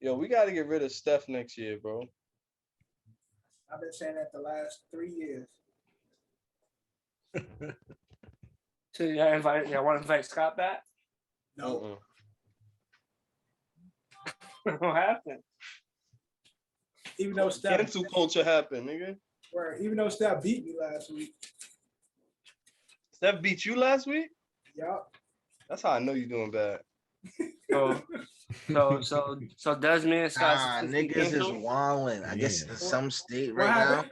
Yo, we got to get rid of Steph next year, bro. I've been saying that the last 3 years. So y'all want to invite Scott back? No. What happened? Even though Steph Cancel culture happened, nigga. even though Steph beat me last week. Steph beat you last week? Yup. That's how I know you're doing bad. So does me and Scott niggas is wilding. I guess in some state right now.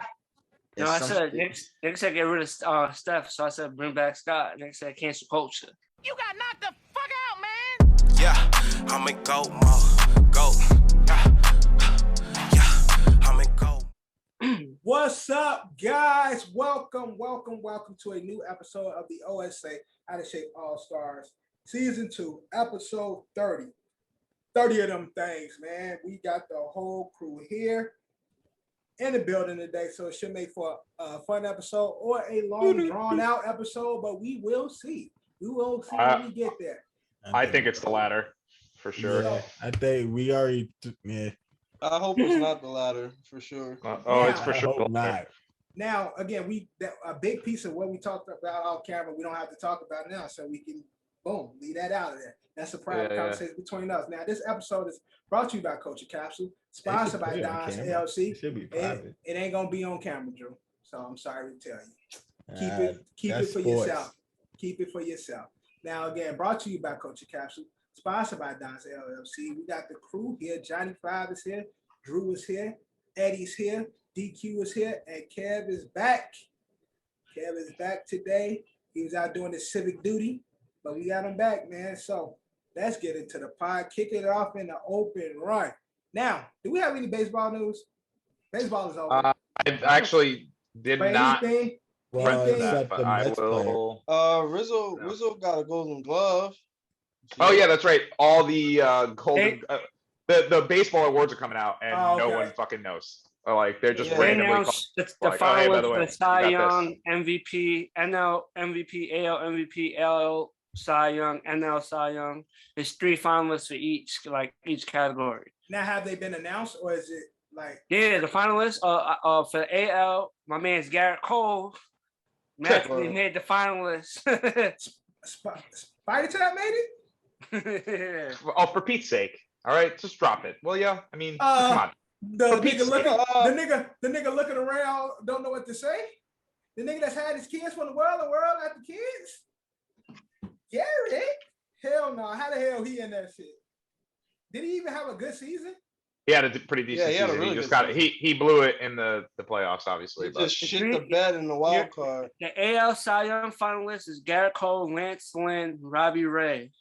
No, I said Nick said get rid of Steph, so I said bring back Scott. Nick said cancel culture. You got knocked the fuck out, man. Yeah, I'm in go mode. Go. Yeah, I'm in go. What's up, guys? Welcome to a new episode of the OSA Out of Shape Allstars Season 2, Episode 30. 30 of them things, man. We got the whole crew here in the building today, so it should make for a fun episode or a long, drawn-out episode, but we will see. We will see when we get there. I think it's the latter, for sure. Yeah, I think we already, I hope it's not the latter, for sure. It's for sure not. Now, again, a big piece of what we talked about off camera, we don't have to talk about now, so we can, boom, leave that out of there. That's a private conversation between us. Now, this episode is brought to you by Coach Capsule, sponsored by Don's LLC. It ain't gonna be on camera, Drew. So I'm sorry to tell you. Keep it for yourself. Keep it for yourself. Now, again, brought to you by Coach Capsule, sponsored by Don's LLC. We got the crew here. Johnny 5 is here. Drew is here. Eddie's here. DQ is here. And Kev is back. Kev is back today. He was out doing his civic duty, but we got him back, man. So let's get into the pod. Kick it off in the open run. Now, do we have any baseball news? Baseball is over. I actually did not anything, rent that, but I will. Rizzo got a Golden Glove. Oh yeah, that's right. All the golden, the baseball awards are coming out, and no one fucking knows. Like they're just randomly the finalists, the Cy Young, MVP, NL MVP, AL MVP, LL Cy Young, NL Cy Young. There's 3 finalists for each category. Now, have they been announced, or is it like? Yeah, the finalists for the AL, my man's Garrett Cole. Magically made the finalists. Spider Tap made it? Oh, for Pete's sake! All right, just drop it. Well, yeah. I mean, come on. The nigga looking around, don't know what to say. The nigga that's had his kids from the world got the kids. Garrett? Hell no. How the hell he in that shit? Did he even have a good season? He had a pretty decent season. Really he just got it. He blew it in the playoffs, obviously. Just shit the bed in the wild card. The AL Cy Young finalists is Garrett Cole, Lance Lynn, Robbie Ray.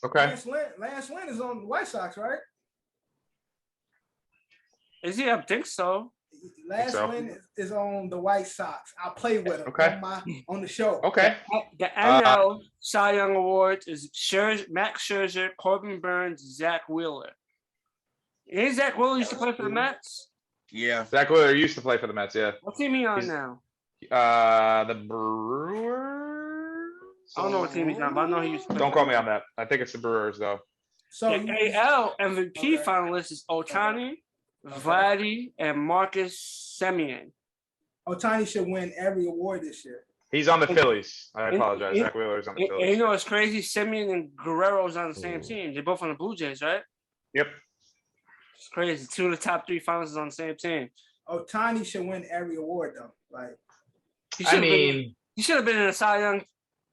Okay. Lance Lynn is on the White Sox, right? Is he? I think so. Lance Lynn is on the White Sox. I'll play with him on the show. Okay. The NL Cy Young Awards is Max Scherzer, Corbin Burns, Zach Wheeler. Is Zach Wheeler used to play for the Mets? Yeah. Zach Wheeler used to play for the Mets, yeah. What team he on now? The Brewers? I don't know what team he's on, but I know he used to play. Don't quote me on that. I think it's the Brewers, though. So the AL MVP finalist is Ohtani, Vladdy, and Marcus Semien. Ohtani should win every award this year. He's on the Phillies. I apologize. Zach Wheeler's on the Phillies. And you know what's crazy? Semien and Guerrero's on the same team. They're both on the Blue Jays, right? Yep. It's crazy. 2 of the top 3 finalists on the same team. Ohtani should win every award, though. Like, he should have been in a Cy Young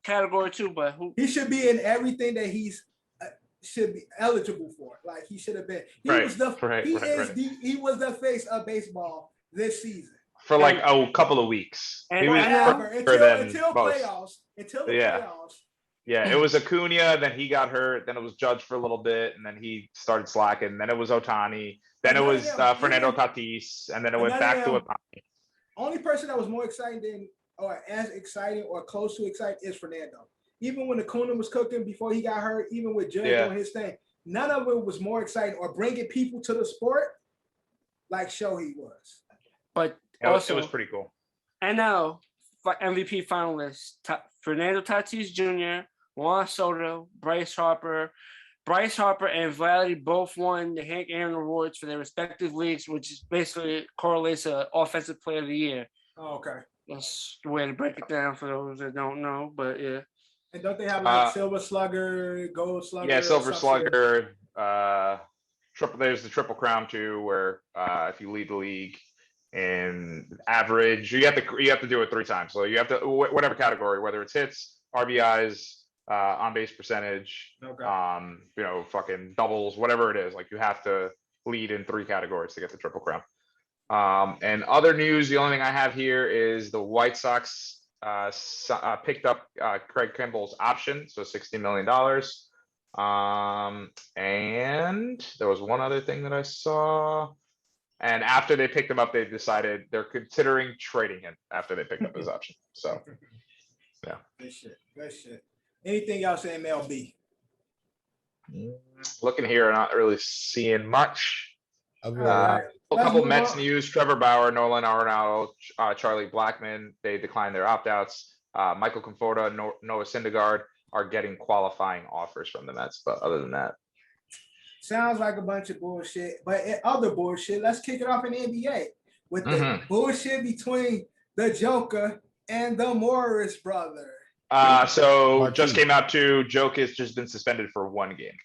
category too, but he should be in everything that he's should be eligible for. Like, he should have been. He was the face of baseball this season for like a couple of weeks. And he was until playoffs. Yeah, it was Acuna, then he got hurt, then it was Judge for a little bit, and then he started slacking. Then it was Ohtani, then it was Fernando Tatis, and then it went back to Ohtani. Only person that was more exciting or as exciting or close to exciting is Fernando. Even when Acuna was cooking before he got hurt, even with Judge doing his thing, none of it was more exciting or bringing people to the sport like Shohei was. But it was pretty cool. NL MVP finalists: Fernando Tatis Jr., Juan Soto, Bryce Harper, Bryce Harper and Vladdy both won the Hank Aaron Awards for their respective leagues, which is basically correlates to Offensive Player of the Year. Oh, okay. That's the way to break it down for those that don't know, but yeah. And don't they have like Silver Slugger, Gold Slugger? Yeah, Silver Slugger. There's the Triple Crown too, where if you lead the league in average, you have to do it 3 times. So you have to whatever category, whether it's hits, RBIs, on base percentage, fucking doubles, whatever it is. Like you have to lead in 3 categories to get the Triple Crown. And other news, the only thing I have here is the White Sox picked up Craig Kimball's option, so $60 million. And there was one other thing that I saw. And after they picked him up, they decided they're considering trading him after they picked up his option. So, yeah. Good shit. Good shit. Anything else in MLB? Looking here, not really seeing much. Right. A couple Mets news: Trevor Bauer, Nolan Arenado, Charlie Blackmon. They declined their opt-outs. Michael Conforto, Noah Syndergaard are getting qualifying offers from the Mets. But other than that, sounds like a bunch of bullshit. But other bullshit, let's kick it off in the NBA with the bullshit between the Joker and the Morris brother. So Marquee. just came out too. Joke has just been suspended for 1 game.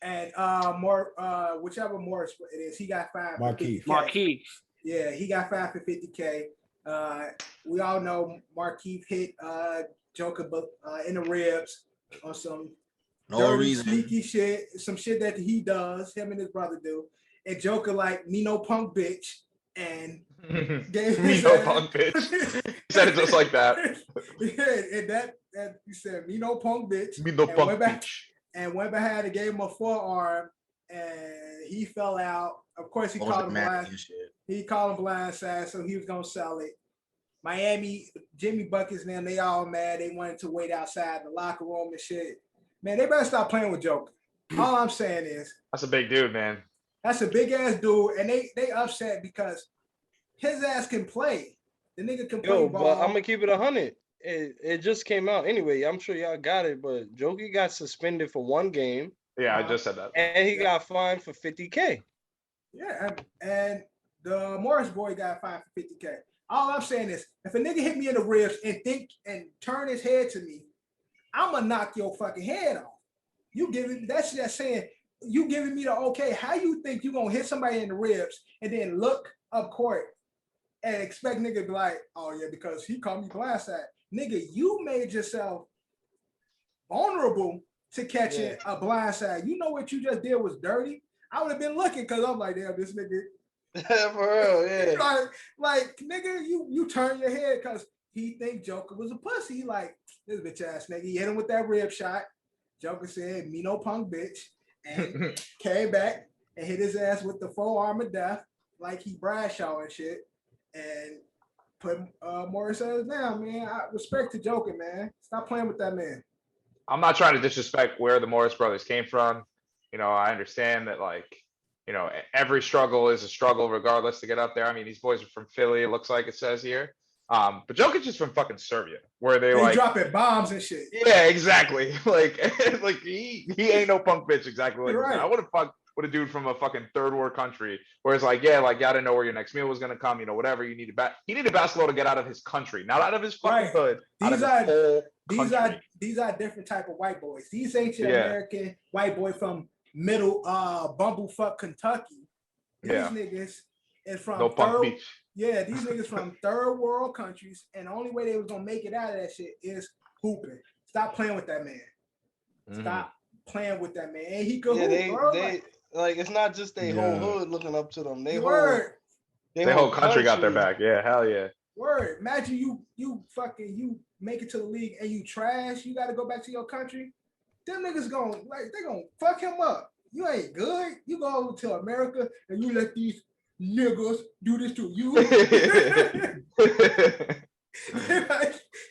And whichever Morris it is, he got fined. Marquee. Yeah, he got fined for $50K. We all know Marquee hit Joker in the ribs on some sneaky shit, some shit that he does, him and his brother do. And Joker like, me no punk bitch. And me no punk bitch. He said it just like that. Yeah, and that he said, me no punk bitch. Me no punk bitch. And went behind and gave him a forearm, and he fell out. Of course, he called him blind. He called him blindside, so he was gonna sell it. Miami, Jimmy Buckets, and them, they all mad. They wanted to wait outside the locker room and shit. Man, they better stop playing with Joker. All I'm saying is that's a big dude, man. That's a big ass dude, and they upset because his ass can play. The nigga can play ball. But I'm gonna keep it 100. It just came out anyway. I'm sure y'all got it, but Joker got suspended for 1 game. Yeah, I just said that. And he got fined for $50K. Yeah, and the Morris boy got fined for $50K. All I'm saying is, if a nigga hit me in the ribs and turn his head to me, I'm gonna knock your fucking head off. You giving that's just saying you giving me the okay. How you think you gonna hit somebody in the ribs and then look up court and expect nigga to be like, oh yeah, because he called me blindside. Nigga, you made yourself vulnerable to catching a blindside. You know what you just did was dirty. I would have been looking because I'm like, damn, this nigga. For real, yeah. like nigga, you turn your head because he think Joker was a pussy. He like, this bitch ass nigga. He hit him with that rib shot. Joker said, me no punk bitch. And came back and hit his ass with the forearm of death like he Bradshaw and shit. And put Morris says down, man. I respect to Joker, man. Stop playing with that man. I'm not trying to disrespect where the Morris brothers came from. You know, I understand that, like, you know, every struggle is a struggle regardless to get up there. I mean, these boys are from Philly, it looks like it says here. But Jokic is from fucking Serbia, where they like dropping bombs and shit. Yeah, exactly. Like he ain't no punk bitch, exactly. Like right. I would have fucked with a dude from a fucking third world country where it's like, yeah, like you gotta know where your next meal was gonna come, you know, whatever you needed he needed basketball to get out of his country, not out of his fucking hood. These are different type of white boys. These ain't your American white boy from middle bumblefuck Kentucky. These niggas is from no punk beach. Yeah, these niggas from third world countries, and the only way they was gonna make it out of that shit is hooping. Stop playing with that man. Stop playing with that man. And he could hoop, bro. Like it's not just their whole hood looking up to them. They whole country got their back. Yeah, hell yeah. Word. Imagine you make it to the league and you trash. You got to go back to your country. Them niggas they gonna fuck him up. You ain't good. You go over to America and you let these niggas do this to you.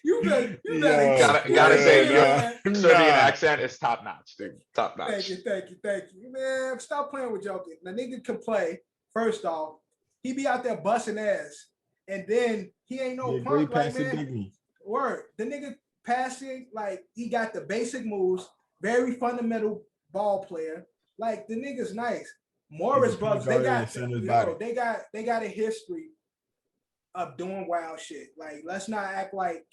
You gotta say your Serbian accent is top notch, dude. Top notch. Thank you. Man, stop playing with Joker. The nigga can play. First off, he be out there busting ass. And then he ain't no punk like man. Word. The nigga passing, like he got the basic moves, very fundamental ball player. Like the nigga's nice. Morris brothers, they got a history of doing wild shit. Like, let's not act like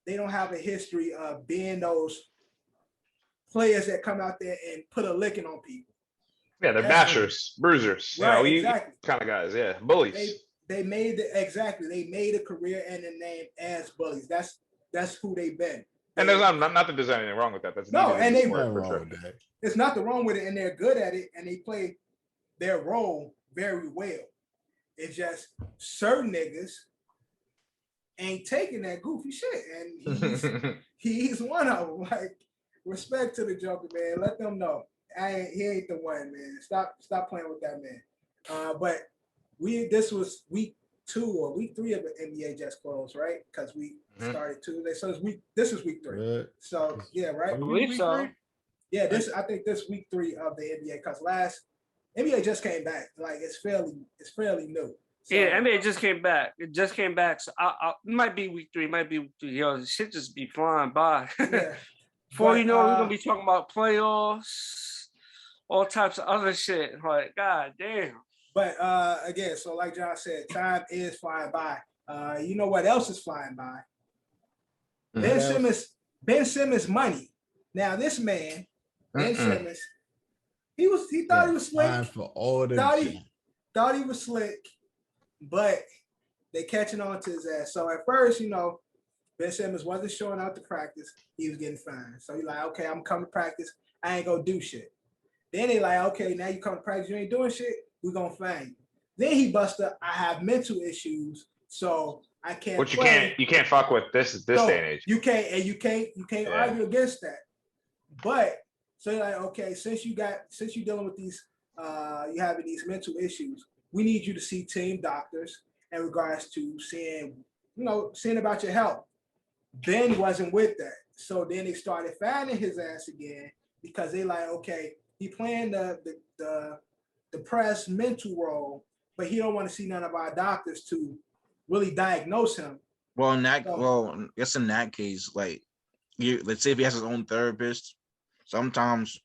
they don't have a history of being those players that come out there and put a licking on people. Yeah, they're bashers, bruisers, right? Exactly. Kind of guys. Yeah, bullies. They made They made a career and a name as bullies. That's who they've been. And there's not that there's anything wrong with that. That's no, and they wrong with that. There's nothing wrong with it, and they're good at it, and they play their role very well. It's just certain niggas ain't taking that goofy shit, and he's one of them. Like, respect to the Joker, man. Let them know he ain't the one, man. Stop playing with that man. But this was week 2 or week 3 of the NBA just closed, right? Because we started Tuesday, so this is week 3. Right. So yeah, right. I believe so. 3? Yeah, I think this week 3 of the NBA, because last NBA just came back. Like, it's fairly new. So, yeah, NBA just came back. It just came back. So it might be week 3. Yo, the shit just be flying by. Yeah. Before you know, we're gonna be talking about playoffs, all types of other shit. Like, god damn. But again, so like John said, time is flying by. You know what else is flying by? Ben Simmons money. Now this man, Ben Simmons, he thought he was slick. For all the thought he was slick, but they catching on to his ass. So at first, Ben Simmons wasn't showing up to practice. He was getting fined. So he's like, okay, I'm coming to practice. I ain't gonna do shit. Then they like, okay, now you come to practice, you ain't doing shit. We're gonna fine you. Then he busted, I have mental issues, so I can't. Which you can't fuck with this day and age. You can't argue against that. But so you're like, okay, since you're dealing with these, you having these mental issues, we need you to see team doctors in regards to seeing about your health. Ben wasn't with that. So then they started finding his ass again because they like, okay, he playing the depressed mental role, but he don't want to see none of our doctors to really diagnose him. Well, in that case, like, let's say if he has his own therapist, sometimes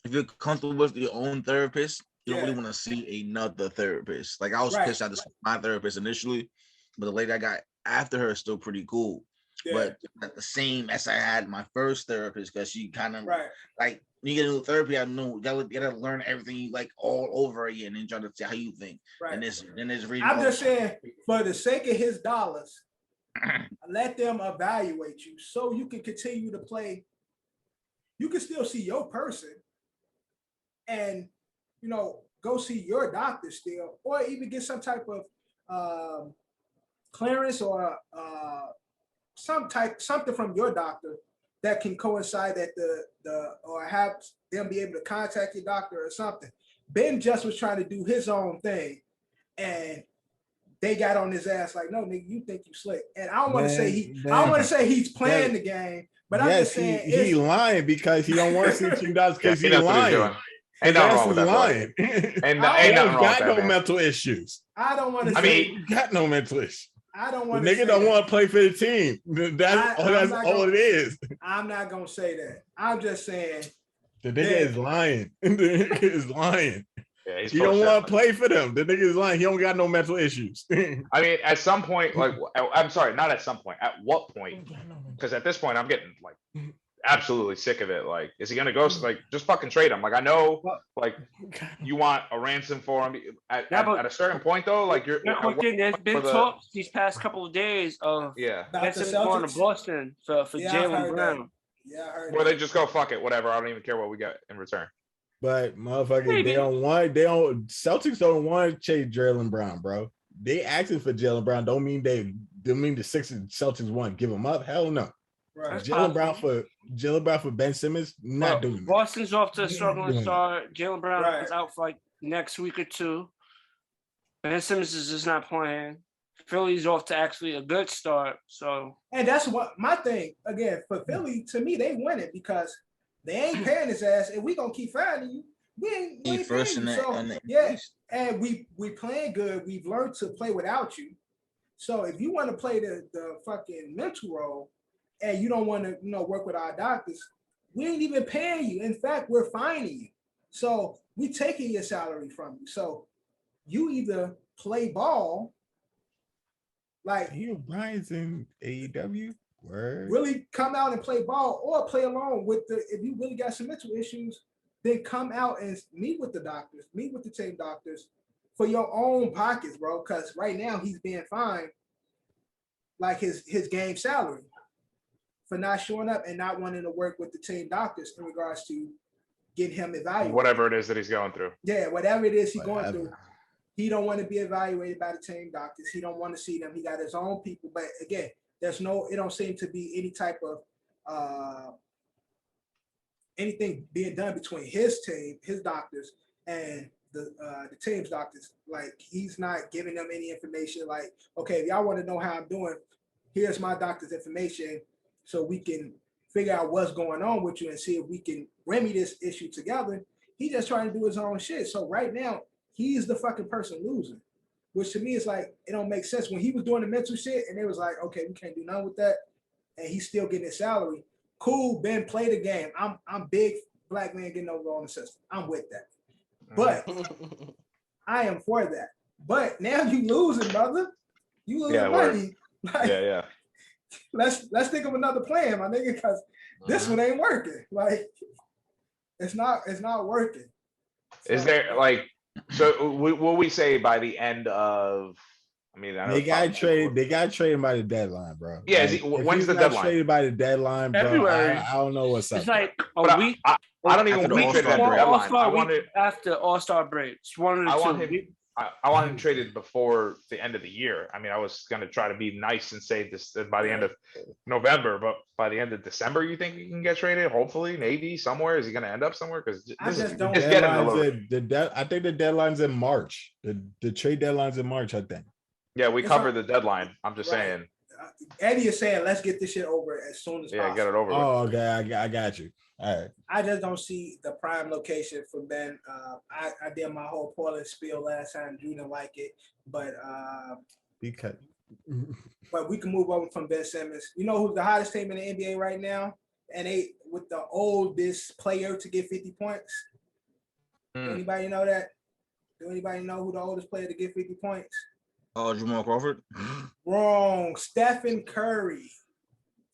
if you're comfortable with your own therapist, you don't really want to see another therapist. Like, I was pissed at my therapist initially, but the lady I got after her is still pretty cool. Yeah. But not the same as I had my first therapist, because she kind of like, when you get into therapy, you gotta learn everything like all over again and try to see how you think. Right. And it's really. I'm just saying, for the sake of his dollars, let them evaluate you so you can continue to play. You can still see your person, and go see your doctor still, or even get some type of clearance or something from your doctor that can coincide that or have them be able to contact your doctor or something. Ben just was trying to do his own thing, and they got on his ass like, no, nigga, you think you slick. And I don't want to say he's playing the game, but I'm just saying he lying because he don't want to see team doctors because he's lying. Ain't nothing wrong with that. Lying. Ain't nothing wrong with that. Got no mental issues. I don't want to. You got no mental issues. I don't want the nigga don't want to play for the team. That's all it is. I'm not gonna say that. I'm just saying the nigga is lying. The nigga is lying. Yeah, he don't want to play for them. The nigga is lying. He don't got no mental issues. I mean, at some point, like, I'm sorry, not at some point. At what point? Because at this point, I'm getting like absolutely sick of it. Like, is he gonna go? Like, just fucking trade him. Like, I know, like, you want a ransom for him at a certain point, though. Like, there's been talks these past couple of days of going to Boston for Jaylen Brown. Yeah, I heard. Where they just go, fuck it, whatever. I don't even care what we get in return. But motherfucker, Celtics don't want to chase Jerellz Brown, bro. They asking for Jaylen Brown. Don't mean the Sixers Celtics want to give him up. Hell no. Right. Jaylen Brown for Ben Simmons, not doing that. Boston's off to a struggling start. Jaylen Brown is out for like next week or 2. Ben Simmons is just not playing. Philly's off to actually a good start. So, and that's what my thing again for Philly. To me, they win it because they ain't paying his ass, and we gonna keep finding you. We ain't first in that. Yeah, and we playing good. We've learned to play without you. So if you want to play the fucking mental role, and you don't want to work with our doctors, we ain't even paying you. In fact, we're fining you. So we taking your salary from you. So you either play ball, like Brian's in AEW. Word. Really come out and play ball, or play along with the. If you really got some mental issues, then come out and meet with the doctors, meet with the team doctors for your own pockets, bro. Because right now he's being fined like his game salary for not showing up and not wanting to work with the team doctors in regards to getting him evaluated. Whatever it is that he's going through. Yeah, whatever it is he's going through. He don't want to be evaluated by the team doctors. He don't want to see them. He got his own people. But again, it don't seem to be any type of anything being done between his team, his doctors, and the team's doctors. Like, he's not giving them any information. Like, okay, if y'all want to know how I'm doing, here's my doctor's information, so we can figure out what's going on with you and see if we can remedy this issue together. He's just trying to do his own shit. So right now, he's the fucking person losing, which to me is like, it don't make sense. When he was doing the mental shit and they was like, okay, we can't do nothing with that, and he's still getting his salary. Cool, Ben, play the game. I'm big black man getting over on the system. I'm with that. But I am for that. But now you losing, brother. You losing money. Like, yeah. Let's think of another plan, my nigga, because this one ain't working. Like, it's not working. So, is there like, so will we say by the end of, I mean, they got traded by the deadline, bro. Yeah, like, when's the deadline? Traded by the deadline, bro. February. I don't know what's up. It's like a week. I don't even want to trade at the deadline. I wanted after All-Star break. It's one or two. I want him traded before the end of the year. I mean, I was going to try to be nice and say this by the end of November, but by the end of December, you think he can get traded? Hopefully, maybe somewhere. Is he going to end up somewhere? Because I just don't. I think the deadline's in March. The trade deadline's in March, I think. Yeah, we covered the deadline. I'm just saying. Eddie is saying, let's get this shit over as soon as possible. Yeah, get it over with. Oh, okay. I got you. All right. I just don't see the prime location for Ben. I did my whole Portland spiel last time. Drew didn't like it, but because but we can move over from Ben Simmons. You know who's the hottest team in the NBA right now, and they with the oldest player to get 50 points. Anybody know that? Do anybody know who the oldest player to get 50 points? Oh, Jamal Crawford. Wrong. Stephen Curry.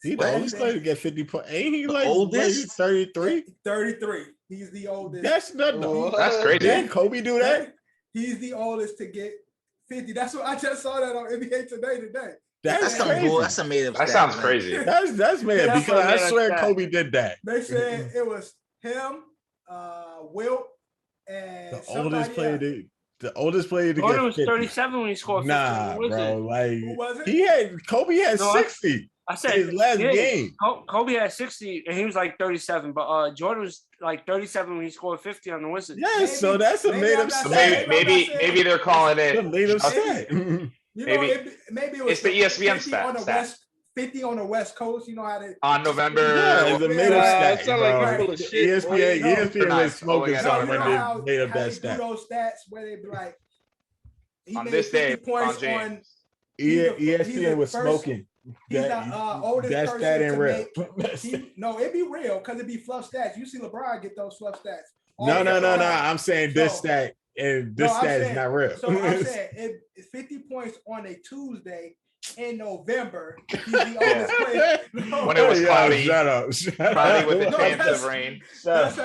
He the oldest player to get 50 points. Ain't he like oldest? 33? 33. He's the oldest. That's not that's crazy. Didn't Kobe do that? He's the oldest to get 50. That's what I just saw that on NBA Today. That's crazy. That's a made up. That sounds crazy. That's made up because I swear Kobe did that. They said it was him, Wilt, and the oldest player to Jordan get 50. was 37 when he scored 50. Nah, bro. Like, who was it? Kobe had 60. I said his last game. Kobe had 60 and he was like 37, but Jordan was like 37 when he scored 50 on the Wizards. Yes, so that's a made up stat. Maybe they're calling it a made up stat. Maybe it was it's the ESPN stat. 50 on the West Coast. You know how they on November. Yeah, it's a made up stat. It sounds like full of shit. ESPN was smoking something when they made up that stat. Those stats where they be like, he on made this 50 day, points on ESPN was smoking. He's the oldest that person stat ain't to real. No, it'd be real because it'd be fluff stats. You see LeBron get those fluff stats. No. I'm saying this stat and this stat is not real. So I'm saying it's 50 points on a Tuesday in November. He's the oldest player. When it was cloudy. Shut up. Cloudy with the chance of rain. That's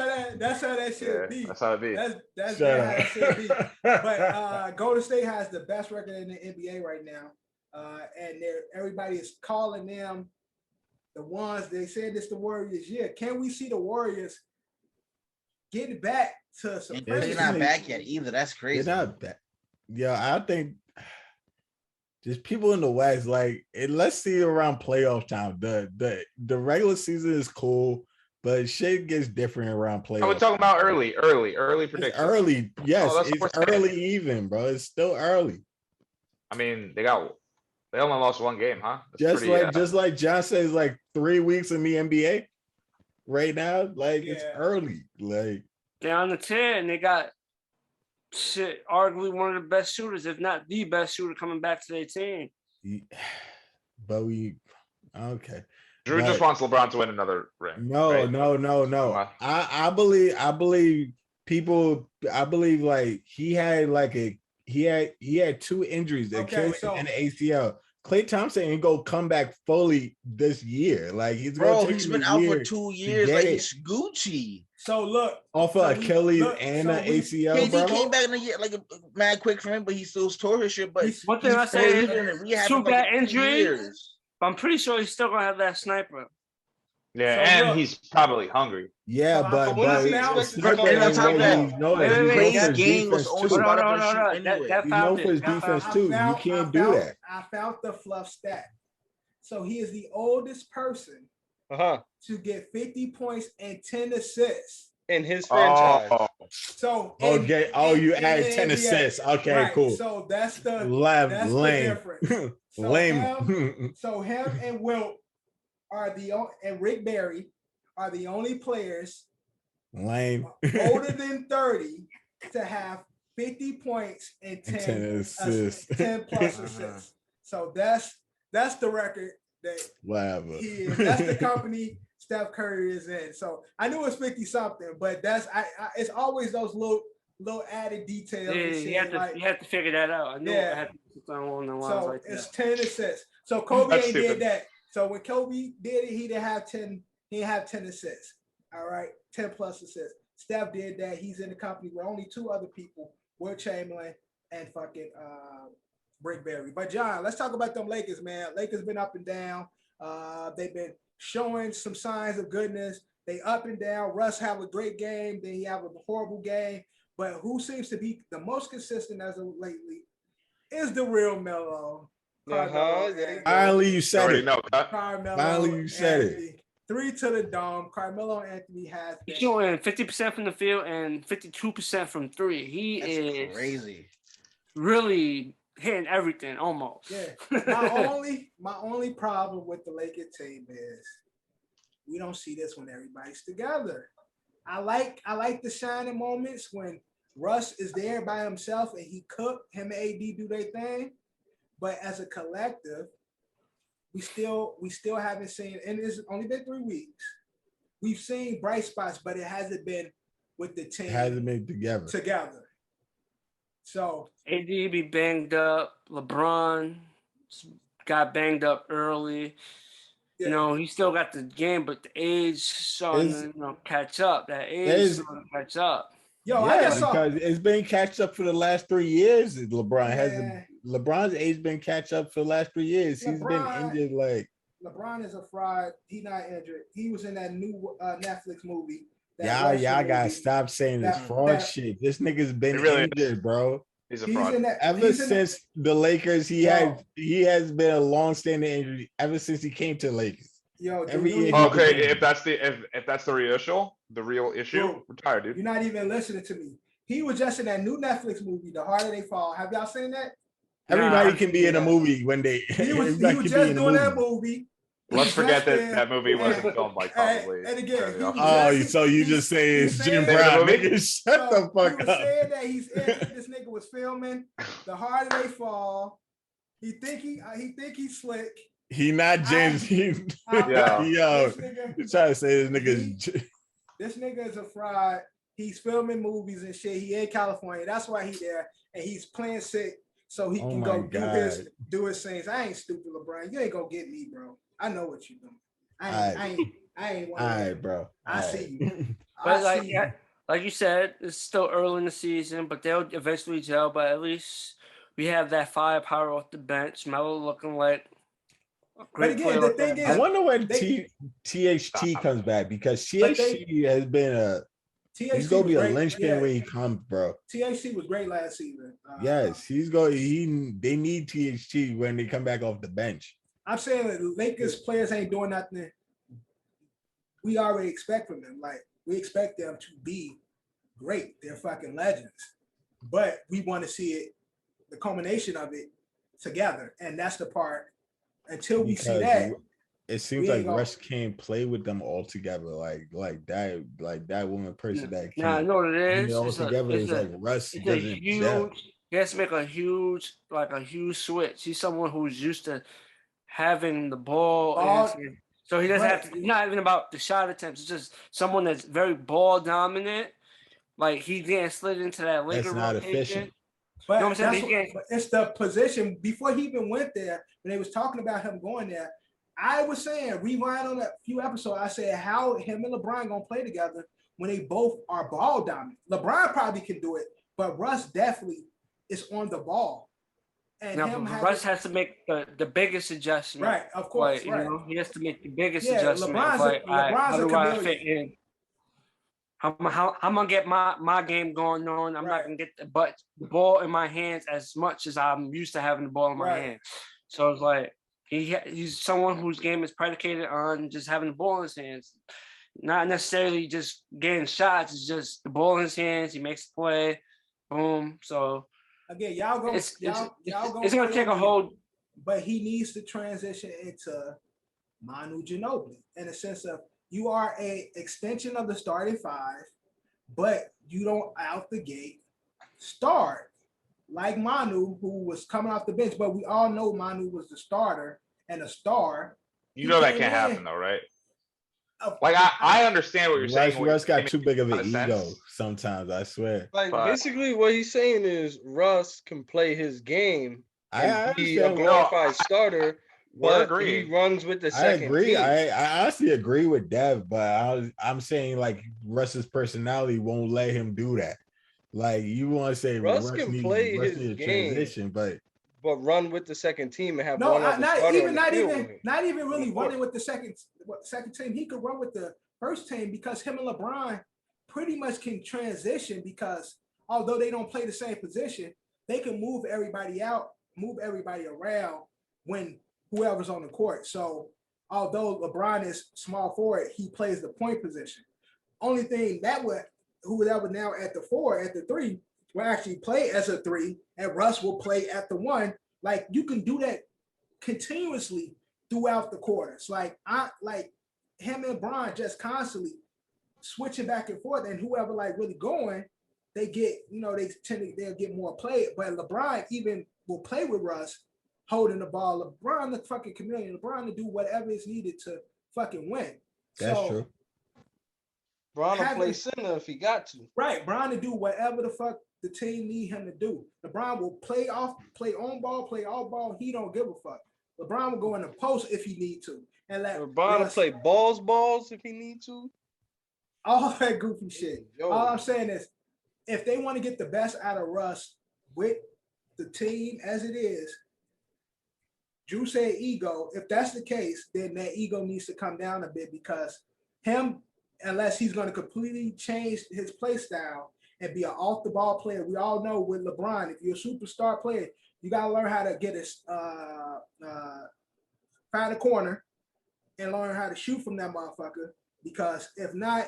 how that shit be. That's how it be. That's how that shit be. But Golden State has the best record in the NBA right now. And everybody is calling them the ones they said it's the Warriors. Yeah, can we see the Warriors getting back to some? They're not back yet either. That's crazy. They're not back. Yeah, I think just people in the West, like, let's see around playoff time. The regular season is cool, but shit gets different around playoff. We're talking about early predictions. It's early, yes, it's early even, bro. It's still early. I mean, they only lost one game, huh? That's just like John says, like 3 weeks in the NBA right now. Like, it's early. Like, they're on the 10 and they got shit, arguably one of the best shooters, if not the best shooter coming back to their team. But okay. Drew just wants LeBron to win another ring. No, right? no. I believe people. I believe like he had 2 injuries, the Achilles and the ACL. Klay Thompson ain't gonna come back fully this year. Like he's been out for 2 years. Like he's Gucci. So look, off of Achilles and the ACL, bro. He came back in a year like mad quick for him, but he still tore his shit. But what thing I say is 2 bad injuries. But I'm pretty sure he's still gonna have that sniper. Yeah, so and he's probably hungry. Yeah, so but Clay's game was always known for his defense too. You can't do that. I found the fluff stat. So he is the oldest person to get 50 points and 10 assists in his franchise. So you add 10 assists. Okay, right. Cool. So that's the lame. difference. So lame. So him and Wilt and Rick Barry are the only players lame older than 30 to have 50 points and 10 assists. 10 plus assists. So that's the record that he is. That's the company Steph Curry is in. So I knew it was 50 something, but it's always those little added details. Yeah, you have to figure that out. I knew I had to put something along the lines like that. It's 10 assists. So Kobe ain't did that. So when Kobe did it, he didn't have 10. He didn't have 10 assists. All right, 10 plus assists. Steph did that. He's in the company with only 2 other people: Will Chamberlain and fucking Rick Barry. But John, let's talk about them Lakers, man. Lakers been up and down. They've been showing some signs of goodness. They up and down. Russ have a great game, then he have a horrible game. But who seems to be the most consistent as of lately is the real Melo. Finally, you said it. Finally, you said it. 3 to the dome. Carmelo Anthony has been showing 50% from the field and 52% from 3. That's is crazy. Really hitting everything almost. Yeah. My only problem with the Lakers team is we don't see this when everybody's together. I like the shining moments when Russ is there by himself and he cook, him and AD do their thing. But as a collective, we still haven't seen, and it's only been 3 weeks. We've seen bright spots, but it hasn't been with the team. It hasn't been together. So AD be banged up. LeBron got banged up early. Yeah. You know, he still got the game, but the age starting to catch up. That age starting to catch up. Because it's been catch up for the last 3 years. LeBron's age been catch up for the last 3 years. He's been injured. Like LeBron is a fraud. He's not injured. He was in that new Netflix movie. Y'all gotta stop saying this fraud shit. This nigga's been injured, bro. He's a fraud. Ever since the Lakers, he has been a long-standing injury ever since he came to the Lakers. If that's the real issue, retire, dude. You're not even listening to me. He was just in that new Netflix movie, The Harder They Fall. Have y'all seen that? Everybody can be in a movie when they. He was just doing that movie. Let's forget that movie wasn't filmed like probably. And again, so you just say it's Jim Brown. Nigga, shut the fuck up. Saying that this nigga was filming The Harder They Fall. He think he's slick. He not James. You trying to say this nigga? This nigga is a fraud. He's filming movies and shit. He in California. That's why he there, and he's playing sick so he can go do his things. I ain't stupid, LeBron. You ain't gonna get me, bro. I know what you doing. I ain't. All right, bro. I see you. But like you said, it's still early in the season, but they'll eventually gel. But at least we have that firepower off the bench. Melo looking like. But again, the thing is, I wonder when THT comes back, because THT has been he's gonna be a linchpin when he comes, bro. THT was great last season. Yes, they need THT when they come back off the bench. I'm saying that the Lakers players ain't doing nothing we already expect from them. Like, we expect them to be great. They're fucking legends. But we want to see it, the culmination of it together. And that's the part, until we see that. It seems like Russ can't play with them all together, like that one person that can't. I know what it is. All together is like Russ doesn't gel. He has to make a huge switch. He's someone who's used to having the ball. So he doesn't have to. It's not even about the shot attempts. It's just someone that's very ball dominant. Like he getting slid into that Laker That's not rotation. efficient. But, You know what I'm saying? but it's the position. Before he even went there, when they was talking about him going there, I was saying, rewind on a few episodes, I said how him and LeBron gonna play together when they both are ball dominant. LeBron probably can do it, but Russ definitely is on the ball. And Russ has to make the biggest adjustment. Right, of course. Like, you know, he has to make the biggest Yeah, adjustment. LeBron's How a do I chameleon. fit in? I'm gonna get my game going on. I'm not gonna get the ball in my hands as much as I'm used to having the ball in my hands. So it's like he's someone whose game is predicated on just having the ball in his hands, not necessarily just getting shots. It's just the ball in his hands. He makes the play, boom. So again, y'all go. It's gonna take a whole. But he needs to transition into Manu Ginobili in the sense of you are a extension of the starting five, but you don't out the gate start like Manu, who was coming off the bench. But we all know Manu was the starter and a star. You know that can't happen though, right? Like I understand what you're saying. Russ got too big of an ego sometimes, I swear. Like basically what he's saying is Russ can play his game and be a glorified starter. But he runs with the second I agree. team. I honestly agree with Dev, but I'm saying like Russ's personality won't let him do that. Like you want to say Russ can play his game, transition, but run with the second team and have not even really running with the second team. He could run with the first team because him and LeBron pretty much can transition because although they don't play the same position, they can move everybody out, move everybody around when whoever's on the court. So although LeBron is small forward, he plays the point position. Only thing that would whoever now at the 4, at the 3 will actually play as a 3, and Russ will play at the 1. Like you can do that continuously throughout the quarters. Like him and LeBron just constantly switching back and forth, and whoever like really going, they get, you know, they'll get more play. But LeBron even will play with Russ holding the ball. LeBron the fucking chameleon. LeBron to do whatever is needed to fucking win. That's true. LeBron will play center if he got to. Right, LeBron to do whatever the fuck the team need him to do. LeBron will play on ball, play off ball. He don't give a fuck. LeBron will go in the post if he need to, and let LeBron will play balls if he need to. All that goofy shit. All I'm saying is, if they want to get the best out of Russ with the team as it is, Drew said ego. If that's the case, then that ego needs to come down a bit because him, unless he's going to completely change his play style and be an off the ball player. We all know with LeBron, if you're a superstar player, you got to learn how to get his find a corner and learn how to shoot from that motherfucker. Because if not,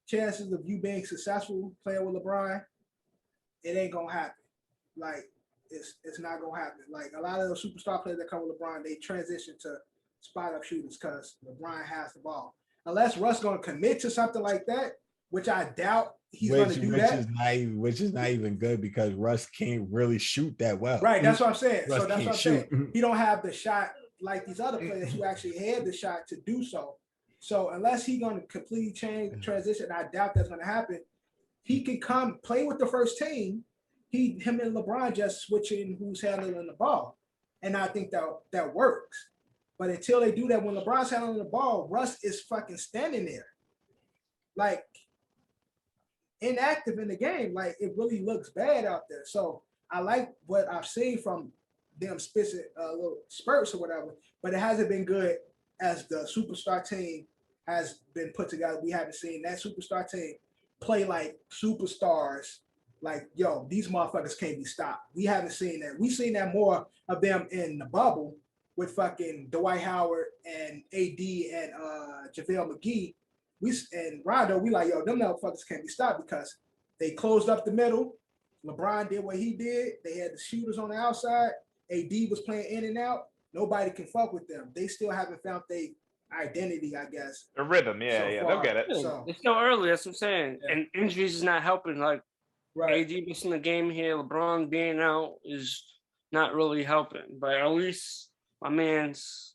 chances of you being successful playing with LeBron, it ain't gonna happen. Like it's not gonna happen. Like a lot of those superstar players that come with LeBron, they transition to spot up shooters because LeBron has the ball. Unless Russ gonna commit to something like that, which I doubt he's gonna do that. Which is not even good because Russ can't really shoot that well. Right, that's what I'm saying. Russ so that's can't what I'm shoot. saying. He don't have the shot like these other players who actually had the shot to do so. So unless he's going to completely change transition, I doubt that's going to happen. He can come play with the first team. Him and LeBron just switching who's handling the ball, and I think that works. But until they do that, when LeBron's handling the ball, Russ is fucking standing there, like inactive in the game. Like it really looks bad out there. So I like what I've seen from them little spurts or whatever, but it hasn't been good as the superstar team has been put together. We haven't seen that superstar team play like superstars. Like, yo, these motherfuckers can't be stopped. We haven't seen that. We've seen that more of them in the bubble with fucking Dwight Howard and AD and JaVale McGee. And Rondo, we like, yo, them motherfuckers can't be stopped because they closed up the middle. LeBron did what he did. They had the shooters on the outside. AD was playing in and out. Nobody can fuck with them. They still haven't found their identity, I guess. The rhythm, they'll get it. So, it's still early, that's what I'm saying. Yeah. And injuries is not helping. Like right. AD missing the game here, LeBron being out is not really helping. But at least my man's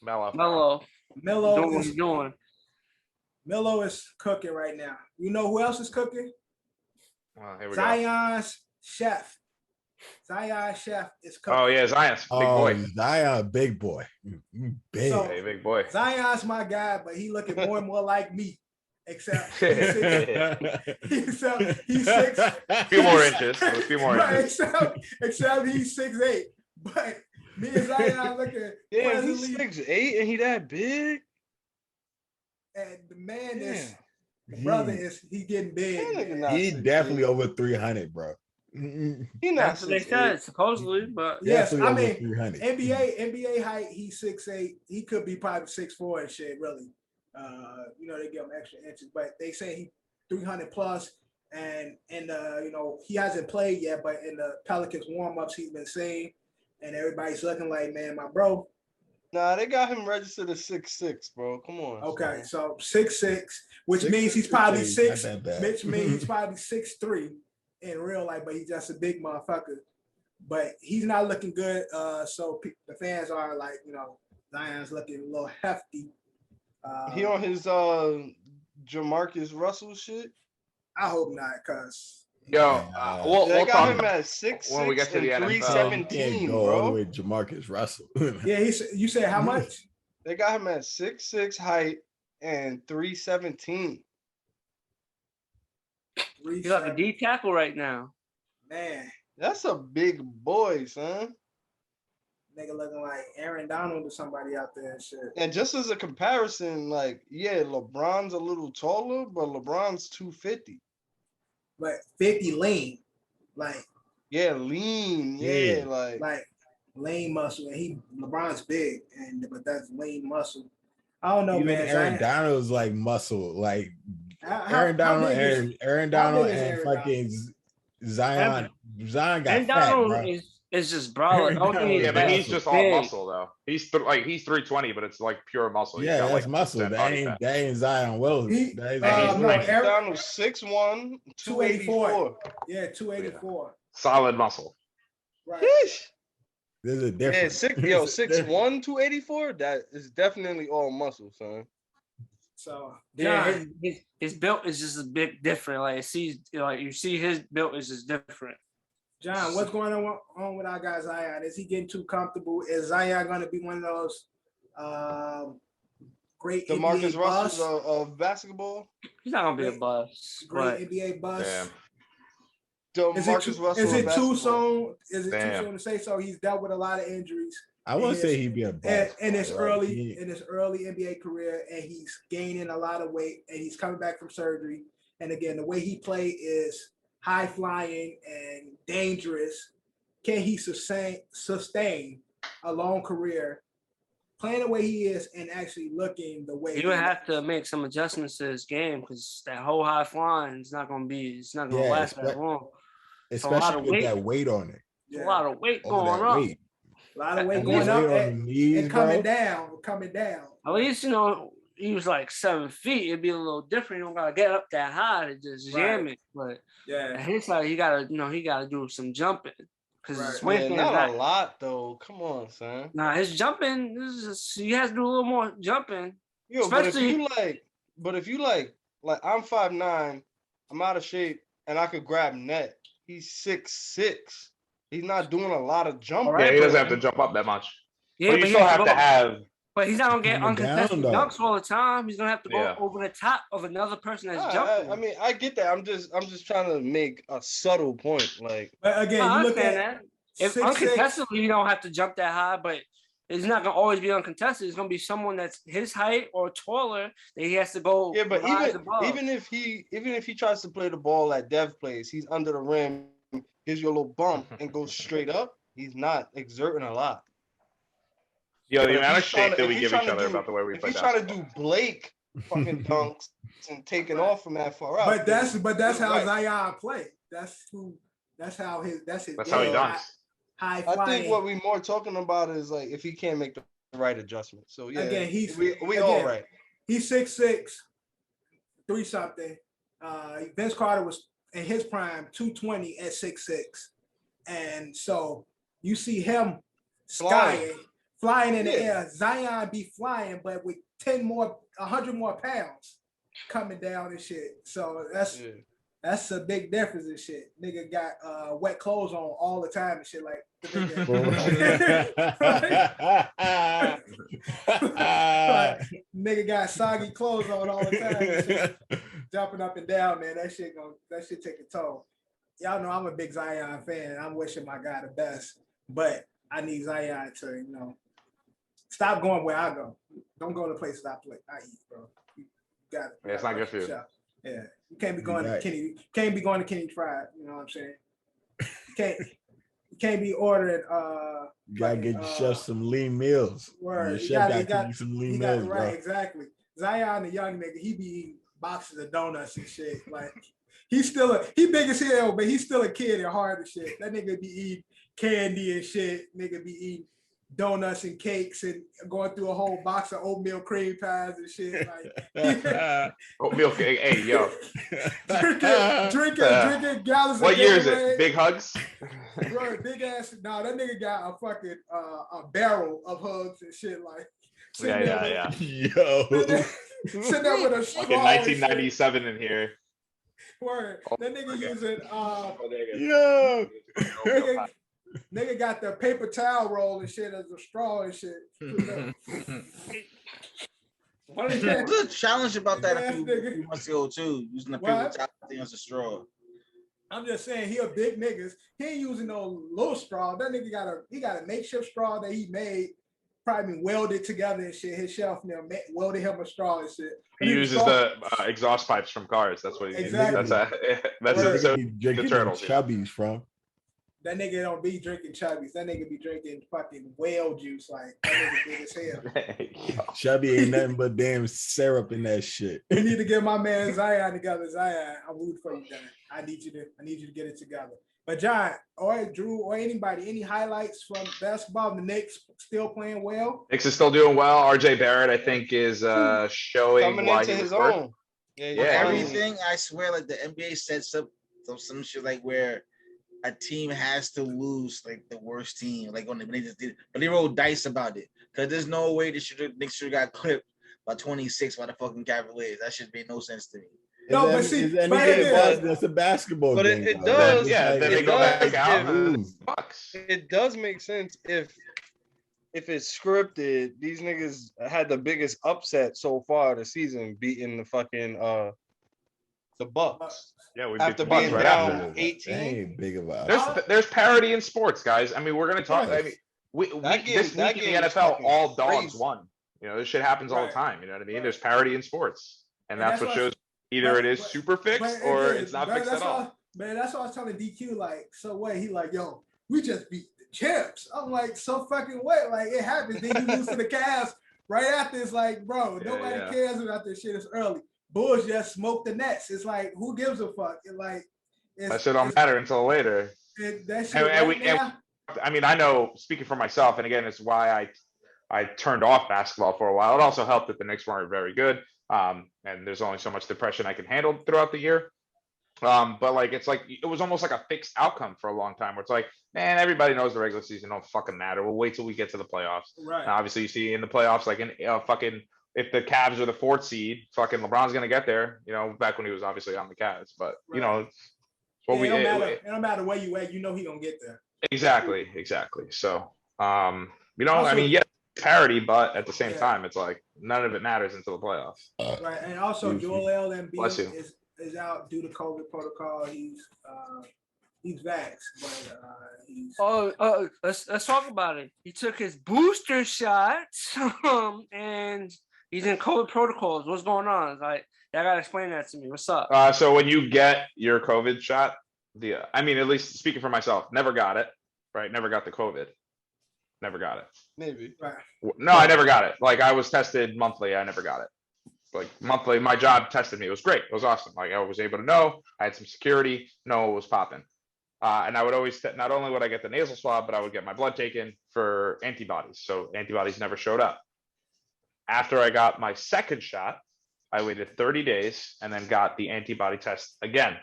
Melo. Doing what he's doing. Melo is cooking right now. You know who else is cooking? Here we Zion's chef. Zion chef is cooking. Oh yeah, Zion's big boy. Zion, big boy. Big. So, hey, big boy. Zion's my guy, but he looking more and more like me. Except he's 6. A few more inches. A few more inches. Except he's 6'8". But me and Zion looking. Yeah, he's 6'8" and he that big. And the man is, the brother is, he getting big. He definitely over 300, bro. He not. That's what they said, supposedly, but yes, I mean NBA height. He's 6'8". He could be probably 6'4" and shit. Really, you know, they give him extra inches, but they say he 300 plus. And you know, he hasn't played yet, but in the Pelicans warm-ups, he's been saying, and everybody's looking like, man, my bro. Nah, they got him registered as 6'6", bro. Come on. Okay, so 6'6", which means he's probably 6. Which means he's probably 6'3" in real life, but he's just a big motherfucker. But he's not looking good. So the fans are like, you know, Zion's looking a little hefty. He on his Jamarcus Russell shit. I hope not, cause we'll got him at 6'6" when we get to the NFL. 317, bro. With Jamarcus Russell. Yeah, you said how much? They got him at 6'6" height and 317. He's like a D tackle right now. Man, that's a big boy, son. Nigga looking like Aaron Donald or somebody out there and shit. And just as a comparison, like, yeah, LeBron's a little taller, but LeBron's 250. But 50 lean, like lean, like lean muscle, and LeBron's big, but that's lean muscle. I don't know, man. Aaron Donald's like muscle, like Aaron Donald and fucking Zion. Zion got fat, bro. It's just brawling. Yeah, but he's just all muscle though. He's 320, but it's like pure muscle. Yeah, that's like muscle. That ain't Zion Wills. Aaron Donald's 6'1", 284. Yeah, 284. Solid muscle. Right. There's a difference. Yeah, 6'1", 284. That is definitely all muscle, son. So yeah, his build is just a bit different. Like you see his build is just different. John, what's going on with our guy Zion? Is he getting too comfortable? Is Zion going to be one of those great DeMarcus NBA Russell of basketball? He's not going to be a bust. Great NBA bust. DeMarcus Russell. Is it too soon? Is it too soon to say so? He's dealt with a lot of injuries. I wouldn't say he'd be a bust in his early NBA career, and he's gaining a lot of weight, and he's coming back from surgery. And again, the way he play is high flying and dangerous. Can he sustain a long career playing the way he is and actually looking the way he would have to make some adjustments to his game, because that whole high flying is not going to last that long. Especially with that weight on it. A lot of weight going up. A lot of weight going up and coming down. At least, you know, he was like 7 feet. It'd be a little different. You don't gotta get up that high to just jam it. But at his side, he gotta do some jumping. Because not a lot though. Come on, son. Nah, his jumping he has to do a little more jumping. Yo, especially, but if you like I'm 5'9", I'm out of shape, and I could grab net. He's 6'6". He's not doing a lot of jumping. Yeah, he doesn't have to jump up that much. Yeah, but you still have to have. But he's not gonna get uncontested dunks all the time. He's gonna have to go over the top of another person that's jumping. I mean, I get that. I'm just trying to make a subtle point. Like, but again, you look at that. If uncontestedly, you don't have to jump that high, but it's not gonna always be uncontested. It's gonna be someone that's his height or taller that he has to go. Yeah, but even if he tries to play the ball like Dev plays, he's under the rim, gives you a little bump, and goes straight up. He's not exerting a lot. Yo, the amount of shit that we give each other about the way we play. If he's trying to do Blake fucking dunks and taking off from that far out. But that's how Zion play. That's how he dunks. High flying. I think what we more talking about is like if he can't make the right adjustment. So yeah, again, we all right. He's 6'6", 3 something. Vince Carter was in his prime 220 at 6'6", and so you see him flying in the air. Zion be flying, but with 100 more pounds coming down and shit. So that's a big difference and shit. Nigga got wet clothes on all the time and shit. Like nigga got soggy clothes on all the time and shit. Jumping up and down, man. That shit take a toll. Y'all know I'm a big Zion fan. And I'm wishing my guy the best, but I need Zion to, stop going where I go. Don't go to places I eat, bro. You got it. Yeah, it's not good for you. Yeah, you can't be going to Kenny. Can't be going to Kenny Fried. You know what I'm saying? You can't be ordering. You gotta get your chef some lean meals. Word. Your chef got some lean meals, bro. Right, exactly. Zion, the young nigga, he be eating boxes of donuts and shit. Like he big as hell, but he's still a kid at heart and shit. That nigga be eating candy and shit. Nigga be eating donuts and cakes and going through a whole box of oatmeal cream pies and shit. Like oatmeal cake. Hey, yo. drinking gallons. What of year is it? Gatorade. Big hugs. Bro, big ass. Nah, that nigga got a fucking a barrel of hugs and shit. Like Yeah. Yo. Sitting there with a straw. Fucking 1997 in here. Word. That nigga using Yo. Nigga got the paper towel roll and shit as a straw and shit. What is that? There's a challenge about that a few months ago too, using the paper towel thing as a straw. I'm just saying, he a big niggas. He ain't using no little straw. That nigga got a makeshift straw that he made, probably welded together and shit. His chef now welded him a straw and shit. He uses the exhaust pipes from cars. That's what he uses. That's it. So the turtles. Chubbies from. That nigga don't be drinking chubbies. That nigga be drinking fucking whale juice. Like that nigga big as hell. Chubby ain't nothing but damn syrup in that shit. We need to get my man Zion together. Zion, I'm rooting for you, John. I need you to get it together. But John or Drew or anybody, any highlights from basketball? The Knicks still playing well. Knicks is still doing well. RJ Barrett, I think, is showing coming why into he his was own. Yeah, everything. I swear, like the NBA sets up some shit like where a team has to lose, like the worst team, like when they just did, but they rolled dice about it because there's no way Knicks should have got clipped by 26 by the fucking Cavaliers. That should make no sense to me. No, but see, that's a basketball but game. It does. Yeah, then they go back out. It does make sense if it's scripted. These niggas had the biggest upset so far this season, beating the fucking the Bucks. Yeah, we after beat the Bucks being right down after. 18. Ain't big about. There's parity in sports, guys. I mean, we're gonna talk. I mean, this week in the NFL, all dogs won. You know, this shit happens all the time. You know what I mean? There's parity in sports, and that's what shows. Either it is super fixed or it's not fixed at all. Man, that's what I was telling DQ. Like, so what? He like, yo, we just beat the champs. I'm like, so fucking what? Like, it happens. Then you lose to the Cavs right after. It's like, bro, nobody cares about this shit. It's early. Bulls just smoked the Nets. It's like, who gives a fuck? It like, that shit don't matter until later. I mean, I know, speaking for myself, and again, it's why I turned off basketball for a while. It also helped that the Knicks weren't very good. And there's only so much depression I can handle throughout the year. But like, it's like, it was almost like a fixed outcome for a long time where it's like, man, everybody knows the regular season don't fucking matter. We'll wait till we get to the playoffs. Right. Now, obviously you see in the playoffs, like in fucking, if the Cavs are the 4th seed, fucking LeBron's going to get there, you know, back when he was obviously on the Cavs, but you know, it don't matter where you at, you know, he gonna get there. Exactly. So, you know, also, I mean, yeah, parity, but at the same time, it's like none of it matters until the playoffs. Right, and also Joel Embiid is out due to COVID protocol. He's vaxxed, but let's talk about it. He took his booster shots, and he's in COVID protocols. What's going on? Like, I gotta explain that to me. What's up? So when you get your COVID shot, I mean, at least speaking for myself, never got it. Right, never got the COVID. Never got it. Maybe. Right. No, I never got it. Like, I was tested monthly. I never got it. Like, monthly, my job tested me. It was great. It was awesome. Like, I was able to know. I had some security. No, it was popping. And I would always, not only would I get the nasal swab, but I would get my blood taken for antibodies. So antibodies never showed up. After I got my second shot, I waited 30 days and then got the antibody test again.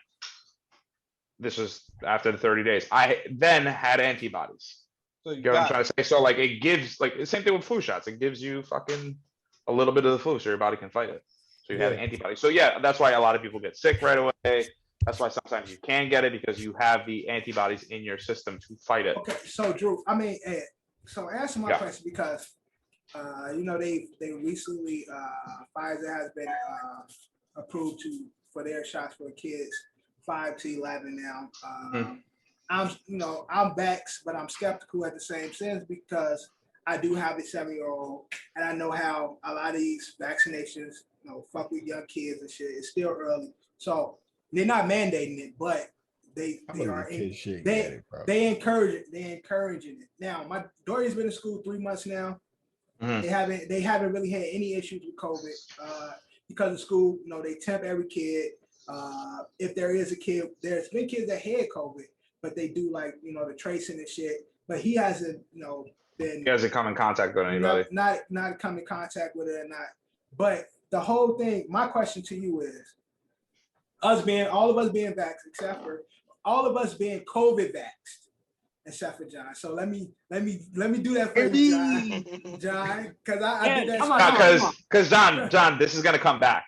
This was after the 30 days. I then had antibodies. So you You know what I'm got trying to say? So like it gives like the same thing with flu shots. It gives you fucking a little bit of the flu so your body can fight it. So you have Yeah. antibodies. So yeah, that's why a lot of people get sick right away. That's why sometimes you can get it because you have the antibodies in your system to fight it. Okay, so Drew, I mean, so answer my Yeah. question because they recently Pfizer has been approved for their shots for kids 5 to 11 now. I'm vaxxed, but I'm skeptical at the same sense because I do have a 7-year-old, and I know how a lot of these vaccinations, fuck with young kids and shit. It's still early, so they're not mandating it, but they encourage it. They're encouraging it. Now, my daughter's been in school 3 months now. They haven't really had any issues with COVID because of school. They temp every kid. If there is a kid, there's been kids that had COVID, but they do the tracing and shit. But he hasn't, been. He hasn't come in contact with anybody. Not come in contact with it or not. But the whole thing. My question to you is, all of us being vaxxed, except for all of us being COVID vaxxed, except for John. So let me do that for you, John, because I did that. Because John, this is gonna come back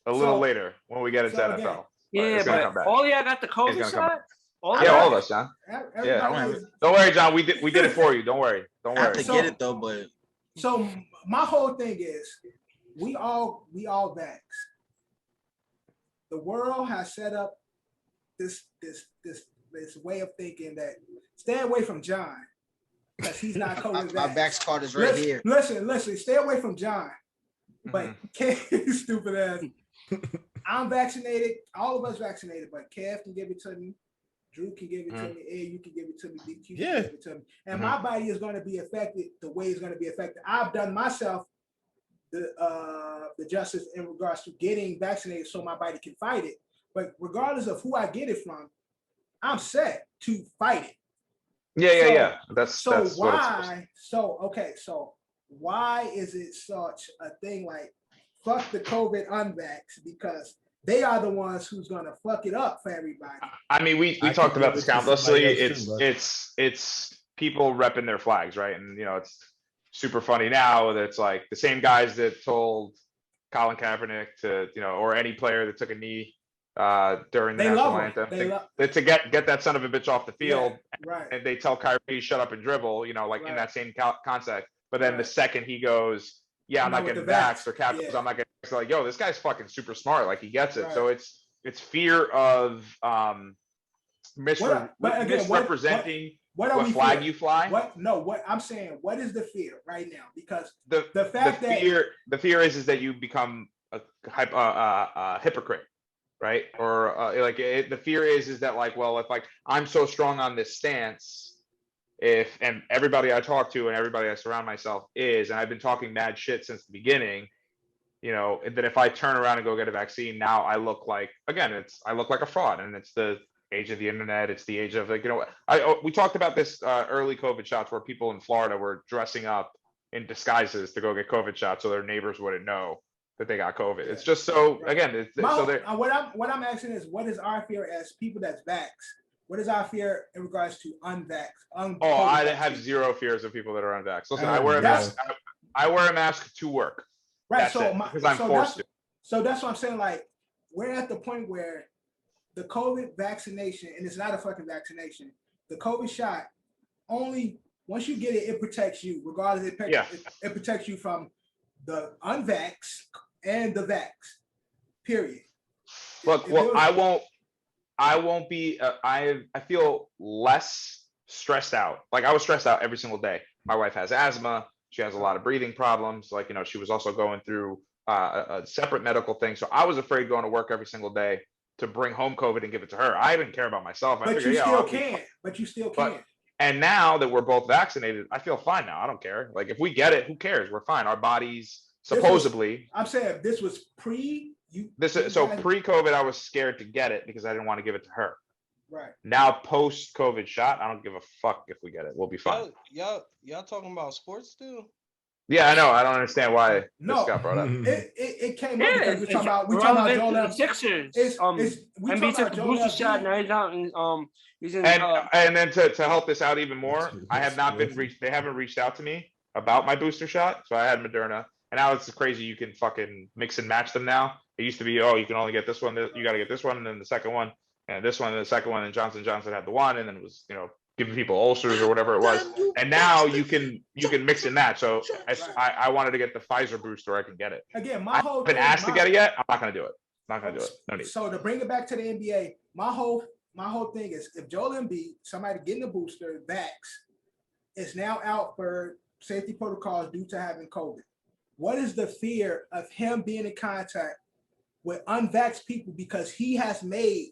a little later when we get into NFL. Yeah, but all y'all got the COVID shot. All of us, John. Yeah, don't worry, John. We did it for you. Don't worry. I have to get it though, but so my whole thing is, we all vaxxed. The world has set up this way of thinking that stay away from John because he's not COVID. My vax card is right here. Listen, stay away from John. But Kev, stupid ass. I'm vaccinated. All of us vaccinated, but Kev can give it to me. Drew can give it to me. Ed, you can give it to me. DQ can give it to me. And my body is going to be affected the way it's going to be affected. I've done myself the justice in regards to getting vaccinated so my body can fight it. But regardless of who I get it from, I'm set to fight it. Yeah. That's why. So why is it such a thing like fuck the COVID unvax because they are the ones who's gonna fuck it up for everybody. I mean, we talked about this countlessly. It's people repping their flags, right? And it's super funny now that it's like the same guys that told Colin Kaepernick to, or any player that took a knee during the national anthem to get that son of a bitch off the field. Right. And they tell Kyrie shut up and dribble, in that same concept. But then the second he goes, I'm not getting vaxxed or capitals, I'm not getting vaxxed. Like, yo, this guy's fucking super smart. Like he gets it. Right. So it's fear of misrepresenting what flag you fly. What I'm saying, what is the fear right now? Because the fear is that you become a hypocrite, right? Or the fear is that if I'm so strong on this stance, and everybody I talk to and everybody I surround myself is, and I've been talking mad shit since the beginning, and that if I turn around and go get a vaccine, now I look like a fraud, and it's the age of the internet. It's the age of we talked about this early COVID shots where people in Florida were dressing up in disguises to go get COVID shots so their neighbors wouldn't know that they got COVID. It's just so again. What I'm asking is, what is our fear as people that's vaxxed? What is our fear in regards to unvaxxed? I have zero fears of people that are unvaxxed. Listen, I wear a mask. I wear a mask to work. Right. Because I'm forced to. So that's what I'm saying. Like, we're at the point where the COVID vaccination, and it's not a fucking vaccination, the COVID shot, only once you get it, it protects you. Regardless, it protects you from the unvaxxed and the vax. Period. Look, I won't be. I feel less stressed out. Like I was stressed out every single day. My wife has asthma. She has a lot of breathing problems. She was also going through a separate medical thing. So I was afraid going to work every single day to bring home COVID and give it to her. I didn't care about myself. But you still can. And now that we're both vaccinated, I feel fine now. I don't care. Like if we get it, who cares? We're fine. Our bodies supposedly. I'm saying this was pre-COVID, I was scared to get it because I didn't want to give it to her. Right. Now post-COVID shot, I don't give a fuck if we get it. We'll be fine. Y'all talking about sports still? Yeah, I know. I don't understand why this No. got brought up. It came up because Yeah, we talking about Joel the Embiid. Sixers. We Embiid talking took about a Joel booster shot. Embiid. Now he's out and he's in. And then to help this out even more, I have not been Yes. reached. They haven't reached out to me about my booster shot. So I had Moderna, and now it's crazy. You can fucking mix and match them now. It used to be, oh, you can only get this one. You got to get this one, and then the second one, and this one, and the second one. And Johnson Johnson had the one, and then it was, giving people ulcers or whatever it was. And now you can mix and match. So I wanted to get the Pfizer booster. I can get it. Again, I haven't asked to get it yet. I'm not gonna do it. Not gonna do it. No need. So to bring it back to the NBA, my whole thing is if Joel Embiid, somebody getting a booster, vax, is now out for safety protocols due to having COVID. What is the fear of him being in contact with unvaxxed people because he has made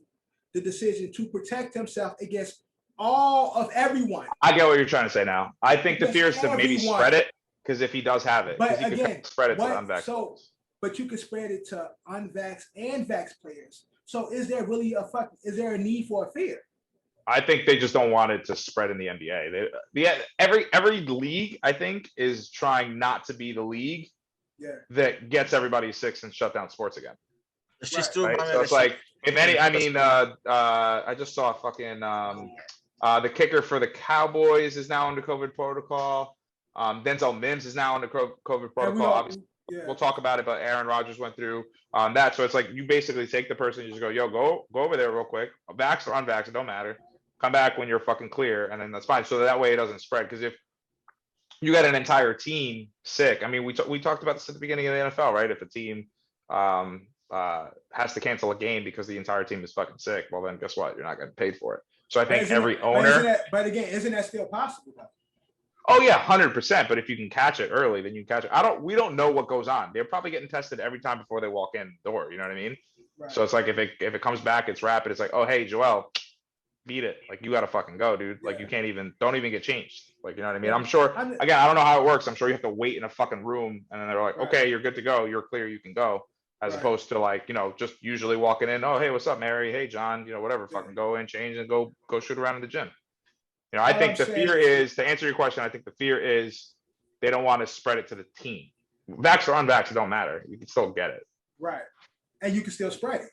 the decision to protect himself against all of everyone? I get what you're trying to say now. I think the fear is to maybe spread it because if he does have it, but he again, can spread it to the unvaxxed. But you can spread it to unvaxxed and vaxxed players. So is there really is there a need for a fear? I think they just don't want it to spread in the NBA. Every league, I think, is trying not to be the league that gets everybody sick and shut down sports again. It's just right? So it's like, if any, I mean, I just saw fucking the kicker for the Cowboys is now under COVID protocol. Denzel Mims is now under COVID protocol. Obviously, we'll talk about it, but Aaron Rodgers went through that. So it's like you basically take the person, you just go, yo, go over there real quick, vax or unvax, it don't matter. Come back when you're fucking clear, and then that's fine. So that way it doesn't spread. Because if you got an entire team sick, I mean, we talked about this at the beginning of the NFL, right? If a team has to cancel a game because the entire team is fucking sick, well then guess what? You're not getting paid for it. So I think every owner. But again, isn't that still possible though? Oh yeah, 100%. But if you can catch it early, then you can catch it. We don't know what goes on. They're probably getting tested every time before they walk in the door. You know what I mean? Right. So it's like if it comes back, it's rapid. It's like, oh hey, Joel, beat it. Like you gotta fucking go, dude. Like you can't don't even get changed. Like, you know what I mean? I'm sure, again, I don't know how it works. I'm sure you have to wait in a fucking room and then they're like, okay, you're good to go. You're clear. You can go. As opposed to like, just usually walking in. Oh, hey, what's up, Mary? Hey, John, whatever, fucking go in, change and go shoot around in the gym. I think the fear is, to answer your question, I think the fear is they don't want to spread it to the team. Vax or unvax, it don't matter. You can still get it. Right. And you can still spread it.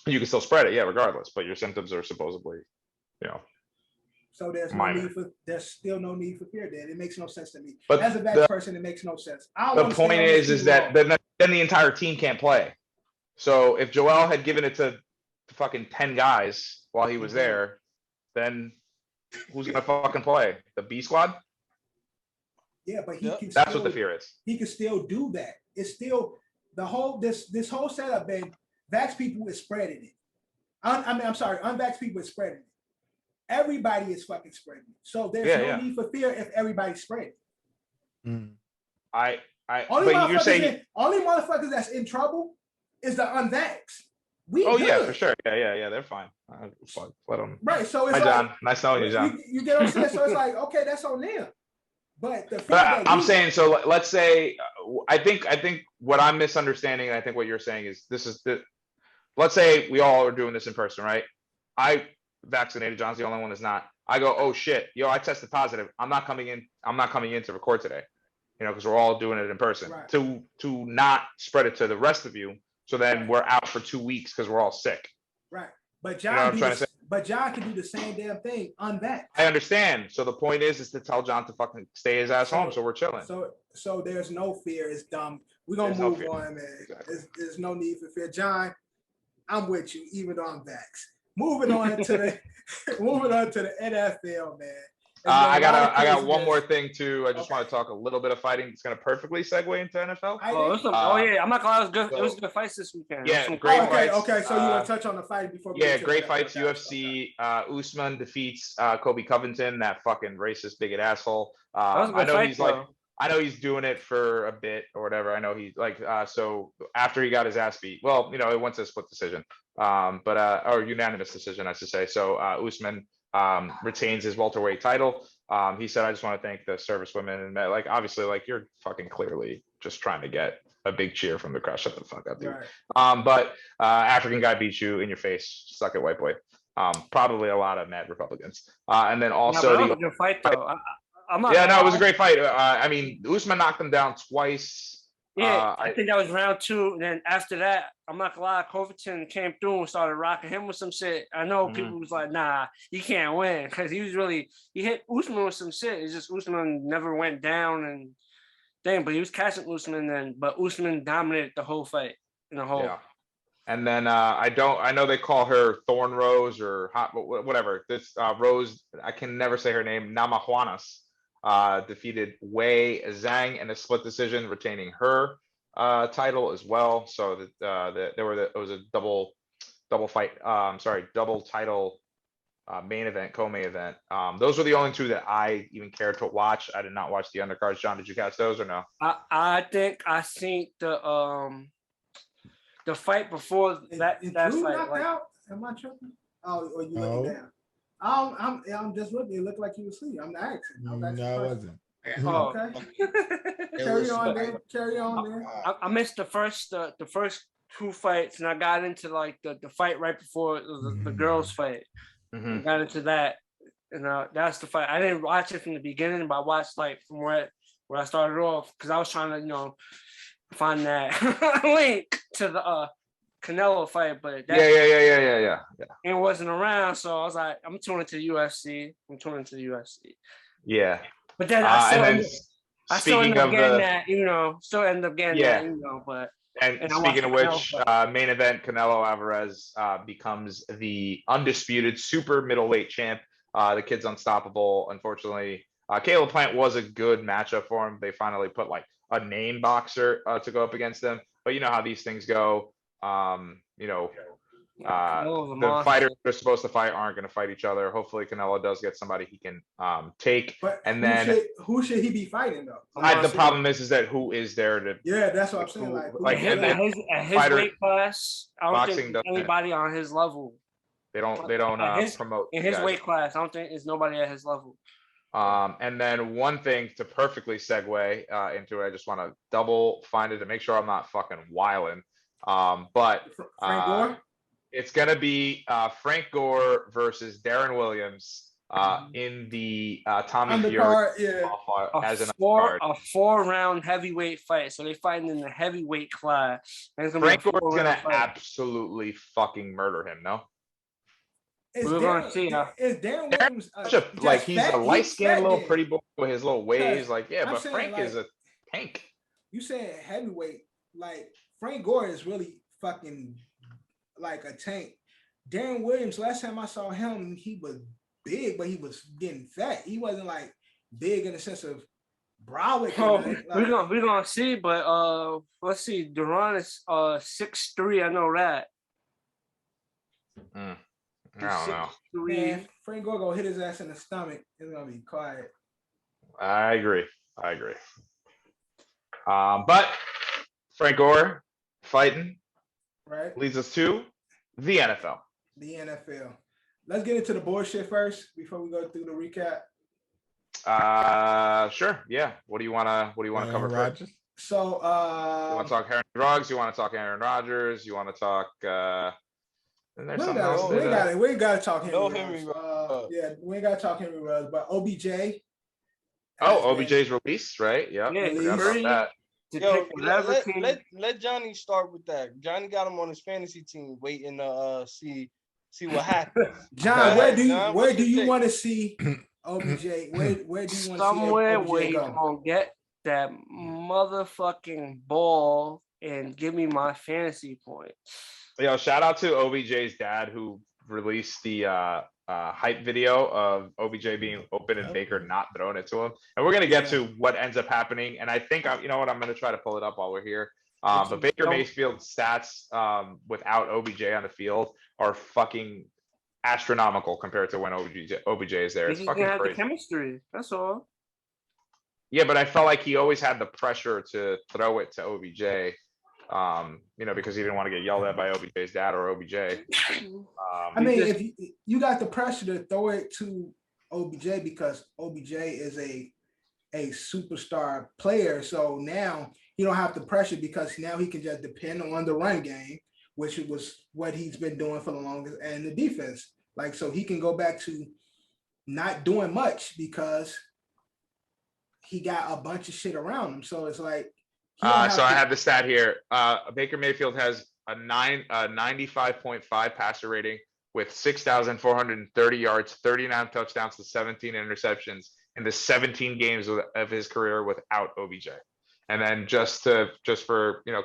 You can still spread it, yeah, regardless. But your symptoms are supposedly, So there's minor. there's still no need for fear then. It makes no sense to me. But as a vax person, it makes no sense. The point is that then the entire team can't play. So if Joel had given it to fucking 10 guys while he was there, then who's gonna fucking play? The B squad? Yeah, but he can. That's what the fear is. He can still do that. It's still the whole this whole setup. Then vax people is spreading it. I'm sorry, unvax people is spreading it. Everybody is fucking spreading it. So there's no need for fear if everybody's spreading it. But you're saying only motherfuckers that's in trouble is the unvax. Yeah, for sure. Yeah, they're fine. Let them. Right. So it's Hi, John. Nice knowing you, John. You get what I'm saying? So it's like, okay, that's on them. But I'm saying, so let's say, I think what I'm misunderstanding, and I think what you're saying is let's say we all are doing this in person, right? I vaccinated. John's the only one that's not. I go, oh shit, yo, I tested positive. I'm not coming in to record today, because we're all doing it in person to not spread it to the rest of you. So then we're out for 2 weeks because we're all sick. Right. But John, John can do the same damn thing unvaxxed. I understand. So the point is to tell John to fucking stay his ass home. So we're chilling. So there's no fear. It's dumb. We're gonna move on, man. Exactly. There's no need for fear. John, I'm with you, even though I'm vaxxed. Moving on to the NFL, man. I got one more thing too. I just want to talk a little bit of fighting. It's going to perfectly segue into NFL. I'm not gonna lie. It was good fights this weekend. Yeah, great fights. Okay, so you want to touch on the fighting before? Great fights. UFC. Usman defeats Kobe Covington, that fucking racist bigot asshole. I know he's doing it for a bit or whatever. I know he's so after he got his ass beat. Well, it went to a split decision, or unanimous decision, I should say. So Usman retains his welterweight title. He said, I just want to thank the service women and obviously you're fucking clearly just trying to get a big cheer from the crowd. Shut the fuck up, dude. Right. But African guy beat you in your face. Suck it, white boy. Probably a lot of mad Republicans. And then also good fight though. I'm not. Yeah, no, it was a great fight. I mean, Usman knocked him down twice. Yeah, I think that was round 2. And then after that, I'm not gonna lie, Covington came through and started rocking him with some shit. I know people was like, nah, you can't win, because he hit Usman with some shit. It's just Usman never went down and thing, but he was catching Usman then. But Usman dominated the whole fight in the whole. Yeah. And then I know they call her Thorn Rose or hot, whatever. This Rose, I can never say her name. Namajuanas defeated Wei Zhang in a split decision, retaining her title as well. So that it was a double fight. Double title main event, co-main event. Those were the only 2 that I even cared to watch. I did not watch the undercards. John, did you catch those or no? I think I seen the fight before that Drew fight. Knocked out? Am I tripping? Oh, or you looking down? I'm just looking. It looked like you were asleep. I'm asking. No, I wasn't. Oh. Okay. Carry on there. I missed the first 2 fights, and I got into like the fight right before the girls' fight. I got into that, and that's the fight. I didn't watch it from the beginning, but I watched like from where I started off, because I was trying to find that link to the Canelo fight, but that Yeah. it wasn't around, so I was like, I'm tuning to UFC. Yeah. But then I still end up getting that, but. And speaking of which, main event, Canelo Alvarez becomes the undisputed super middleweight champ. The kid's unstoppable. Unfortunately, Caleb Plant was a good matchup for him. They finally put like a name boxer to go up against him. But you know how these things go. The fighters they're supposed to fight aren't going to fight each other. Hopefully, Canelo does get somebody he can take. But and then who should he be fighting though? The problem is that who is there to? Yeah, that's what I'm saying. Like at his weight class, I don't think anybody on his level. They don't promote in his weight class. I don't think there's nobody at his level. And then one thing to perfectly segue into it, I just want to double find it to make sure I'm not fucking wilding. But Frank Gore? It's gonna be Frank Gore versus Darren Williams in the Tommy Fury as an undercard. A 4-round heavyweight fight. So they fighting in the heavyweight class. And Frank Gore's gonna absolutely fucking murder him. No. We're gonna see how. Is Darren Williams he's a light-skinned little pretty boy with his little waves, but Frank is a tank. You saying heavyweight, like Frank Gore is really fucking like a tank. Darren Williams, last time I saw him, he was big, but he was getting fat. He wasn't like big in the sense of brolic. We're gonna see, but let's see. Duran is 6'3". I know that. I don't know. Man, Frank Gore gonna hit his ass in the stomach. It's gonna be quiet. I agree. But Frank Gore fighting leads us to the NFL. The NFL. Let's get into the bullshit first before we go through the recap. Sure. Yeah. What do you wanna cover first? So you want to talk Aaron Drugs? You want to talk Aaron Rodgers? You want to talk and there's something else. We ain't gotta talk Henry Ruggs. Yeah, we ain't gotta talk Henry Ruggs, but OBJ. OBJ's release, right? Yep. Yeah. Forgot about that. Let Johnny start with that. Johnny got him on his fantasy team, waiting to see what happens. John, where do you want to see OBJ? Where do you want to see somewhere OBJ where he's go? gonna get that motherfucking ball and give me my fantasy points. Yo, shout out to OBJ's dad who released the hype video of OBJ being open and Baker not throwing it to him. And we're going to get to what ends up happening. And I think, you know what, I'm going to try to pull it up while we're here. But Baker Mayfield's stats without OBJ on the field are fucking astronomical compared to when OBJ is there. It's fucking crazy. The chemistry, that's all. Yeah, but I felt like he always had the pressure to throw it to OBJ. Because he didn't want to get yelled at by OBJ's dad or OBJ. If you got the pressure to throw it to OBJ because OBJ is a superstar player, so now he don't have the pressure because now he can just depend on the run game, which was what he's been doing for the longest, and the defense. So he can go back to not doing much because he got a bunch of shit around him. So it's like. So I have the stat here. Baker Mayfield has a 95.5 passer rating with 6,430 yards, 39 touchdowns to 17 interceptions in the 17 games of his career without OBJ. And then just for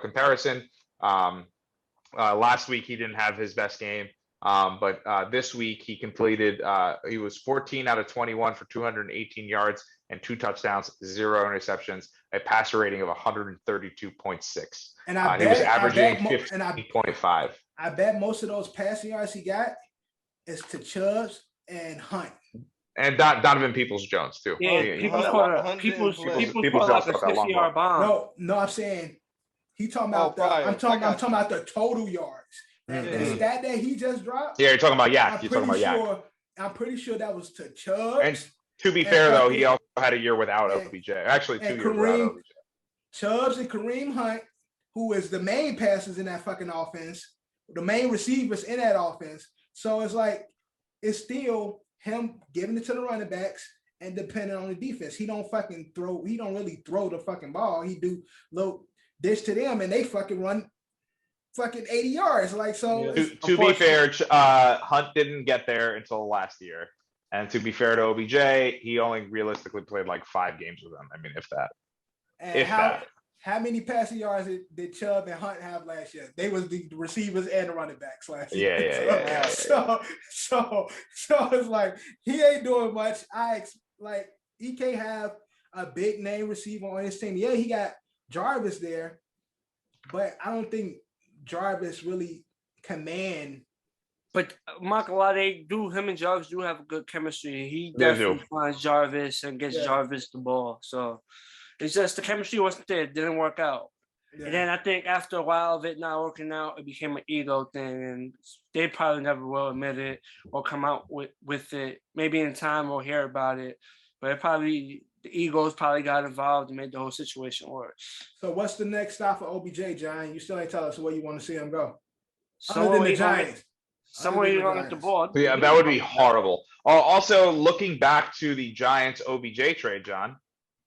comparison, last week he didn't have his best game, but this week he completed. He was 14 out of 21 for 218 yards and 2 touchdowns, 0 interceptions, a passer rating of 132.6. And he was averaging 15.5. I bet most of those passing yards he got is to Chubbs and Hunt. And Donovan Peoples-Jones too. Yeah, people call it a 60-yard bomb. No, I'm saying he talking about I'm talking about the total yards. The stat that he just dropped. Yeah, you're talking about Yak. You're talking about Yak. I'm pretty sure that was to Chubbs. And to be fair, though, he also had a year without OBJ. Actually, 2 years without OBJ. Chubbs and Kareem Hunt, who is the main passers in that fucking offense, the main receivers in that offense. So it's like it's still him giving it to the running backs and depending on the defense. He don't really throw the fucking ball. He do little dish to them and they fucking run 80 yards. Like, so to be fair, Hunt didn't get there until last year. And to be fair to OBJ, he only realistically played like 5 games with them. I mean, if that. And how many passing yards did Chubb and Hunt have last year? They was the receivers and the running backs last year. Yeah. So it's like he ain't doing much. He can't have a big name receiver on his team. Yeah, he got Jarvis there, but I don't think Jarvis really command. But Michael, him and Jarvis do have a good chemistry. He definitely finds Jarvis and gets Jarvis the ball. So it's just the chemistry wasn't there. It didn't work out. Yeah. And then I think after a while of it not working out, it became an ego thing. And they probably never will admit it or come out with it. Maybe in time we'll hear about it. But the egos probably got involved and made the whole situation worse. So what's the next stop for OBJ, John? You still ain't tell us where you want to see him go. Other than the Giants. Somewhere you don't get the ball. Yeah, that would be horrible. Also, looking back to the Giants OBJ trade, John,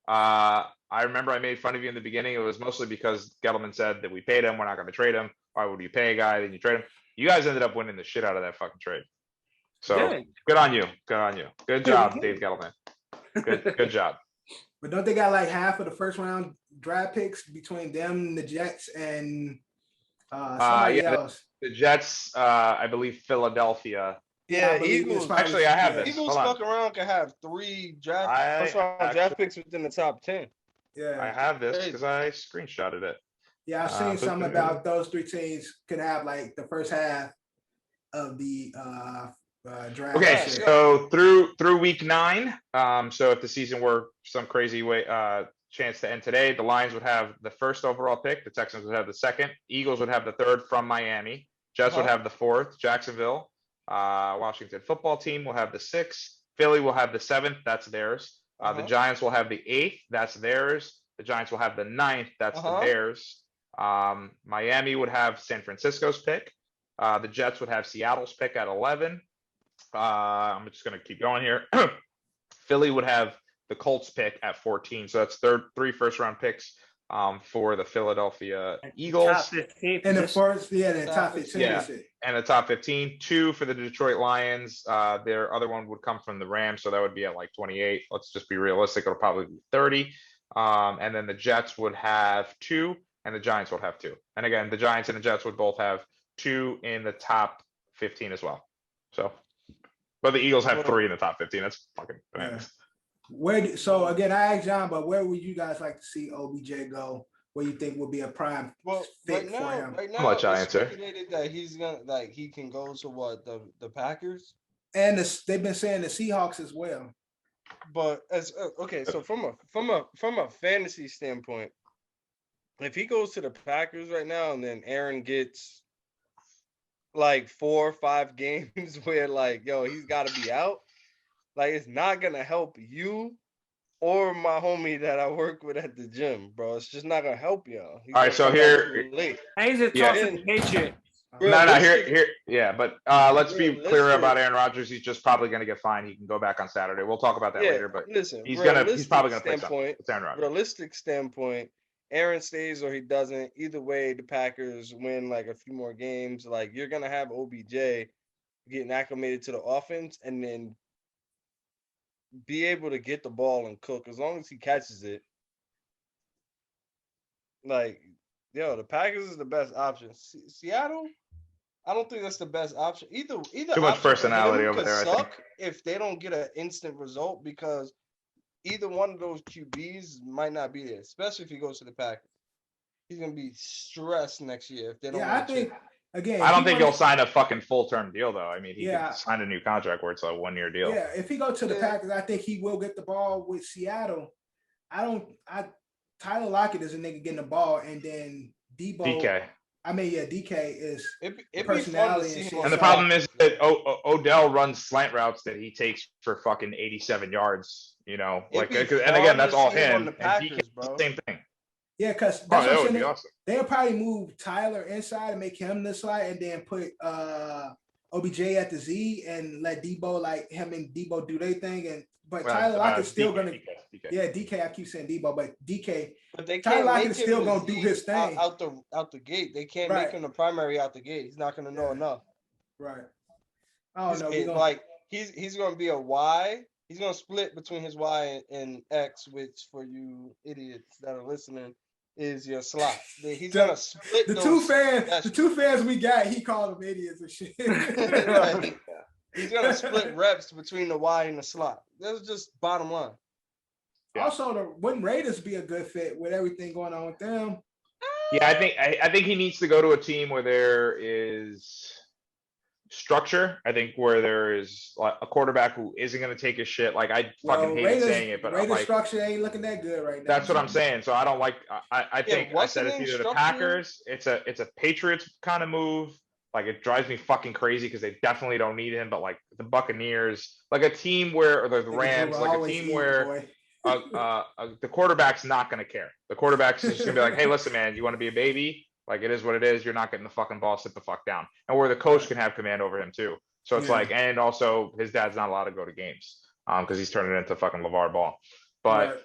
I remember I made fun of you in the beginning. It was mostly because Gettleman said that we paid him. We're not going to trade him. Why would you pay a guy? Then you trade him. You guys ended up winning the shit out of that fucking trade. So good on you. Good job, Dave Gettleman. Good job. But don't they got like half of the first round draft picks between them, the Jets, and somebody else? The Jets, I believe Philadelphia. Yeah, Eagles. Actually, I have this. Eagles fuck around can have 3 draft picks within the top 10. Yeah, I have this because I screenshotted it. Yeah, I've seen something about those 3 teams could have like the first half of the draft. Okay, so through week 9. So if the season were some crazy way chance to end today, the Lions would have the first overall pick. The Texans would have the second. Eagles would have the 3rd from Miami. Jets would have the 4th. Jacksonville. Washington football team will have the 6th. Philly will have the 7th. That's theirs. The Giants will have the 8th. That's theirs. The Giants will have the 9th. That's the Bears. Miami would have San Francisco's pick. The Jets would have Seattle's pick at 11. I'm just going to keep going here. Philly would have the Colts pick at 14. So that's 3 first-round picks for the Philadelphia Eagles. Top 15. And the first, the top 15. Yeah, and the top 15. 2 for the Detroit Lions. Their other one would come from the Rams, so that would be at like 28. Let's just be realistic. It'll probably be 30. And then the Jets would have 2, and the Giants would have 2. And again, the Giants and the Jets would both have 2 in the top 15 as well. So, but the Eagles have 3 in the top 15. That's fucking bananas. So again, I asked John, but where would you guys like to see OBJ go? Where you think would be a prime fit for him? Right now, it's speculated that he's gonna he can go to what the Packers, and they've been saying the Seahawks as well. But as so from a fantasy standpoint, if he goes to the Packers right now, and then Aaron gets like 4 or 5 games where he's got to be out. Like, it's not going to help you or my homie that I work with at the gym, bro. It's just not going to help y'all. All right, so here. He's a tough Patriot. No, here, yeah, but let's be clear about Aaron Rodgers. He's just probably going to get fined. He can go back on Saturday. We'll talk about that later. But listen, he's probably going to play something. It's Aaron Rodgers. Realistic standpoint, Aaron stays or he doesn't. Either way, the Packers win like a few more games. Like you're going to have OBJ getting acclimated to the offense and then be able to get the ball and cook as long as he catches it. Like, the Packers is the best option. Seattle, I don't think that's the best option. Either too much personality over there. I think if they don't get an instant result because either one of those QBs might not be there, especially if he goes to the Packers. He's gonna be stressed next year if they don't. Yeah, I think again. I don't think he'll sign a fucking full-term deal though. I mean, he could sign a new contract where it's a 1-year deal. Yeah, if he goes to the Packers, I think he will get the ball with Seattle. Tyler Lockett is a nigga getting the ball, and then DK. DK is personality. And the problem is that Odell runs slant routes that he takes for fucking 87 yards. You know, like, and again, that's all him. The Packers, and DK, same thing. Yeah, because that would be awesome. They'll probably move Tyler inside and make him the slot, and then put OBJ at the Z and let Debo, like him and Debo do their thing. But Tyler Lockett's still gonna. DK. Yeah, DK. I keep saying Debo, but DK. But they Tyler Lockett is still gonna do his thing out the gate. They can't make him the primary out the gate. He's not gonna know enough. Right. I don't know. Like he's gonna be a Y. He's gonna split between his Y and X, which for you idiots that are listening is your slot. He's gonna split the two fans we got. He called them idiots and shit. Right. He's gonna split reps between the Y and the slot. That's just bottom line. Yeah. Also, wouldn't Raiders be a good fit with everything going on with them? Yeah, I think he needs to go to a team where there is structure. I think where there is a quarterback who isn't going to take his shit. Like I fucking hate saying it, but Raiders structure ain't looking that good right now. That's what I'm saying. So I don't like. I think I said it's either the Packers. It's a Patriots kind of move. Like it drives me fucking crazy because they definitely don't need him. But like the Buccaneers, like a team where, or the Rams, like a team where the quarterback's not going to care. The quarterback's just going to be like, hey, listen, man, you want to be a baby? Like it is what it is. You're not getting the fucking ball. Sit the fuck down. And where the coach can have command over him too. So it's like, and also his dad's not allowed to go to games because he's turning into fucking LeVar Ball. But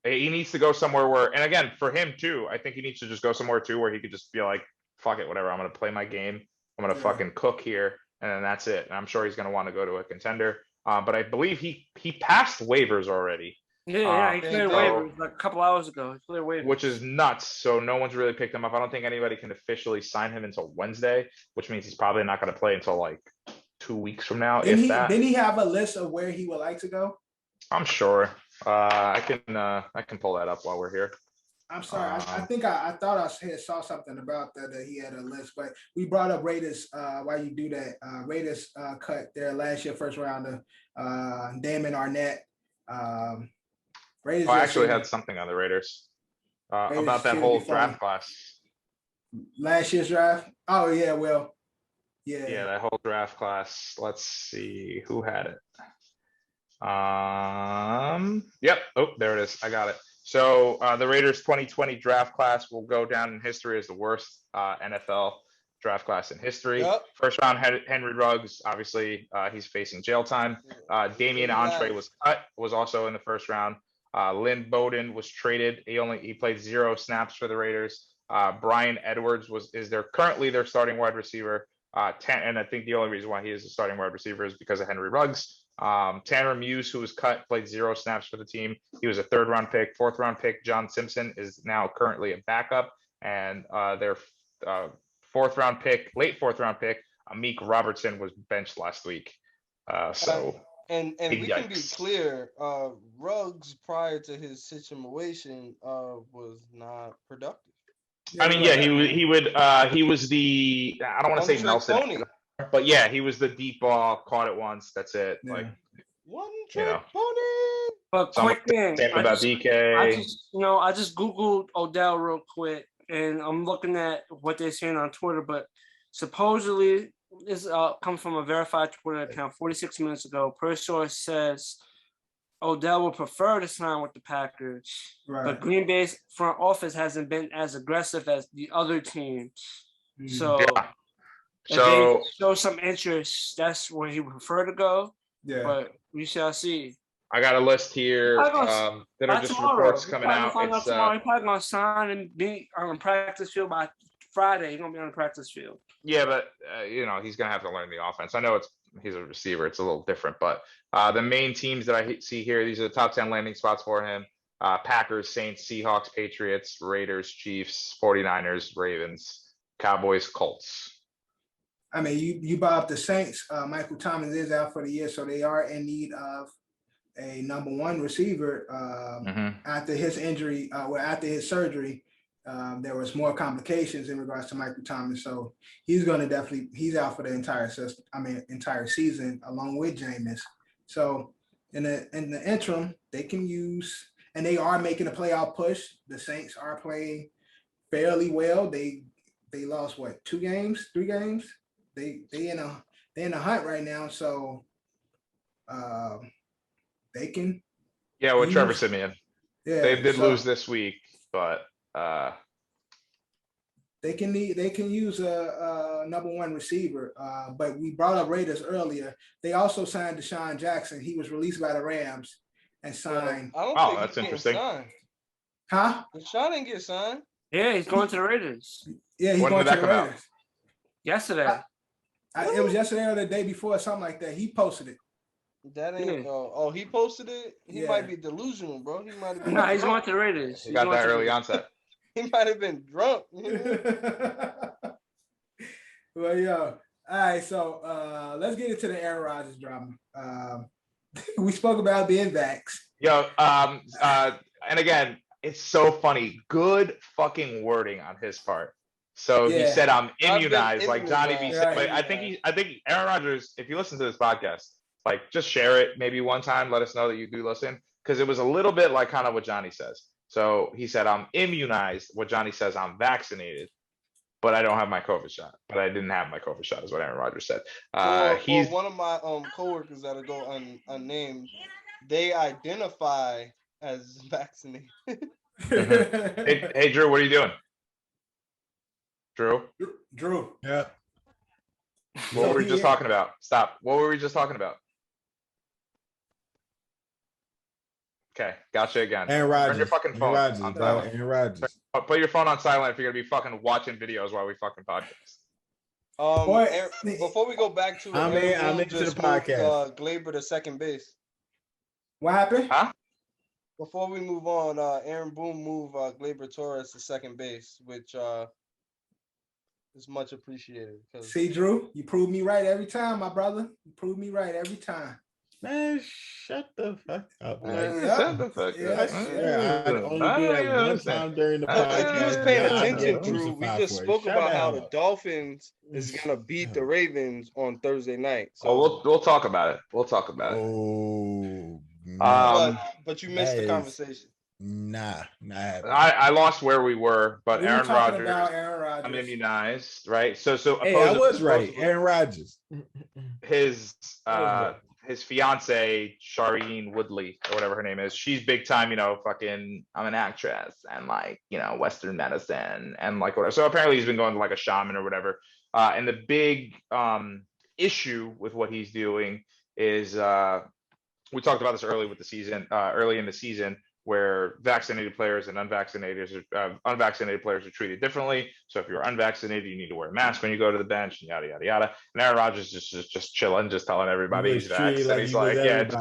he needs to go somewhere where, and again, for him too, I think he needs to just go somewhere too where he could just be like, fuck it, whatever. I'm going to play my game. I'm going to fucking cook here. And then that's it. And I'm sure he's going to want to go to a contender. But I believe he passed waivers already. Yeah, he cleared waivers like a couple hours ago. He cleared waivers. Which is nuts. So no one's really picked him up. I don't think anybody can officially sign him until Wednesday, which means he's probably not going to play until like 2 weeks from now. Didn't he have a list of where he would like to go? I'm sure. I can pull that up while we're here. I'm sorry. I think I thought I saw something about that he had a list, but we brought up Raiders. While you do that, Raiders cut their last year first rounder, Damon Arnett. Raiders. I actually had something on the Raiders about that whole draft class. Last year's draft. Oh yeah, well, yeah. Yeah, that whole draft class. Let's see who had it. Yep. Oh, there it is. I got it. So the Raiders 2020 draft class will go down in history as the worst NFL draft class in history. Yep. First round, Henry Ruggs, obviously he's facing jail time. Damian Entree was also in the first round. Lynn Bowden was traded. He played 0 snaps for the Raiders. Brian Edwards is currently their starting wide receiver. And I think the only reason why he is a starting wide receiver is because of Henry Ruggs. Tanner Muse, who was cut, played 0 snaps for the team. He was a 3rd round pick. 4th round pick, John Simpson, is now currently a backup. And their 4th round pick, late 4th round pick, Amik Robertson, was benched last week. And we can be clear, Ruggs prior to his situation was not productive. I mean, yeah, he was the, I don't want to say Nelson, but yeah, he was the deep ball, caught it once, that's it. Yeah. Like one trick pony. But quick thing, about DK. I just Googled Odell real quick, and I'm looking at what they're saying on Twitter, but supposedly this comes from a verified Twitter account 46 minutes ago. Per source says Odell would prefer to sign with the Packers, but Green Bay's front office hasn't been as aggressive as the other teams. So If So they show some interest, that's where he would prefer to go. Yeah. But we shall see. I got a list here that By are just tomorrow. reports We're coming probably out. gonna find out It's tomorrow. He's probably gonna sign and be on the practice field by Friday. He's gonna be on the practice field. yeah, but he's gonna have to learn the offense. I know he's a receiver. It's a little different, but the main teams that I see here, these are the top 10 landing spots for him. Packers, Saints, Seahawks, Patriots, Raiders, Chiefs, 49ers, Ravens, Cowboys, Colts. I mean, you brought up the Saints. Michael Thomas is out for the year, so they are in need of a number one receiver. After his injury, after his surgery, there was more complications in regards to Michael Thomas. So he's out for the entire season along with Jameis. So in the interim, they can use, and they are making a playoff push. The Saints are playing fairly well. They lost 3 games? They in a hunt right now, so they can. Yeah, with Trevor Siemian. Yeah, They did lose this week, but they can use a number one receiver. But we brought up Raiders earlier. They also signed Deshaun Jackson. He was released by the Rams and signed. That's interesting. Huh? Deshaun didn't get signed. Yeah, he's going to the Raiders. Yeah, he's When going did to that the come out? Raiders. Yesterday. It was yesterday or the day before, something like that. He posted it. That ain't. Oh, he posted it. He might be delusional, bro. He might have been. No, he's going to the Raiders. He got that early onset. He might have been drunk. Well, yo. All right, so let's get into the Aaron Rodgers drama. We spoke about being vaxxed. Yo, and again, it's so funny. Good fucking wording on his part. So he said, "I'm immunized," like Johnny B said. But I think Aaron Rodgers, if you listen to this podcast, like just share it maybe one time. Let us know that you do listen, because it was a little bit like kind of what Johnny says. So he said, "I'm immunized." What Johnny says, "I'm vaccinated, but I don't have my COVID shot." But I didn't have my COVID shot, is what Aaron Rodgers said. He's one of my coworkers that'll go unnamed. They identify as vaccinated. Hey, Drew, what are you doing? Drew? Yeah. What were we just talking about? Stop. What were we just talking about? Okay, gotcha again. Aaron Rodgers. Turn your fucking phone on silent. Aaron Rodgers. Put your phone on silent if you're gonna be fucking watching videos while we fucking podcast. Before we go back to I'm into the podcast. Glaber to second base. What happened? Huh? Before we move on, Aaron Boone moved Glaber Torres to second base, which is much appreciated. See, Drew, you prove me right every time, my brother. You prove me right every time. Man, shut the fuck up. Shut the fuck up. I only do that one time during the podcast. If you was paying attention, Drew, we Crucified just for it. spoke Shut about how up. the Dolphins is gonna beat the Ravens on Thursday night. So we'll talk about it. We'll talk about it. Oh, but you missed the conversation. Nah, not happening. I lost where we were, but We were Aaron talking Rodgers, about Aaron Rodgers. I'm immunized, right? So Hey, I was right. Aaron Rodgers. His fiance, Shireen Woodley, or whatever her name is, she's big time, fucking, I'm an actress and like, Western medicine and like whatever. So apparently he's been going to like a shaman or whatever. And the big issue with what he's doing is we talked about this early in the season, where vaccinated players and unvaccinated players are treated differently. So if you're unvaccinated, you need to wear a mask when you go to the bench, and yada yada yada. And Aaron Rodgers is just chilling, just telling everybody he's vaxxed. And he's like, yeah, it's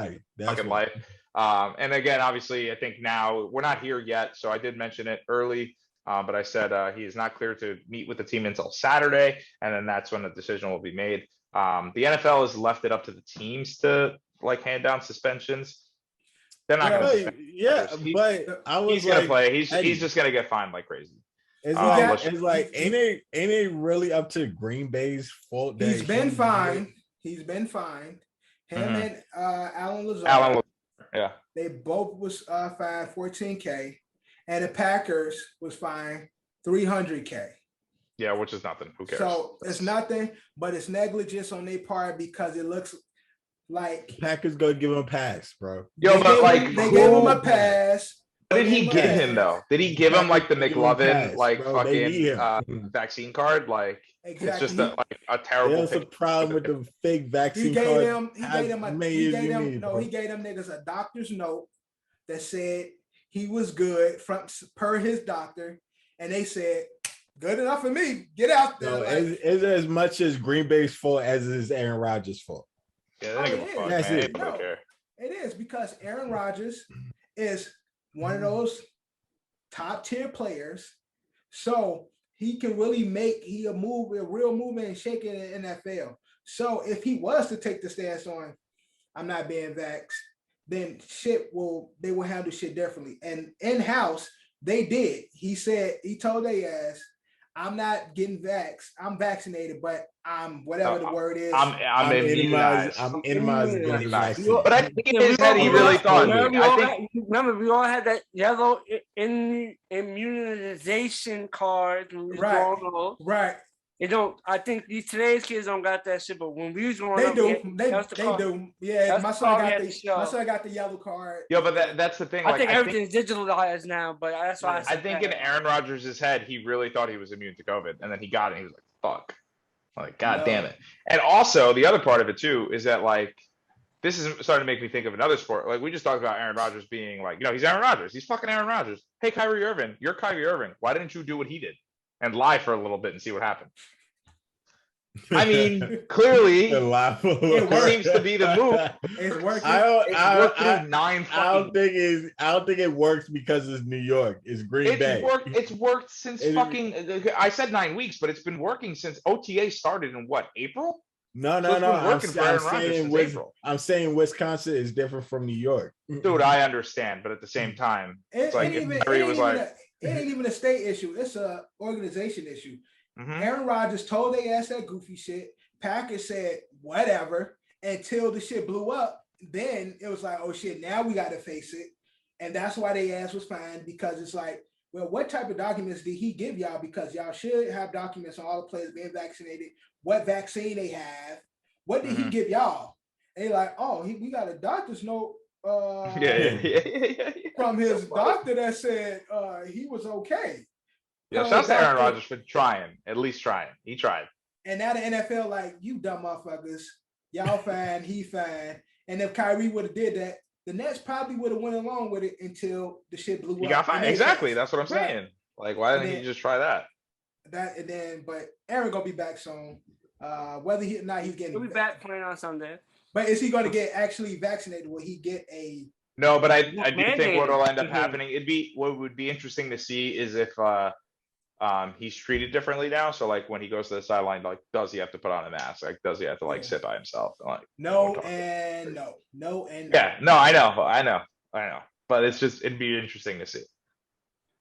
fucking life. And again, obviously, I think now we're not here yet, so I did mention it early. But I said he is not clear to meet with the team until Saturday, and then that's when the decision will be made. The NFL has left it up to the teams to like hand down suspensions. They're not going to. But I was he's going to play. He's just going to get fined like crazy. Ain't it really up to Green Bay's fault? He's been fined. Him and Alan Lazard. Yeah. They both was fined $14K, and the Packers was fined $300K. Yeah, which is nothing. Who cares? So it's nothing, but it's negligence on their part because it looks like Packers gonna give him a pass, bro. They gave him a pass, What did he Look give at him it. though? Did he give him like the Give him a McLovin pass, like bro. They need fucking him. vaccine card? Like it's just Exactly. like a terrible There's a picture. problem with the fake He vaccine gave card. them. He Have gave them. many He years gave you them. need, No, bro. he gave them niggas a doctor's note that said he was good from per his doctor, and they said good enough for me. Get out there. No, Like, is it as much as Green Bay's fault as it is Aaron Rodgers' fault? Yeah, Oh, they don't give it a is. fuck, That's man. it. They don't No. care. it is because Aaron Rodgers is one of those top tier players, so he can really make a real movement and shake it in the NFL. So if he was to take the stance on, I'm not being vaxxed, then they will handle shit differently. And in-house, they did. He told they ass, I'm not getting vaxxed. I'm vaccinated, but I'm whatever the word is. I'm immunized. I'm immunized against the vaccine. But I think in his head he really thought. Remember, we all had that yellow immunization card. When we was growing up. Right. They don't. I think today's kids don't got that shit. But when we was growing They up, do. They do. Yeah, my son got the yellow card. Yeah, but that's the thing. I think everything's digitalized now. But that's why I think in Aaron Rodgers' head, he really thought he was immune to COVID, and then he got it. And he was like, "Fuck." Like, God damn it. And also, the other part of it, too, is that, like, this is starting to make me think of another sport. Like, we just talked about Aaron Rodgers being like, he's Aaron Rodgers. He's fucking Aaron Rodgers. Hey, Kyrie Irving, you're Kyrie Irving. Why didn't you do what he did and lie for a little bit and see what happened? I mean, clearly, it seems to be the move. It's working. I don't think it works because it's New York. It's Green Bay. It's worked since I said 9 weeks, but it's been working since OTA started in what, April? No. I'm saying Wisconsin is different from New York. Dude, I understand, but at the same time, it's like it ain't even a state issue. It's a organization issue. Aaron Rodgers told they ass that goofy shit. Packers said whatever until the shit blew up. Then it was like, oh shit, now we got to face it. And that's why they ass was fine, because it's like, well, what type of documents did he give y'all? Because y'all should have documents on all the players being vaccinated, what vaccine they have. What did he give y'all? And they're like, oh, we got a doctor's note from his doctor that said he was okay. Yeah, shouts to Aaron Rodgers for trying, at least trying. He tried. And now the NFL, like, you dumb motherfuckers, y'all fine, he fine. And if Kyrie would have did that, the Nets probably would have went along with it until the shit blew up. He got fined. Exactly. That's what I'm saying. Like, why didn't he just try that? But Aaron gonna be back soon. Whether he or not, he's getting. He'll be back playing on Sunday. But is he going to get actually vaccinated? Will he get a? No, but I do think what will end up happening. What would be interesting to see is if he's treated differently now. So like when he goes to the sideline, like does he have to put on a mask? Like does he have to sit by himself? And, like no and no. Yeah, no, I know. But it'd be interesting to see.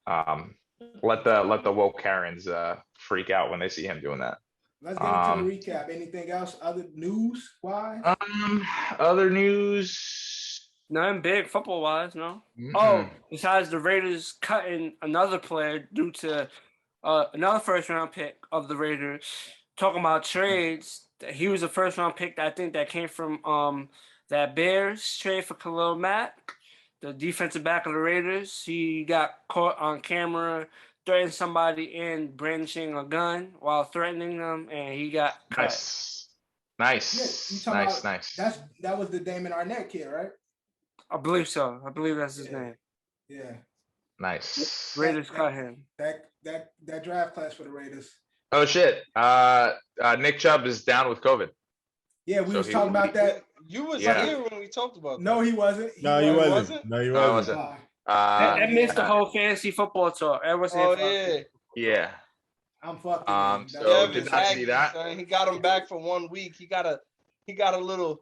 Let the woke Karens freak out when they see him doing that. Let's get into the recap. Anything else? Other news wise? Other news. Nothing big football wise, no. Oh, besides the Raiders cutting another player due to another first round pick of the Raiders. Talking about trades, he was a first round pick that I think that came from that Bears trade for Khalil Mack, the defensive back of the Raiders. He got caught on camera threatening somebody and brandishing a gun while threatening them, and he got cut. Nice. That was the Damon Arnett kid, right? I believe so. I believe that's his name. Yeah. Nice. Raiders cut him. That draft class for the Raiders. Oh shit. Nick Chubb is down with COVID. Yeah, we was talking about that. You was here when we talked about that. No, he wasn't. He wasn't. I missed the whole fantasy football talk. Yeah. I'm fucking. So did not see that. Son. He got him back for 1 week. He got a little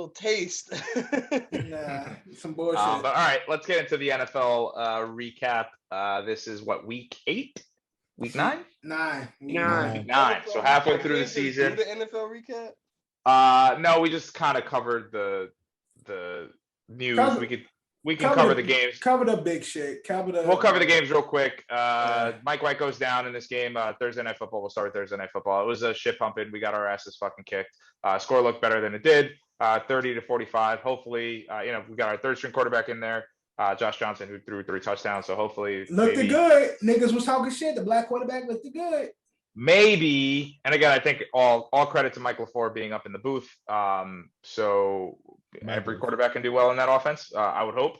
taste. Nah, some bullshit. But all right, let's get into the NFL recap. This is what, week 8? Week 9? 9. Week 9. So halfway through the season. Do the NFL recap? No, we just kind of covered the news. We can cover the games. Cover the big shit. We'll cover the games real quick. Mike White goes down in this game. Thursday Night Football. We'll start with Thursday Night Football. It was a shit pumping. We got our asses fucking kicked. Score looked better than it did. 30-45. Hopefully, we got our third string quarterback in there. Josh Johnson, who threw 3 touchdowns. So hopefully, looked good. Niggas was talking shit. The black quarterback looked good. Maybe, and again, I think all credit to Mike LaFleur being up in the booth. So every quarterback can do well in that offense. I would hope,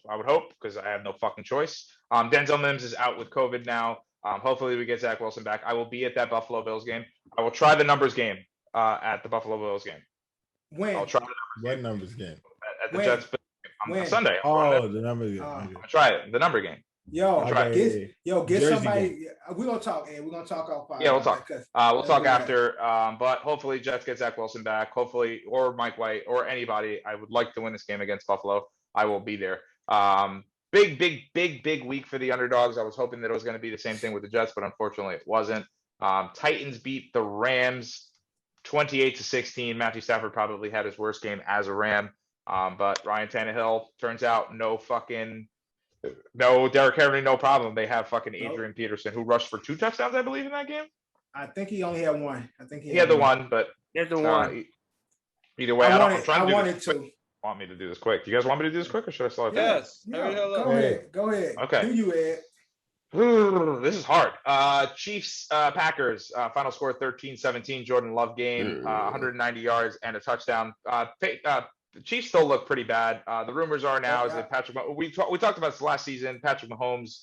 because I have no fucking choice. Denzel Mims is out with COVID now. Hopefully we get Zach Wilson back. I will be at that Buffalo Bills game. I will try the numbers game at the Buffalo Bills game. When? I'll try the numbers game at the Jets on Sunday. Oh, the numbers game. I'll try it. The number game. Yo, okay. get Jersey somebody. game. We're gonna talk, and we're gonna talk off. Yeah, we'll talk. We'll talk after. But hopefully, Jets get Zach Wilson back. Hopefully, or Mike White, or anybody. I would like to win this game against Buffalo. I will be there. Big week for the underdogs. I was hoping that it was going to be the same thing with the Jets, but unfortunately, it wasn't. Titans beat the Rams 28-16. Matthew Stafford probably had his worst game as a Ram. But Ryan Tannehill, turns out no Derrick Henry, no problem. They have fucking Adrian Peterson, who rushed for 2 touchdowns, I believe, in that game. I think he only had one. I think he had the one, but he had the one. Either way, I wanted to. Want me to do this quick? You guys want me to do this quick, or should I slow it down? Yes. Go ahead. Okay. Do you, Ed? This is hard. Chiefs, Packers, final score 13-17. Jordan Love game, 190 yards and a touchdown. The Chiefs still look pretty bad. The rumors are now is that we talked about this last season. Patrick Mahomes,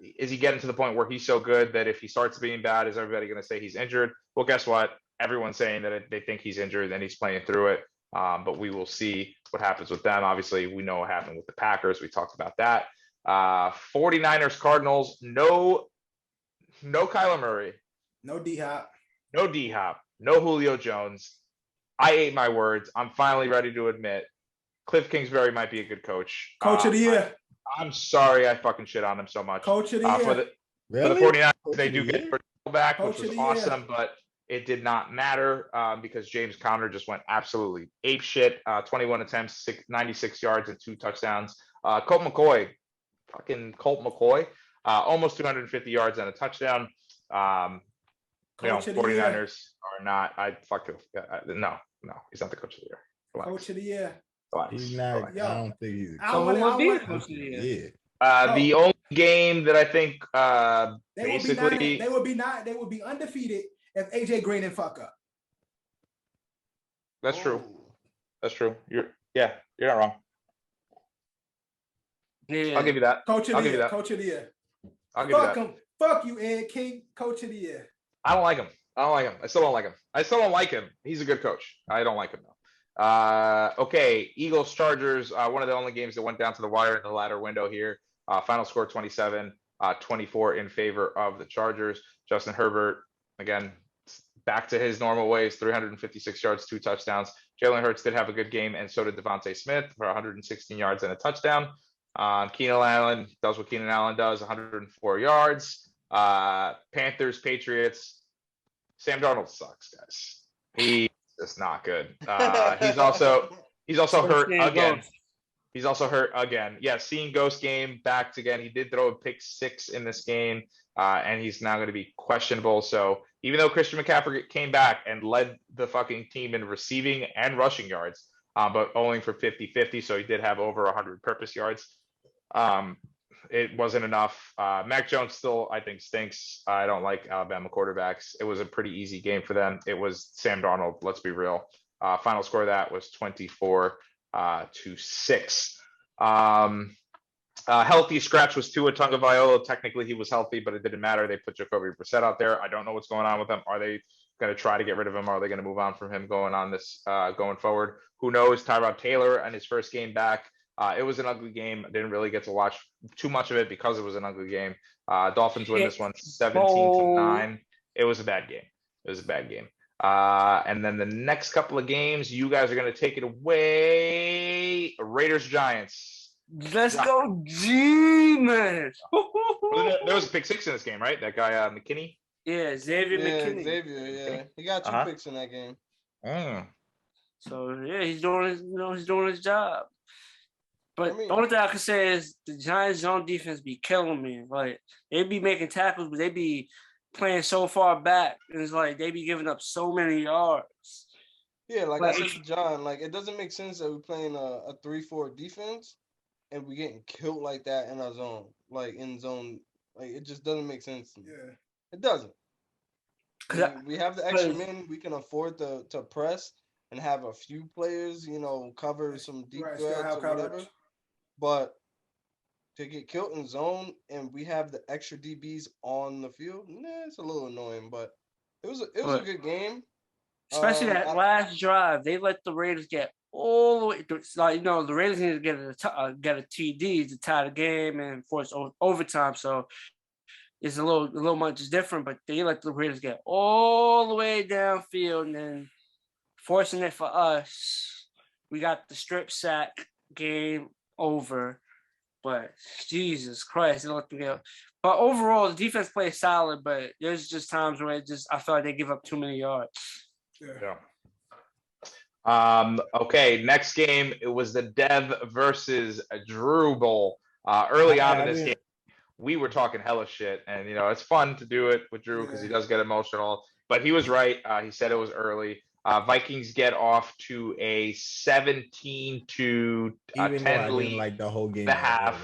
is he getting to the point where he's so good that if he starts being bad, is everybody going to say he's injured? Well, guess what? Everyone's saying that they think he's injured and he's playing through it. But we will see what happens with them. Obviously, we know what happened with the Packers. We talked about that. 49ers, Cardinals, no Kyler Murray. No D-Hop. No Julio Jones. I ate my words. I'm finally ready to admit Cliff Kingsbury might be a good coach. Coach of the year. I'm sorry I fucking shit on him so much. Coach of the year. For the 49ers, they do get back, which was awesome, but it did not matter because James Conner just went absolutely ape shit. 21 attempts, 96 yards and 2 touchdowns. Colt McCoy, almost 250 yards and a touchdown. 49ers are not. No, he's not the coach of the year. Relax. Coach of the year. Relax. He's not. Yo, I don't think he's. I want coach to be. Yeah. The only game that I think they would be undefeated if AJ Green didn't fuck up. That's true. You're not wrong. Yeah. I'll give you that. Coach of I'll the give you year. that. Coach of the year. I'll give you that. Him. Fuck you, Ed King. Coach of the year. I don't like him. I still don't like him. He's a good coach. I don't like him though. Okay. Eagles, Chargers. One of the only games that went down to the wire in the ladder window here. Final score 27-24 in favor of the Chargers. Justin Herbert, again, back to his normal ways, 356 yards, 2 touchdowns. Jalen Hurts did have a good game, and so did Devontae Smith for 116 yards and a touchdown. Keenan Allen does what Keenan Allen does, 104 yards. Panthers, Patriots. Sam Darnold sucks, guys. He's just not good. He's also hurt again. He's also hurt again. Yeah, seeing Ghost game back again. He did throw a pick 6 in this game, and he's now going to be questionable. So even though Christian McCaffrey came back and led the fucking team in receiving and rushing yards, but only for 50-50, so he did have over 100 purpose yards. It wasn't enough. Mac Jones still, I think, stinks. I don't like Alabama quarterbacks. It was a pretty easy game for them. It was Sam Darnold. Let's be real. Final score of that was 24-6. Healthy scratch was Tua Tagovailoa. Technically, he was healthy, but it didn't matter. They put Jacoby Brissett out there. I don't know what's going on with him. Are they going to try to get rid of him? Are they going to move on from him going forward? Who knows? Tyrod Taylor and his first game back. It was an ugly game. I didn't really get to watch too much of it because it was an ugly game. Dolphins win this one 17-9. It was a bad game. And then the next couple of games, you guys are going to take it away. Raiders, Giants. Let's go, Jimi. There was a pick 6 in this game, right? That guy, McKinney? Yeah, Xavier McKinney. Xavier, he got 2 picks in that game. So yeah, he's doing his job. But the only thing I can say is the Giants' zone defense be killing me. Like, they be making tackles, but they be playing so far back. And it's like they be giving up so many yards. Yeah, like I said to John, like, it doesn't make sense that we're playing a 3-4 defense and we getting killed like that in our zone, like in zone. Like it just doesn't make sense to me. Yeah. It doesn't. We have the extra men. We can afford to press and have a few players, cover some deep threats or whatever. But to get killed in zone and we have the extra DBs on the field, it's a little annoying. But it was a good game. Especially that last drive, they let the Raiders get all the way. Like the Raiders need to get a TD to tie the game and force overtime. So it's a little much different, but they let the Raiders get all the way downfield and then forcing it for us. We got the strip sack, game over. But Jesus Christ, they let them get. But overall, the defense plays solid. But there's just times where I feel like they give up too many yards. Yeah. Okay, next game, it was the Dev versus Drew Bowl. Early on in this game, we were talking hella shit, and it's fun to do it with Drew because he does get emotional. But he was right. He said it was early. Vikings get off to a 17 to 10 lead. Like the whole game. The half.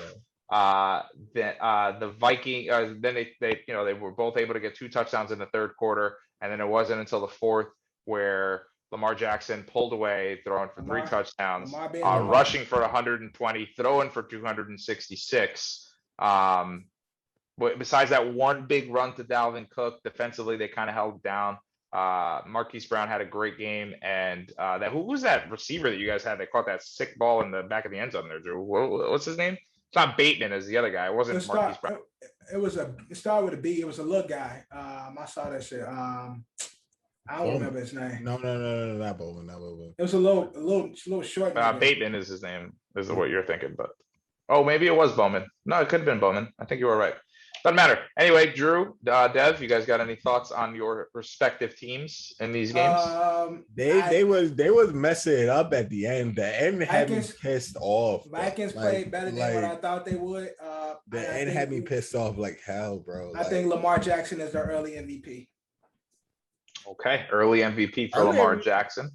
The Viking. Then they were both able to get 2 touchdowns in the third quarter, and then it wasn't until the fourth where Lamar Jackson pulled away, throwing for 3 touchdowns, rushing for 120, throwing for 266. But besides that one big run to Dalvin Cook, defensively they kind of held down. Marquise Brown had a great game, and who was that receiver that you guys had that caught that sick ball in the back of the end zone there, Drew? What's his name? It's not Bateman as the other guy. It wasn't Marquise Brown. It started with a B. It was a little guy. I saw that shit. I don't remember his name. No, not Bowman. It was a little short. Bateman is his name. Is what you're thinking, but maybe it was Bowman. No, it could have been Bowman. I think you were right. Doesn't matter. Anyway, Drew, Dev, you guys got any thoughts on your respective teams in these games? They was messing it up at the end. The end had me pissed off. Vikings played better than what I thought they would. The end had me pissed off like hell, bro. I think Lamar Jackson is their early MVP. Okay, early MVP for Lamar Jackson.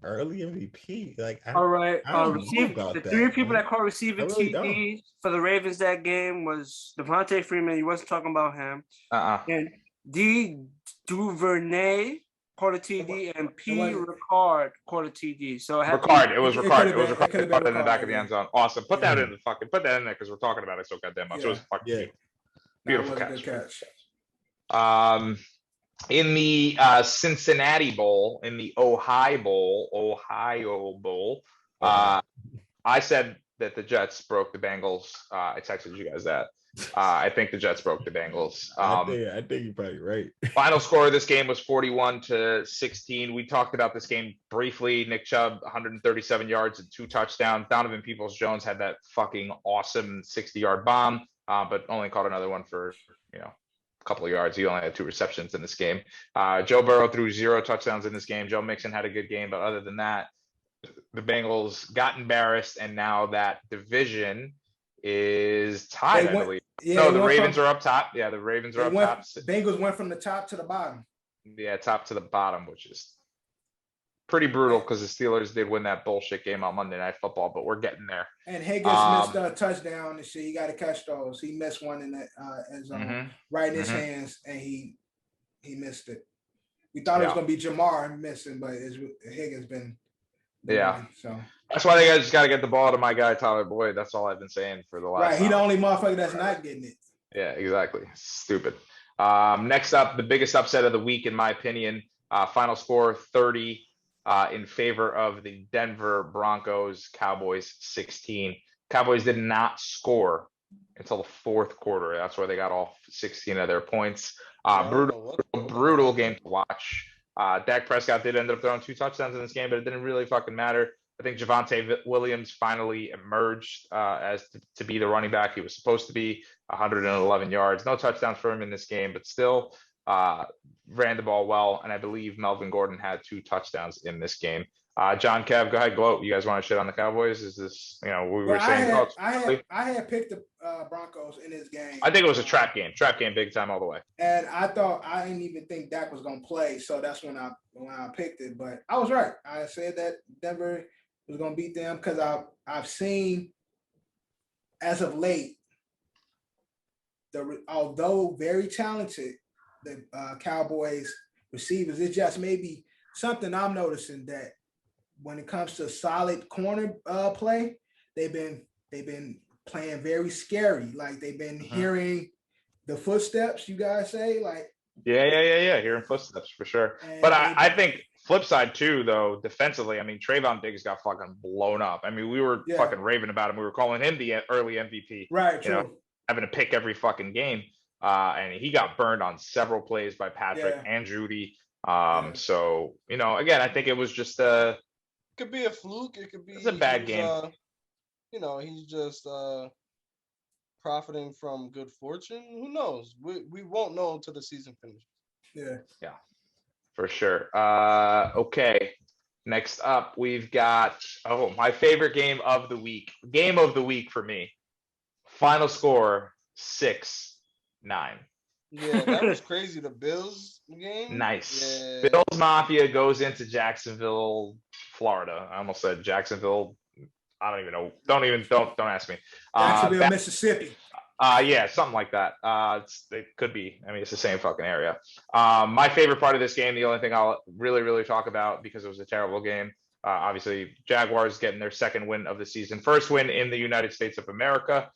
Early MVP, all right. The 3 people that caught receiving TD for the Ravens that game was Devontae Freeman. You wasn't talking about him. And D. Duvernay caught a TD, and P. Ricard caught a TD. So it was Ricard. It was Ricard in the back of the end zone. Awesome. Put that in there because we're talking about it so goddamn much. It was fucking beautiful catch. In the Cincinnati Bowl, in the Ohio Bowl, I said that the Jets broke the Bengals. I texted you guys that. I think the Jets broke the Bengals. I think you're probably right. Final score of this game was 41-16. We talked about this game briefly. Nick Chubb, 137 yards and 2 touchdowns. Donovan Peoples-Jones had that fucking awesome 60-yard bomb, but only caught another one for, couple of yards. He only had 2 receptions in this game. Joe Burrow threw 0 touchdowns in this game. Joe Mixon had a good game, but other than that, the Bengals got embarrassed, and now that division is tied, I believe. Yeah, the Ravens are up top. Yeah, the Ravens are up top. Bengals went from the top to the bottom. Yeah, top to the bottom, which is pretty brutal because the Steelers did win that bullshit game on Monday Night Football, but we're getting there. And Higgins missed a touchdown and shit. You got to catch those. He missed one in that right in his hands, and he missed it. We thought it was going to be Jamar missing, but Higgins been. So that's why they just got to get the ball to my guy Tyler Boyd. That's all I've been saying for the last. Right, he the only motherfucker that's not getting it. Yeah, exactly. Stupid. Next up, the biggest upset of the week, in my opinion. Final score 30 in favor of the Denver Broncos. Cowboys 16. Cowboys did not score until the 4th quarter. That's where they got all 16 of their points. Brutal game to watch. Dak Prescott did end up throwing 2 touchdowns in this game, but it didn't really fucking matter. I think Javonte Williams finally emerged as to be the running back he was supposed to be. 111 yards, no touchdowns for him in this game, but still ran the ball well. And I believe Melvin Gordon had 2 touchdowns in this game. John, Kev, go ahead, gloat. You guys want to shit on the Cowboys? Is this, we were saying? I had picked the Broncos in this game. I think it was a trap game big time all the way. And I didn't even think Dak was going to play. So that's when I picked it. But I was right. I said that Denver was going to beat them because I've seen as of late, although very talented, the Cowboys receivers, it's just maybe something I'm noticing that when it comes to solid corner play, they've been playing very scary. Like they've been hearing the footsteps, you guys say, like. Yeah. Hearing footsteps for sure. But I think flip side too, though, defensively, I mean, Trayvon Diggs got fucking blown up. I mean, we were fucking raving about him. We were calling him the early MVP. Right, you know, having to pick every fucking game. And he got burned on several plays by Patrick and Judy. So, you know, again, I think it was just it could be a fluke. It could be a bad game. You know, he's just profiting from good fortune. Who knows? We won't know until the season finishes. Yeah, for sure. Okay. Next up, we've got my favorite game of the week. Game of the week for me. Final score 6-9. Yeah, that was crazy. The Bills game. Nice. Yeah. Bills Mafia goes into Jacksonville, Florida. I almost said Jacksonville. I don't even know. Don't ask me. Jacksonville, Mississippi. Yeah, something like that. It could be. I mean, it's the same fucking area. My favorite part of this game, the only thing I'll really talk about because it was a terrible game. Obviously, Jaguars getting their second win of the season, first win in the United States of America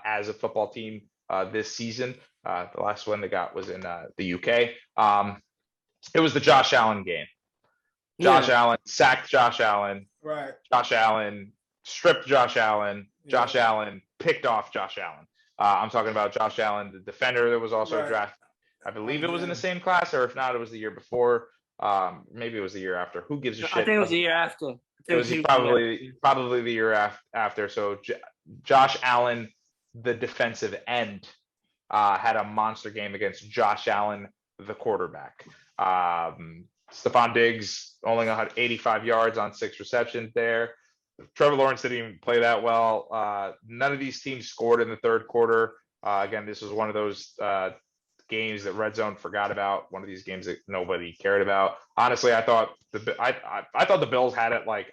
as a football team this season. The last one they got was in the UK. It was the Josh Allen game. Josh Allen sacked Josh Allen. Right. Josh Allen stripped Josh Allen. Josh Allen picked off Josh Allen. I'm talking about Josh Allen, the defender that was also drafted. I believe it was in the same class, or if not, it was the year before. Maybe it was the year after. Who gives a shit? I think it was the year after. It was probably the year after. So Josh Allen, the defensive end, had a monster game against Josh Allen, the quarterback. Stephon Diggs only got 85 yards on 6 receptions there. Trevor Lawrence didn't even play that well. None of these teams scored in the third quarter. Again, this was one of those games that Red Zone forgot about. One of these games that nobody cared about. Honestly, I thought the Bills had it. Like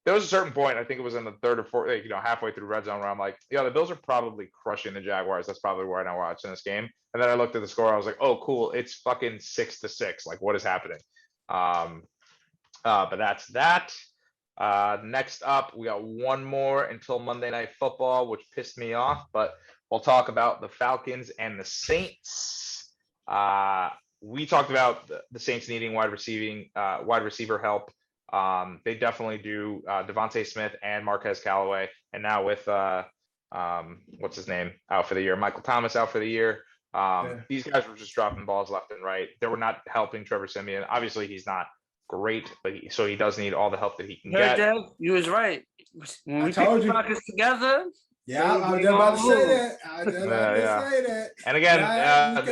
there was a certain point, I think it was in the third or fourth, halfway through Red Zone, where I'm like, the Bills are probably crushing the Jaguars. That's probably where I'm watching this game. And then I looked at the score. I was like, oh, cool. It's fucking 6-6. Like, what is happening? But that's that. Next up, we got one more until Monday Night Football, which pissed me off, but we'll talk about the Falcons and the Saints. We talked about the Saints needing wide receiver help. They definitely do. Devontae Smith and Marquez Callaway, and now with what's his name out for the year, Michael Thomas out for the year. These guys were just dropping balls left and right. They were not helping Trevor Siemian. Obviously, he's not great, but he does need all the help that he can get. Dev, you was right. When we told you pockets together. Yeah, I was about to say that. And again,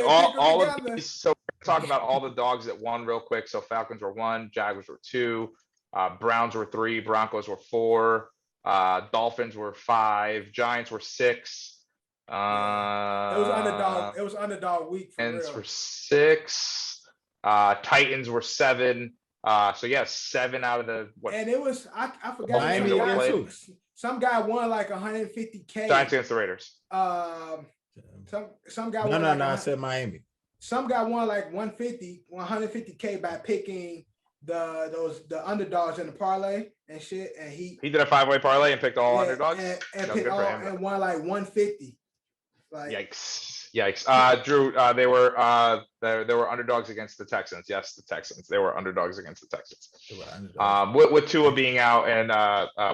all of these. So we're talking about all the dogs that won real quick. So Falcons were 1, Jaguars were 2, Browns were 3, Broncos were 4, Dolphins were 5, Giants were 6. It was underdog. It was underdog week. Titans were 6. Titans were 7. So yeah, 7 out of the what? And it was I forgot. Miami some guy won like 150K. Giants against the Raiders. Some guy. No. I said Miami. Some guy won like 150K by picking the underdogs in the parlay and shit. And he did a 5-way parlay and picked all underdogs and picked all and won like 150. Like yikes. Drew, they were underdogs against the Texans. Yes, the Texans. They were underdogs against the Texans. With Tua being out and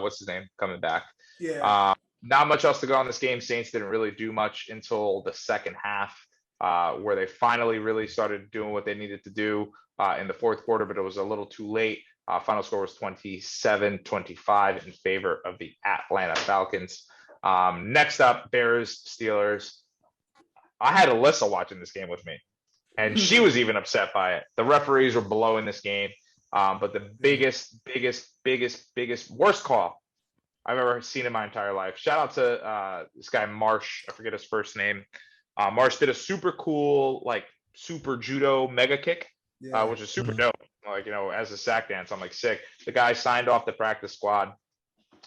what's his name coming back. Yeah. Not much else to go on this game. Saints didn't really do much until the second half, where they finally really started doing what they needed to do in the fourth quarter, but it was a little too late. Final score was 27-25 in favor of the Atlanta Falcons. Next up, Bears, Steelers. I had Alyssa watching this game with me, and she was even upset by it. The referees were blowing this game, but the biggest, worst call I've ever seen in my entire life. Shout out to this guy, Marsh. I forget his first name. Marsh did a super cool, like, super judo mega kick, which is super dope. Like, as a sack dance, I'm like sick. The guy signed off the practice squad.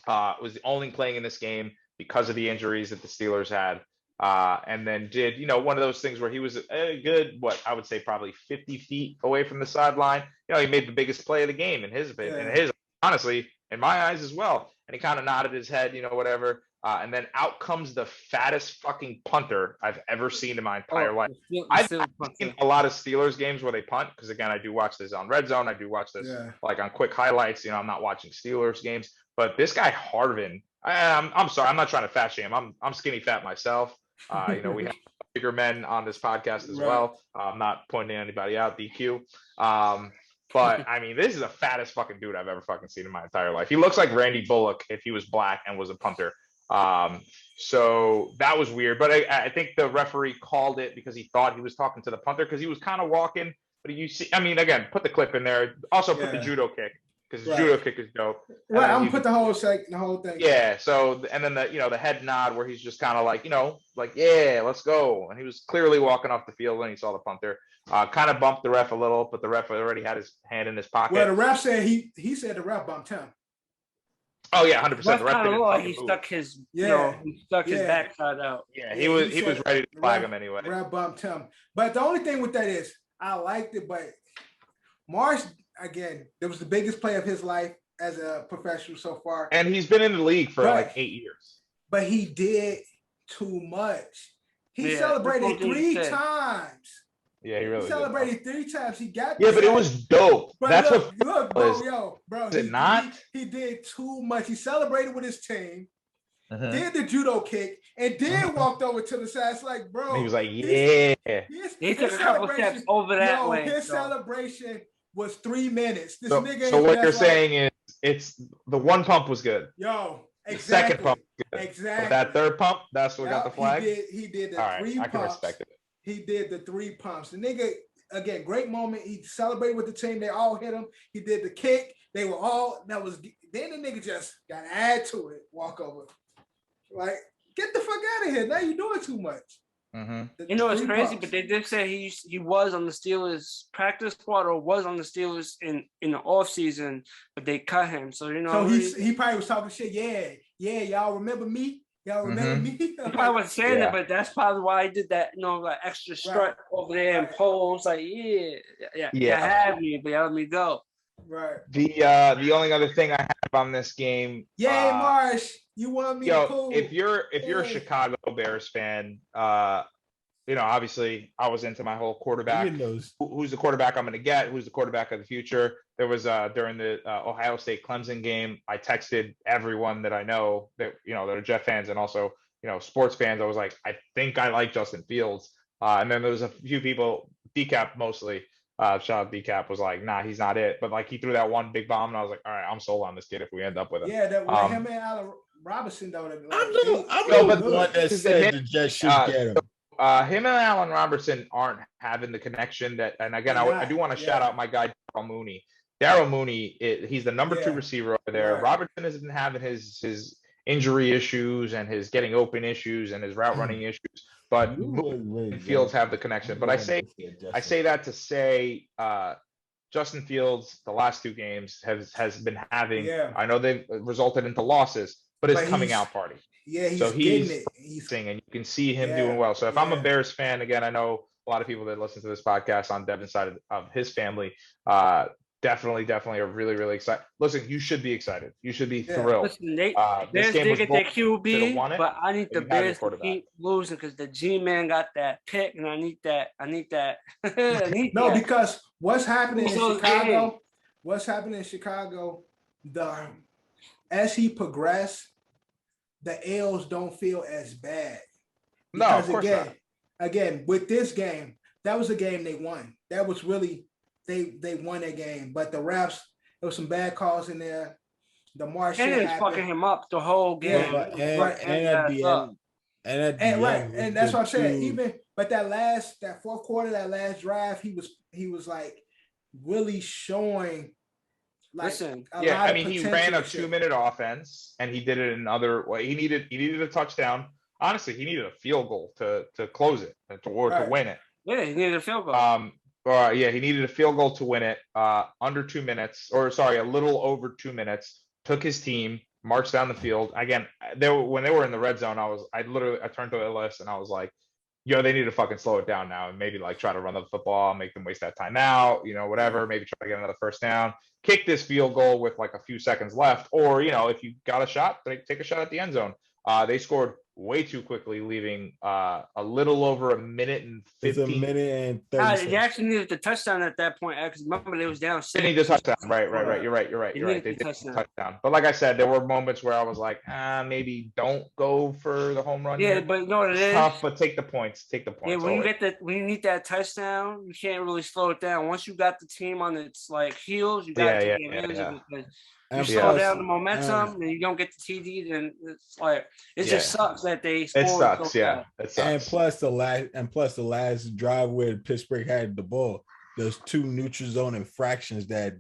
Was only playing in this game. because of the injuries that the Steelers had. And then did, one of those things where he was a good, what I would say probably 50 feet away from the sideline. He made the biggest play of the game in his opinion, honestly, in my eyes as well. And he kind of nodded his head, whatever. And then out comes the fattest fucking punter I've ever seen in my entire life. I've seen a lot of Steelers games where they punt, because again, I do watch this on Red Zone. I do watch this like on quick highlights. I'm not watching Steelers games, but this guy Harvin, I'm sorry, I'm not trying to fat shame. I'm skinny fat myself. We have bigger men on this podcast as well. I'm not pointing anybody out, DQ. But I mean, this is the fattest fucking dude I've ever fucking seen in my entire life. He looks like Randy Bullock if he was black and was a punter. So that was weird, but I think the referee called it because he thought he was talking to the punter, because he was kind of walking. But again, put the clip in there. Also put the judo kick, because the judo kick is dope. Right, I'm gonna put the whole thing. Yeah. So and then the head nod where he's just kind of like yeah, let's go. And he was clearly walking off the field when he saw the punter. Kind of bumped the ref a little, but the ref already had his hand in his pocket. Well, the ref said he said the ref bumped him. Oh yeah, 100%. The ref didn't he stuck his he stuck his backside out. Yeah, he was ready to flag him anyway. Ref bumped him. But the only thing with that is I liked it, but Marsh, again, it was the biggest play of his life as a professional so far. And he's been in the league for like 8 years. But he did too much. He celebrated 3 times. Yeah, he really celebrated 3 times. He got but it was dope. But that's look, what bro. Is it not? He did too much. He celebrated with his team, did the judo kick, and then walked over to the side. It's like, bro. And he was like, yeah. He took a couple steps over that way. His celebration was 3 minutes. This nigga. So what you're saying is, it's the one pump was good. Yo, exactly. The second pump was good. Exactly. But that third pump, that's what got the flag. He did the 3 pumps. I can respect it. He did the 3 pumps. The nigga, again, great moment. He celebrated with the team. They all hit him. He did the kick. They were all, then the nigga just got to add to it, walk over. Like, get the fuck out of here. Now you're doing too much. It's crazy, but they did say he was on the Steelers practice squad or was on the Steelers in the off season, but they cut him. So, So he probably was talking shit. Yeah, y'all remember me? Y'all remember me? He probably wasn't saying it, but that's probably why he did that, like extra strut over there and pose, like, you had me, but you let me go. Right. The only other thing I have on this game. Yay, Marsh. You want me to pull? If you're a Chicago Bears fan, obviously I was into my whole quarterback. Who's the quarterback I'm going to get? Who's the quarterback of the future? There was during the Ohio State Clemson game, I texted everyone that I know that that are Jet fans and also sports fans. I was like, I think I like Justin Fields, and then there was a few people, Decap mostly. Shout out Decap was like, nah, he's not it. But like he threw that one big bomb, and I was like, all right, I'm sold on this kid if we end up with him. Yeah, that him and Allen Robinson though. I'm the one that said the Jets should get him. Him and Allen Robertson aren't having the connection that, and again, I do want to shout out my guy Darryl Mooney. Darryl Mooney, he's the number 2 receiver over there. Right. Robertson has been having his injury issues and his getting open issues and his route running issues, but Fields have the connection. But I say that to say Justin Fields, the last 2 games has been having. I know they've resulted into losses, but his coming out party. Yeah, he's singing, and you can see him doing well. So if I'm a Bears fan, again, I know a lot of people that listen to this podcast on Devin's side of his family. Definitely are really, really excited. Listen, you should be excited. You should be thrilled. Listen, Bears did get their QB, but I need the Bears to keep losing because the G-Man got that pick, and I need that. Because what's happening in Chicago? What's happening in Chicago? As he progressed, the L's don't feel as bad. No, of course not. Again, with this game, that was a game they won. That was really. They won that game, but the refs, there was some bad calls in there. The Marsh and it's fucking him up the whole game. And that's what I'm saying. But that fourth quarter, that last drive, he was like really showing. Like, he ran a 2-minute offense, and he did it in other way. He needed a touchdown. Honestly, he needed a field goal to close it to win it. Yeah, he needed a field goal. He needed a field goal to win it. Under 2 minutes, a little over 2 minutes. Took his team, march down the field. Again, when they were in the red zone, I turned to Ellis and I was like, yo, they need to fucking slow it down now and maybe like try to run the football, make them waste that time out, whatever, maybe try to get another first down, kick this field goal with like a few seconds left, or, if you got a shot, take a shot at the end zone. They scored way too quickly, leaving a little over a minute and 15. It's a minute and 30 They actually needed the touchdown at that point, because remember they was down 6. They need the touchdown. Right. You're right. They did touchdown. But like I said, there were moments where I was like, maybe don't go for the home run. Yeah, but you know what it is? Tough, but take the points. Yeah, when you need that touchdown, you can't really slow it down. Once you got the team on its like heels, you got to take advantage of it. Because you slow down the momentum and you don't get the TD, then it's like it just sucks that they scored. It sucks, so it sucks. And plus the last drive where Pittsburgh had the ball, there's 2 neutral zone infractions that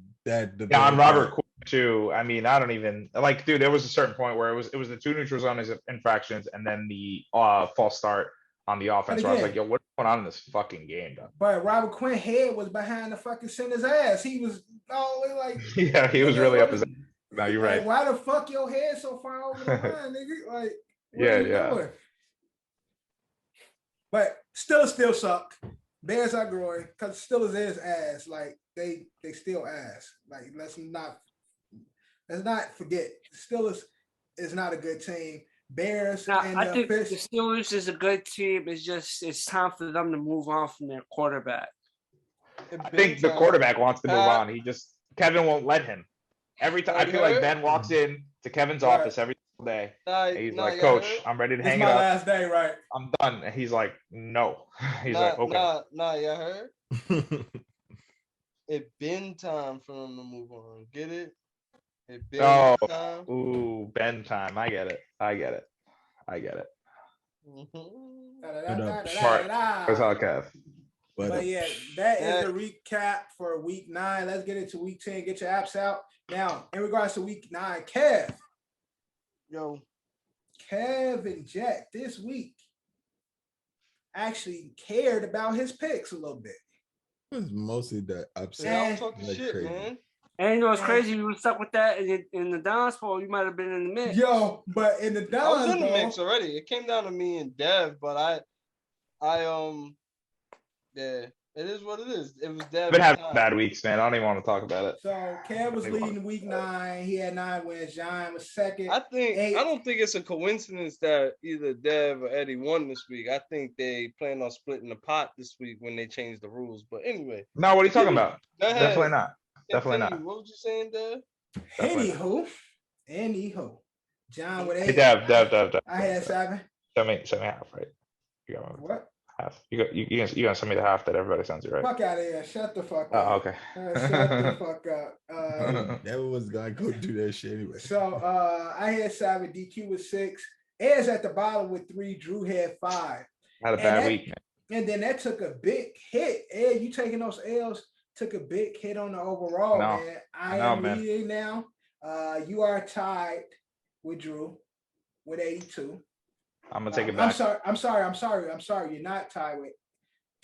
on Robert too. I mean, I don't even like, dude. There was a certain point where it was the 2 neutral zone infractions and then the false start on the offense. Where I was like, yo, what's going on in this fucking game, though? But Robert Quinn head was behind the fucking center's ass. He was all the way like, yeah, he was really up his. No, you're right. Like, why the fuck your head so far over the line, nigga? Like, what are you doing? But still suck. Bears are growing because Steelers is ass. Like they still ass. Like let's not forget Steelers is not a good team. Bears. Now, I think the Steelers is a good team. It's time for them to move on from their quarterback. I think the quarterback wants to move on. Kevin won't let him. Every time I feel like Ben walks in to Kevin's office every single day. He's like, Coach, I'm ready to hang it up. It's my last day, right? I'm done. And he's like, no. He's like, okay. You heard? It been time for them to move on. Get it? It been time. Ooh, Ben time. I get it. That's all, Kev. But yeah, that is the recap for week 9. Let's get into week 10. Get your apps out. Now, in regards to week 9, Kev and Jack this week actually cared about his picks a little bit. It was mostly the upset. I'm talking shit, man. And you know what's crazy? You were stuck with that in the Don's poll. You might have been in the mix. Yo, but in the Don's I was in the mix already. It came down to me and Dev, but yeah, it is what it is. It was Dev. I've been having bad weeks, man. I don't even want to talk about it. So Kev was leading week 9. He had 9 wins. John was second. I don't think it's a coincidence that either Dev or Eddie won this week. I think they plan on splitting the pot this week when they change the rules. But anyway. No, what are you talking about? Definitely not. Definitely not. What was you saying, Dev? Anywho. John with 8. Hey, Dev. I had 7. Send me half, right? You got one. What? Half. You gonna send me the half that everybody sends you, right? Fuck out of here. Shut the fuck up. Oh, okay. Shut the fuck up. Never was gonna go do that shit anyway. So I had 7, DQ was 6. Ed's at the bottom with 3, Drew had 5. I had a bad week, man. And then that took a big hit. Ed, you taking those L's took a big hit on the overall, man. I am leading now. You are tied with Drew with 82. I'm gonna take it back. I'm sorry. You're not tied with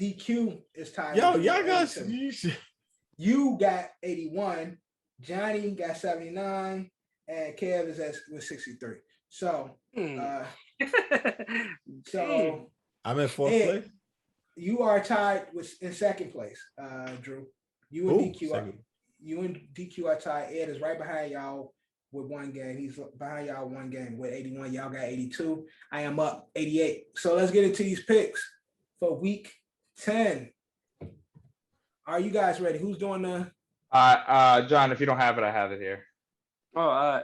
DQ is tied. Yo, y'all got you got 81. Johnny got 79, and Kev is with 63. So, so I'm in 4th place. You are tied in 2nd place, Drew. You and DQ are tied. Ed is right behind y'all with 1 game. He's behind y'all 1 game with 81. Y'all got 82. I am up 88. So let's get into these picks for week 10. Are you guys ready? Who's doing the? John, if you don't have it, I have it here. Oh, all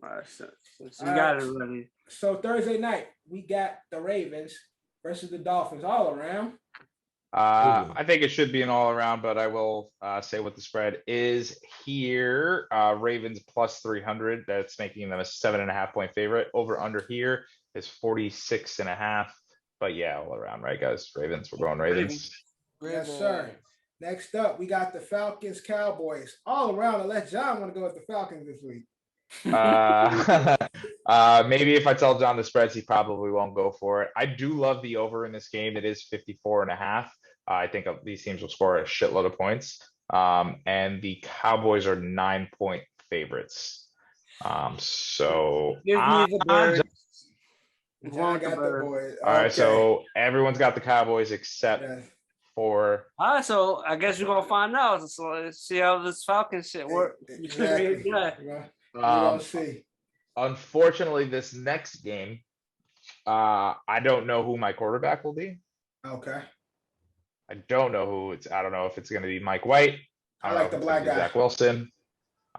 right. So you got it ready. So Thursday night, we got the Ravens versus the Dolphins all around. I think it should be an all around, but I will say what the spread is here. Ravens plus 300. That's making them a 7.5 point favorite. Over under here is 46.5. But yeah, all around, right, guys? Ravens. We're going Ravens. Yes, sir. Next up, we got the Falcons, Cowboys all around. Unless John want to go with the Falcons this week. Maybe if I tell John the spreads, he probably won't go for it. I do love the over in this game. It is 54.5. I think these teams will score a shitload of points. And the Cowboys are 9 point favorites. So Give me the birds. I'm John going with got the the birds. boys. All right, Okay. so everyone's got the Cowboys except Yeah. for All right, so I guess we're gonna find out. So let's see how this Falcon shit works. Exactly. Yeah. We're gonna see. unfortunately this next game. I don't know who my quarterback will be. Okay. I don't know who it's. I don't know if it's going to be Mike White. I don't know like if the it's gonna black be guy. Zach Wilson.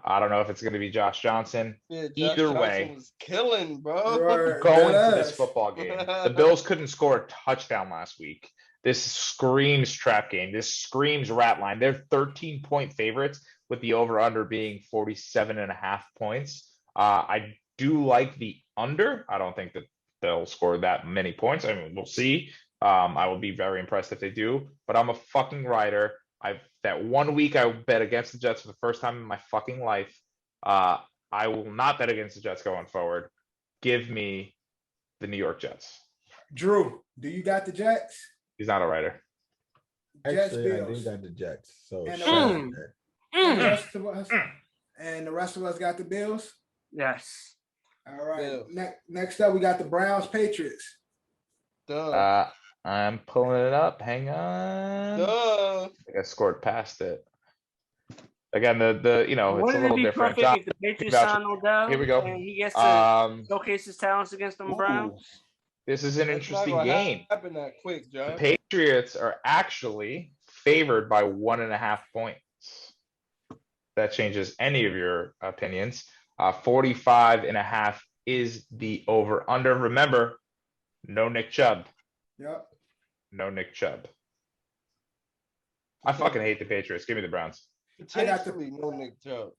I don't know if it's going to be Josh Johnson. Yeah, Josh Either Johnson way, was killing, bro. Right, going dead to this ass. football game, the Bills couldn't score a touchdown last week. This screams trap game. This screams rat line. They're 13-point favorites with the over under being 47.5 points. I do like the under. I don't think that they'll score that many points. I mean, we'll see. I will be very impressed if they do, but I'm a fucking rider. That 1 week I bet against the Jets for the first time in my fucking life. I will not bet against the Jets going forward. Give me the New York Jets. Drew, do you got the Jets? He's not a writer. Jets, Actually, I Bills. do got the Jets. So And the shout out rest- there. And the rest of us. And the rest of us got the Bills. Yes. All right. Bills. Next up, we got the Browns, Patriots. Duh. I'm pulling it up. Hang on. Duh. I think I scored past it. Again, the it's a Wouldn't it little be different. perfect if the Patriots vouch- sign Odell? Here we go. And he gets to showcase his talents against them ooh, Browns. This is an It's not interesting gonna game. happen that quick, The John. Patriots are actually favored by 1.5 points. That changes any of your opinions. 45.5 is the over under. Remember, no Nick Chubb. Yep. No Nick Chubb. I fucking hate the Patriots. Give me the Browns. I got the- Potentially no Nick Chubb.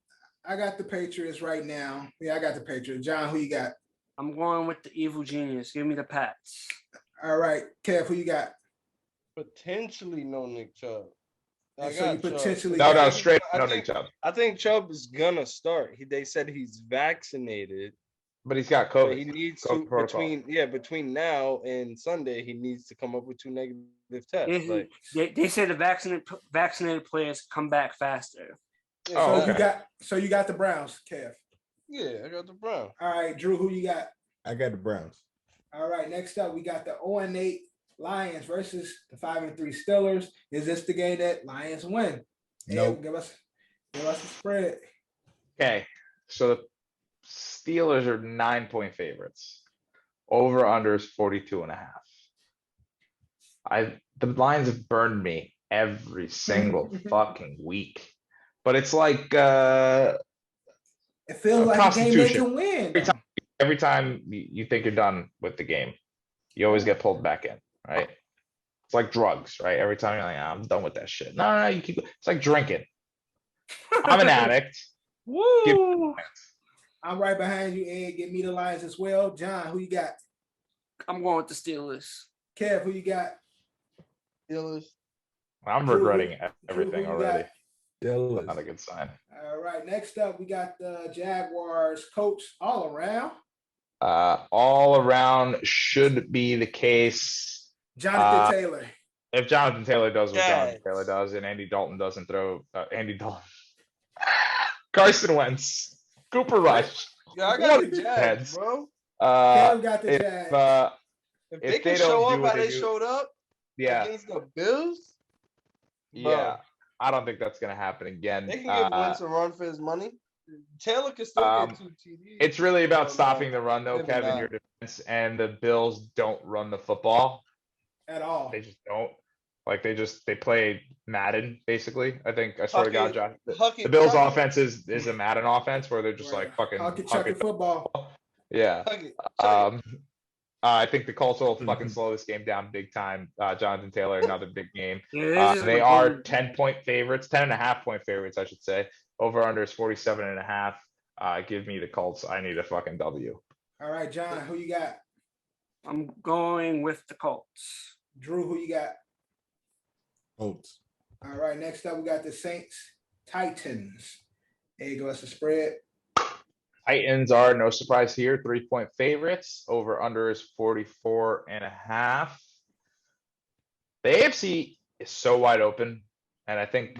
I got the Patriots right now. Yeah, I got the Patriots. John, who you got? I'm going with the evil genius. Give me the Pats. All right. Kev, who you got? Potentially no Nick Chubb. I And so you got Chubb. potentially No, got- no, straight I no think- Nick Chubb. I think Chubb is gonna start. They said he's vaccinated. But he's got But COVID. he needs COVID to protocol. between now and Sunday, he needs to come up with 2 negative tests. Like, They say the vaccinated players come back faster. yeah, So okay. you got the Browns, Kev. yeah, I got the Browns. All right, Drew, who you got? I got the Browns. All right, next up, we got the 0-8 Lions versus the 5-3 Steelers. Is this the game that Lions win? Nope. Give us the spread. Okay. So the Steelers are 9-point favorites. Over under is 42.5. The Lions have burned me every single fucking week. But it's like It feels like a game they Constitution. can win. every time you think you're done with the game, you always get pulled back in, right? It's like drugs, right? Every time you're like, I'm done with that shit. No, you keep. It's like drinking. I'm an addict. Woo! I'm right behind you, Ed. Give me the Lions as well. John, who you got? I'm going with the Steelers. Kev, who you got? Steelers. I'm Drew, regretting Drew, everything who you already. got? Steelers. Not a good sign. All right, next up, we got the Jaguars coach all around. All around should be the case. Jonathan Taylor. If Jonathan Taylor does what Jonathan Yes. Taylor does, and Andy Dalton doesn't throw Andy Dalton, Carson Wentz, Cooper Rush. Yeah, I got What the heads. Jags, bro. Kev got the If Jags. If if they they can don't show do up what how they they do- showed up yeah, against the Bills, bro, yeah, I don't think that's gonna happen again. they can give Wentz a run for his money. Taylor can still get 2 TDs. It's really about So, stopping no, the run, though, maybe Kevin. not. Your defense and the Bills don't run the football. At all. They just don't. Like they play Madden basically. I think I swear to God, Josh. The Bills' offense is a Madden offense where they're just like fucking Huck it, huck chuck it. it football. Yeah. I think the Colts will fucking slow this game down big time. Jonathan Taylor, another big game. Yeah, They are 10-point favorites, 10.5-point favorites, I should say. Over under is 47.5. Give me the Colts. I need a fucking W. All right, John, who you got? I'm going with the Colts. Drew, who you got? Colts. All right, next up, we got the Saints Titans. There you go. That's the spread. Titans are no surprise here, 3-point favorites. Over under is 44.5. The AFC is so wide open, and I think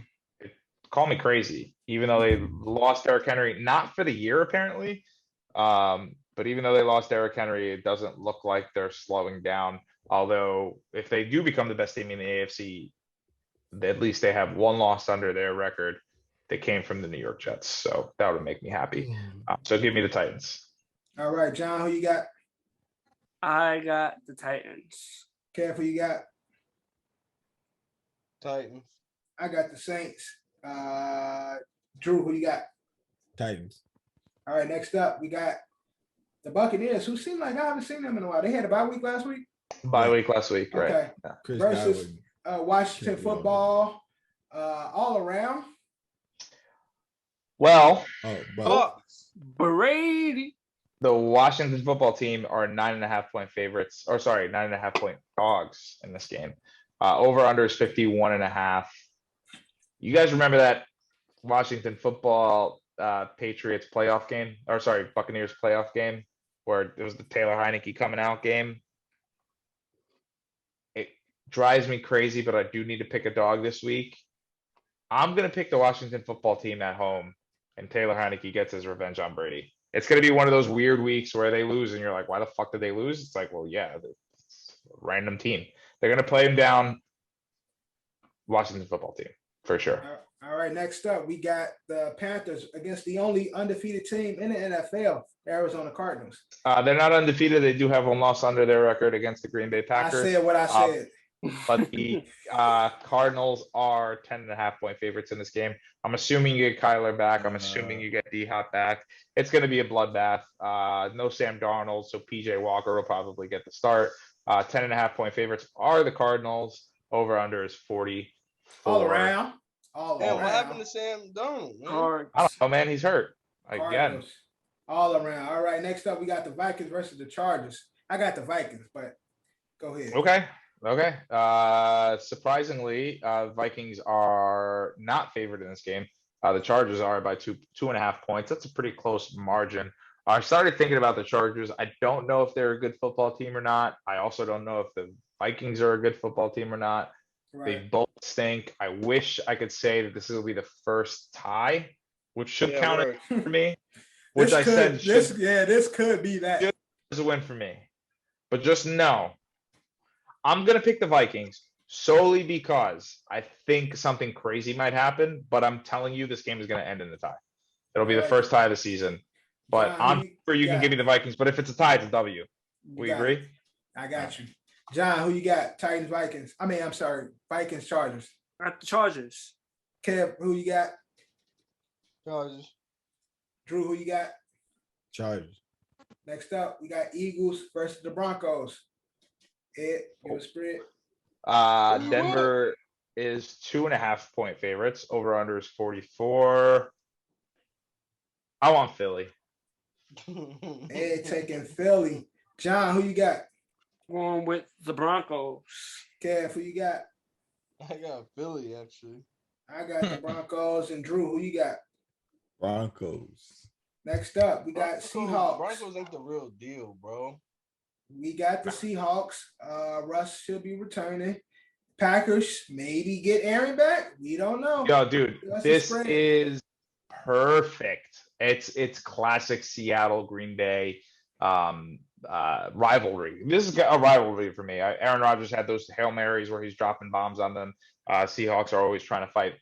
call me crazy, even though they lost Derrick Henry, not for the year apparently, But even though they lost Derrick Henry, it doesn't look like they're slowing down. Although if they do become the best team in the AFC, at least they have one loss under their record that came from the New York Jets. So that would make me happy. So give me the Titans. All right, John, who you got? I got the Titans. Kev, who you got? Titans. I got the Saints. Drew, who you got? Titans. All right, next up, we got the Buccaneers, who seem like I haven't seen them in a while. They had a bye week last week? Bye week last week, right? Okay. Yeah. Chris Versus Godwin. Washington Should be on football, all around. Well, Brady. the Washington football team are 9.5-point favorites, or sorry, 9.5-point dogs in this game. Over under is 51.5. You guys remember that Washington football Patriots playoff game, or sorry, Buccaneers playoff game, where it was the Taylor Heineke coming out game? It drives me crazy, but I do need to pick a dog this week. I'm gonna pick the Washington football team at home, and Taylor Heineke gets his revenge on Brady. It's gonna be one of those weird weeks where they lose, and you're like, why the fuck did they lose? It's like, well, yeah, it's a random team. They're gonna play him down. Washington football team for sure. All right, next up, we got the Panthers against the only undefeated team in the NFL, Arizona Cardinals. They're not undefeated. They do have one loss under their record against the Green Bay I Packers. said what I said. But the Cardinals are 10.5-point favorites in this game. I'm assuming you get Kyler back. I'm assuming you get D-Hop back. It's going to be a bloodbath. No Sam Darnold, so PJ Walker will probably get the start. 10.5-point favorites are the Cardinals. Over under is 40. All around. All Damn, around. what happened to Sam Darnold, man? I don't know, man. He's hurt again. Cardinals. All around. All right, next up, we got the Vikings versus the Chargers. I got the Vikings, but go ahead. Okay. Surprisingly, Vikings are not favored in this game. The Chargers are by 2.5 points. That's a pretty close margin. I started thinking about the Chargers. I don't know if they're a good football team or not. I also don't know if the Vikings are a good football team or not. Right. They both stink. I wish I could say that this will be the first tie, which should count for me. Which this could be that. Is a win for me. But just know, I'm gonna pick the Vikings solely because I think something crazy might happen. But I'm telling you, this game is gonna end in the tie. It'll be the first tie of the season. But I'm sure you can give me the Vikings. But if it's a tie, it's a W. We agree? I got you. John, who you got? Titans, Vikings. I'm sorry, Vikings, Chargers. Got the Chargers. Kev, who you got? Chargers. Drew, who you got? Chargers. Next up, we got Eagles versus the Broncos. Ed, give a spread. Denver is 2.5-point favorites. Over under is 44. I want Philly. Ed taking Philly. John, who you got? Going with the Broncos. Kev, who you got? I got Philly, actually. I got the Broncos. And Drew, who you got? Broncos. Next up, we got Seahawks. Broncos ain't the real deal, bro. We got the Seahawks. Russ should be returning. Packers maybe get Aaron back. We don't know. Yo, dude, this is perfect. It's classic Seattle Green Bay rivalry. This is a rivalry for me. Aaron Rodgers had those Hail Marys where he's dropping bombs on them. Seahawks are always trying to fight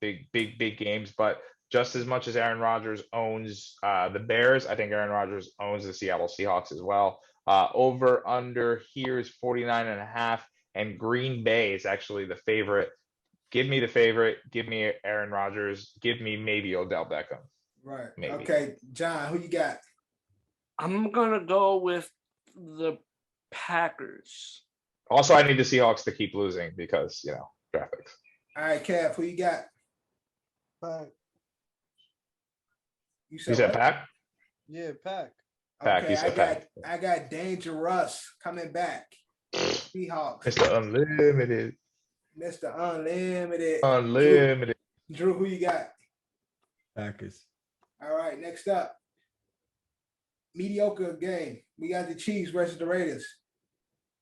big games, but just as much as Aaron Rodgers owns the Bears, I think Aaron Rodgers owns the Seattle Seahawks as well. Over under here is 49.5, and Green Bay is actually the favorite. Give me the favorite. Give me Aaron Rodgers. Give me maybe Odell Beckham. Right. Maybe. Okay, John, who you got? I'm gonna go with the Packers. Also, I need the Seahawks to keep losing because graphics. All right, Kev, who you got? Pack. You said Pack? Yeah, Pack. Pack. Okay, You said Pack. I got Dangerous coming back. Seahawks. Mr. Unlimited. Mr. Unlimited. Unlimited. Drew, who you got? Packers. All right, next up. Mediocre game. We got the Chiefs versus the Raiders.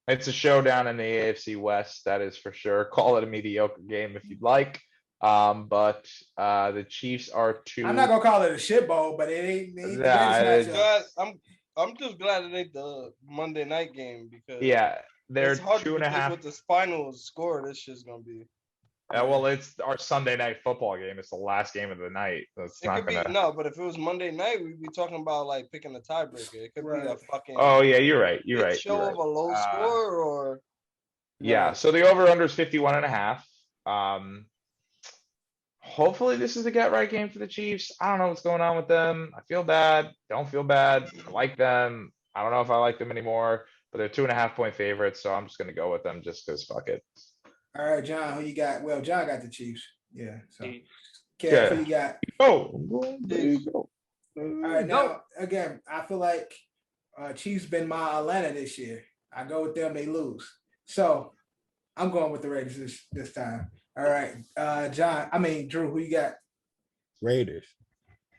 It's a showdown in the AFC West, that is for sure. Call it a mediocre game if you'd like. But the Chiefs are two. I'm not gonna call it a shit bowl, but it ain't the greatest matchup. I'm just glad it ain't the Monday night game because they're it's hard to 2.5. predict what the final score of this shit's gonna be. Well, it's our Sunday night football game. It's the last game of the night. That's not gonna. No, but if it was Monday night, we'd be talking about like picking a tiebreaker. It could be a fucking. Oh yeah, you're right. You're right. Show of a low score or. Yeah. So the over under is 51.5. Hopefully this is a get right game for the Chiefs. I don't know what's going on with them. I feel bad. Don't feel bad. I like them. I don't know if I like them anymore, but they're 2.5-point favorites. So I'm just gonna go with them just because fuck it. All right, John, who you got? Well, John got the Chiefs. Yeah. So, Kev, who you got? There you go. All right, now again, I feel like Chiefs been my Atlanta this year. I go with them, they lose. So I'm going with the Raiders this time. All right, Drew, who you got? Raiders.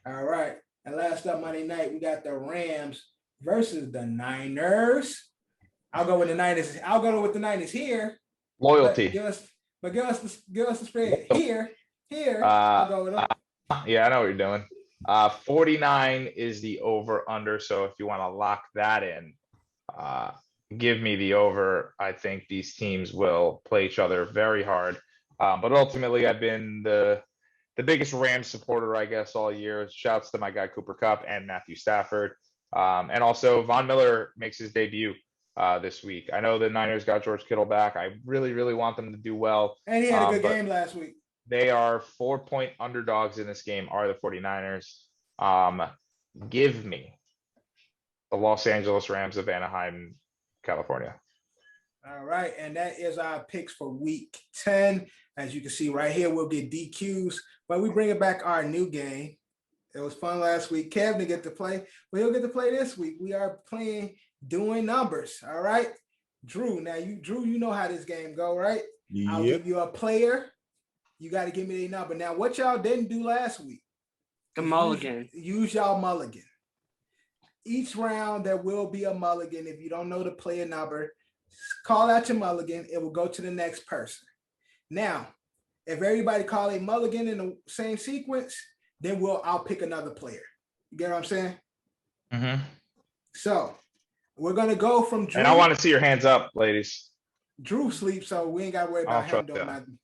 All right, and last up Monday night, we got the Rams versus the Niners. I'll go with the Niners. I'll go with the Niners here. Loyalty. Give us the spread here. I'll go with them. Yeah, I know what you're doing. 49 is the over under. So if you want to lock that in, give me the over. I think these teams will play each other very hard. But ultimately, I've been the biggest Rams supporter, I guess, all year. Shouts to my guy Cooper Kupp and Matthew Stafford. And also Von Miller makes his debut this week. I know the Niners got George Kittle back. I really, really want them to do well. And he had a good game last week. They are 4-point underdogs in this game, are the 49ers. Give me the Los Angeles Rams of Anaheim, California. All right, and that is our picks for week 10. As you can see right here, we'll get DQs, but we bring it back our new game. It was fun last week. Kev didn't get to play, but he'll get to play this week. We are playing doing numbers. All right, Drew. Now you know how this game go, right? Yep. I'll give you a player. You got to give me a number. Now, what y'all didn't do last week? The mulligan. Use y'all mulligan. Each round there will be a mulligan. If you don't know the player number, call out your mulligan. It will go to the next person. Now, if everybody call a mulligan in the same sequence, then I'll pick another player. You get what I'm saying? Mm-hmm. So we're gonna go from Drew. And I want to see your hands up, ladies. Drew sleeps, so we ain't got to worry about him doing that. nothing.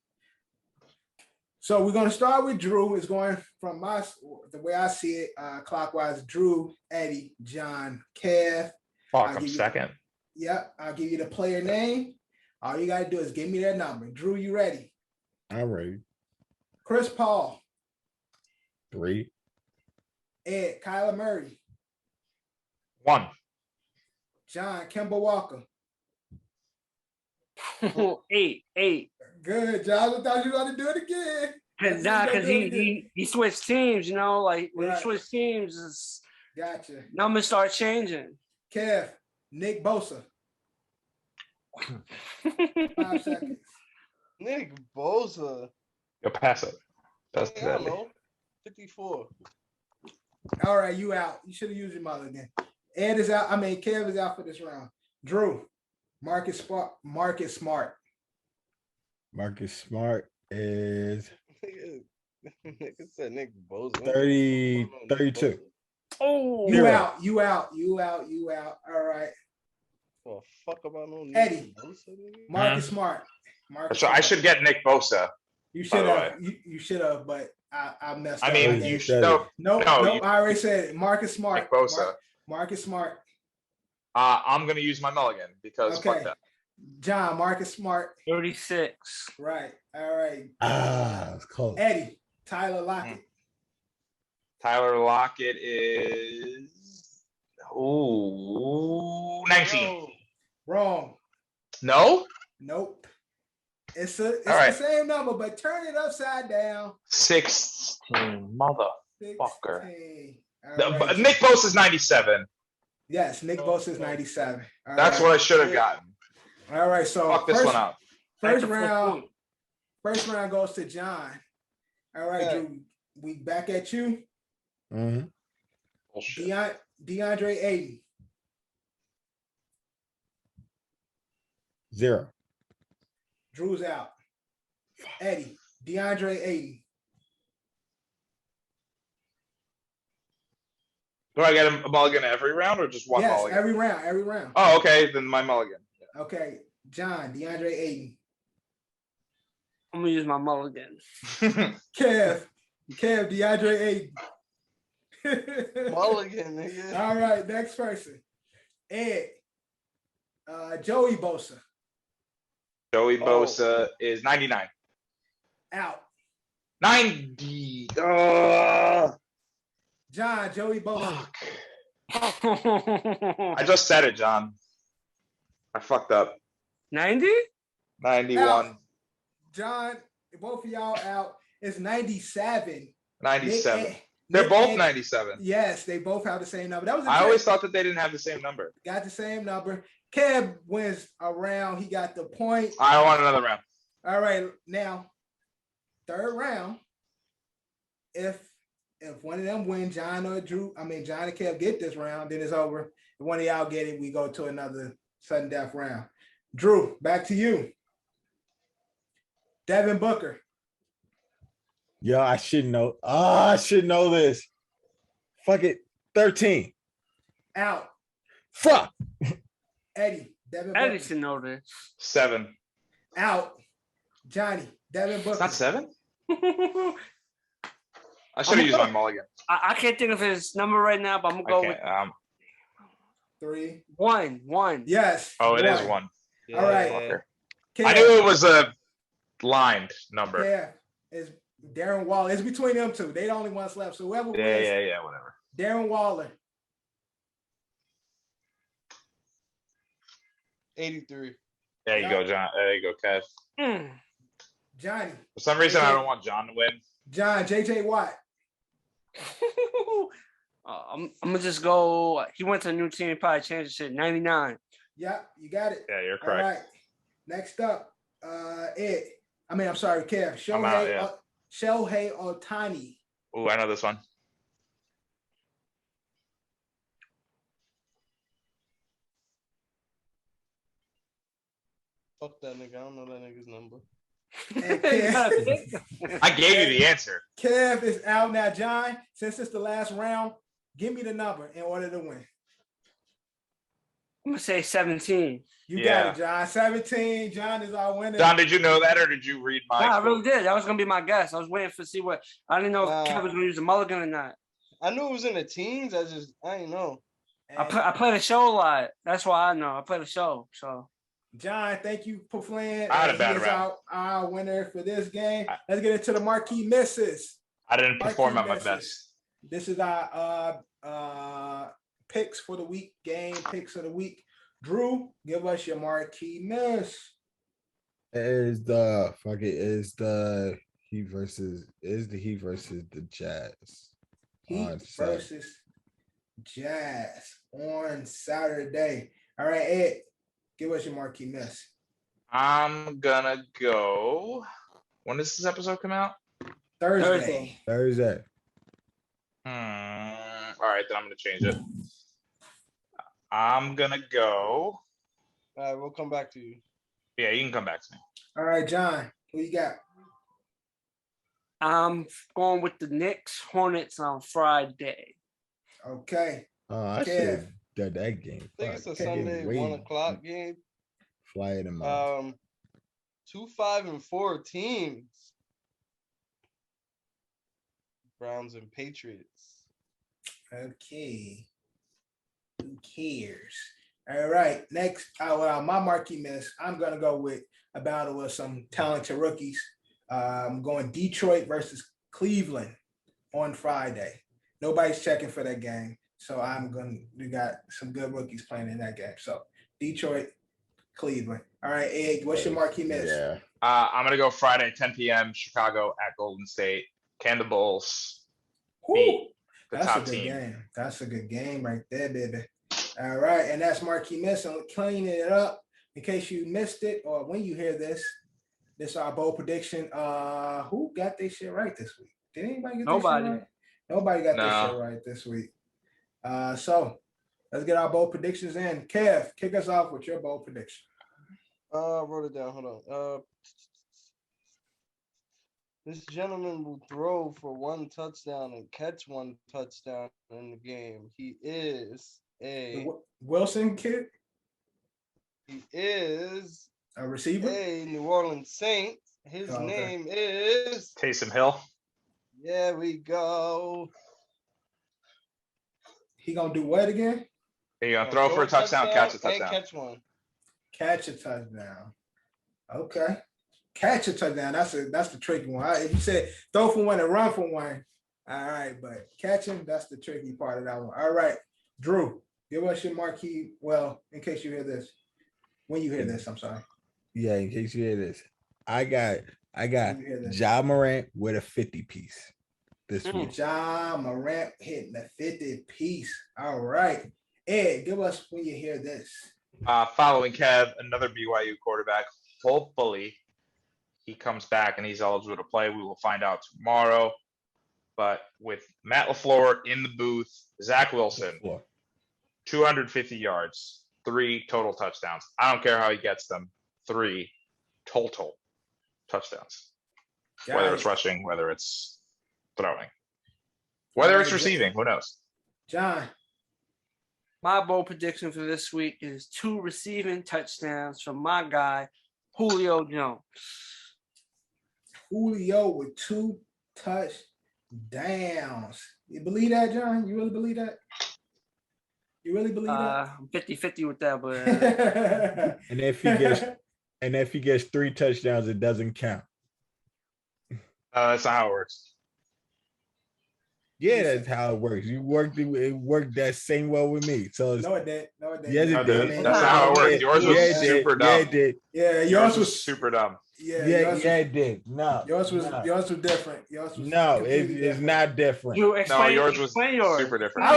So we're gonna start with Drew. It's going from the way I see it, clockwise. Drew, Eddie, John, Kev. Fuck, I'm second. Yep, I'll give you the player name. All you gotta do is give me their number. Drew, you ready? I'm ready. Chris Paul. 3. Ed, Kyler Murray. 1. John, Kemba Walker. 8. Good, John. I thought you were going to do it again. Because he switched teams, like when you switch teams, Gotcha. Numbers start changing. Kev, Nick Bosa. 5 seconds. Nick Bosa. Go pass it. That's I don't know. 54. All right, you out. You should have used your mother again. Ed is out. Kev is out for this round. Drew, Marcus Smart. Marcus Smart is Nigga said Nick Bosa. 32. Oh, you out. All right. Oh, fuck about no Nick Eddie. Bosa, Marcus Smart. So I should get Nick Bosa. You should have. You should have, but I messed up. You should. No, I already said it. Marcus Smart. Nick Bosa. Marcus Smart. I'm gonna use my mulligan because fuck that. John, Marcus Smart. 36. Right. All right. It's close. Eddie, Tyler Lockett. Tyler Lockett is 19. Wrong. No? Nope. It's the same number, but turn it upside down. 16. Motherfucker. 16. Right. Nick Bosa is 97. Yes, Nick Bosa is 97. That's what I should have gotten. All right, so fuck this one up. First round goes to John. All right, Drew, we back at you. Mm-hmm. DeAndre Ayton. 0. Drew's out. Eddie. DeAndre Ayton. Do I get a mulligan every round or just one Yes, mulligan? every round. Oh, okay. Then my mulligan. Okay, John, DeAndre Ayton. I'm gonna use my mulligan. Kev, DeAndre Ayton. Mulligan, nigga. All right, next person. Ed. Joey Bosa. Joey Bosa is 99. Out. 90. John, Joey Bosa. I just said it, John. I fucked up. 90? 91. Out. John, both of y'all out. It's 97. 97. They're both 97. Yes, they both have the same number. That was. I always thought that they didn't have the same number. Got the same number. Kev wins a round. He got the point. I want another round. All right, now third round. If one of them win, John and Kev get this round, then it's over. If one of y'all get it, we go to another sudden death round. Drew, back to you. Devin Booker. Yo, I should know. I should know this. Fuck it. 13. Out. Fuck. Eddie. Devin Booker. Eddie should know this. 7. Out. Johnny. Devin Booker. It's not 7? I should have used my mulligan. I can't think of his number right now, but I'm gonna go with 3. 1. Yes. Oh, it is 1. All right. I knew it was a lined number. Yeah. It's Darren Waller. It's between them two. They the only ones left. So whoever wins. Yeah, whatever. Darren Waller. 83. There you go, John. There you go, Kev. Johnny. For some reason, I don't want John to win. John, JJ Watt. I'm gonna just go. He went to a new team. He probably changed the shit. 99. Yep, you got it. Yeah, you're correct. All right. Next up, Ed. I'm sorry, Kev. Shohei Ohtani. Oh, I know this one. Fuck that nigga. I don't know that nigga's number. I gave you the answer. Kev is out now. John, since it's the last round, give me the number in order to win. I'm gonna say 17. You got it, John. 17. John is our winner. John, did you know that, or did you read my? Nah, I really did. That was gonna be my guess. I was waiting to see what. I didn't know if Kev was gonna use a mulligan or not. I knew it was in the teens. I didn't know. I play the show a lot. That's why I know. I play the show. So. John, thank you for playing. I had a bad round. Our winner for this game. Let's get into the Marquee Misses. I didn't perform at my best. This is our picks for the week, game picks of the week. Drew, give us your Marquee Miss. Is the Heat versus the Jazz. Heat versus Jazz on Saturday. All right, Ed, give us your Marquee Miss. I'm gonna go. When does this episode come out? Thursday. Thursday. All right, then I'm gonna change it. I'm gonna go. All right, we'll come back to you. Yeah, you can come back to me. All right, John, who you got? I'm going with the Knicks Hornets on Friday. Okay. I should have done that game. I think it's a Sunday 1:00 game. Fly them out. 2-5-4 teams. Browns and Patriots. Okay. Who cares? All right. Next, my Marquee Miss, I'm going to go with a battle with some talented rookies. I'm going Detroit versus Cleveland on Friday. Nobody's checking for that game. So we got some good rookies playing in that game. So Detroit, Cleveland. All right, Ed, what's your Marquee Miss? Yeah. I'm gonna go Friday, 10 p.m. Chicago at Golden State. Can the Bulls beat the top team? Game. That's a good game right there, baby. All right, and that's Marquee Miss. I'm cleaning it up in case you missed it or when you hear this. This is our bold prediction. Who got this shit right this week? Did anybody get this shit right? Nobody got this shit right this week. So let's get our bold predictions in. Kev, kick us off with your bold prediction. I wrote it down. Hold on. This gentleman will throw for 1 touchdown and catch 1 touchdown in the game. He is a Wilson kid. He is a receiver. A New Orleans Saint. His name is Taysom Hill. Yeah, we go. He gonna do what again? He gonna throw for a touchdown, catch a touchdown. Catch one. Catch a touchdown. Okay. Catch a touchdown. That's the tricky one. If you said throw for one and run for one, all right, but catching, that's the tricky part of that one. All right, Drew, give us your marquee. Well, in case you hear this, when you hear this, I'm sorry. Yeah, in case you hear this, I got Ja Morant with a 50-piece this week. Ja Morant hitting the 50-piece. All right, Ed, give us when you hear this. Following Kev, another BYU quarterback. Hopefully, he comes back and he's eligible to play. We will find out tomorrow. But with Matt LaFleur in the booth, Zach Wilson, 250 yards, 3 total touchdowns. I don't care how he gets them. 3 total touchdowns. Whether it's rushing, whether it's throwing, whether it's receiving, who knows? John. My bold prediction for this week is 2 receiving touchdowns from my guy, Julio Jones. Julio with 2 touchdowns. You believe that, John? You really believe that? You really believe that? I'm 50-50 with that, but and if he gets 3 touchdowns, it doesn't count. That's not how it works. Yeah, that's how it works. It worked that same well with me. So no, it did. No, it did. Yes, it did. That's not how it works. Yours was super dumb. Yeah, it did. Yeah, yours was super dumb. Yeah, it did. No, yours was different. Yours was it's not different. Drew, yours was super different.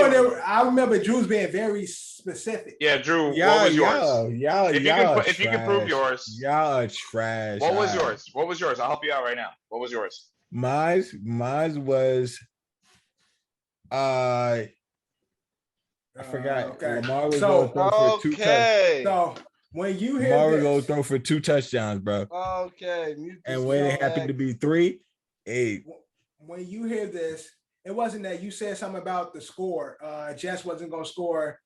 I remember Drew's being very specific. Yeah, Drew, what was yours? If you can prove yours. Y'all are trash. What was yours? What was yours? I'll help you out right now. What was yours? Mine was I forgot. Okay. Lamar was going to throw for 2 touchdowns. So when you hear Lamar was going to throw for 2 touchdowns, bro. Okay. And when it happened to be 3, 8. When you hear this, it wasn't that you said something about the score. Jets wasn't going to score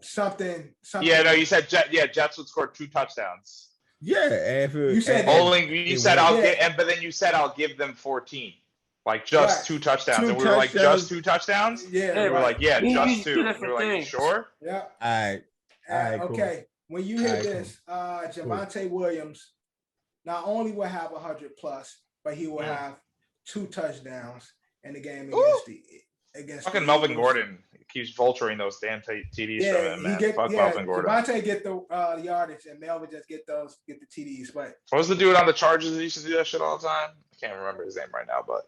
something. Yeah, no, you said Jets would score 2 touchdowns. Yeah, you said but then you said I'll give them 14. Like just 2 touchdowns. And we were like, just 2 touchdowns? Yeah. We were like, yeah, just 2. We were like, sure? Yeah. All right, cool. Okay. When you hear this, Javonte Williams not only will have 100+, but he will have 2 touchdowns in the game against fucking Melvin Gordon keeps vulturing those damn TDs from him, man. Fuck Melvin Gordon. Javonte get the yardage and Melvin just get the TDs. But what was the dude on the Chargers that used to do that shit all the time? I can't remember his name right now, but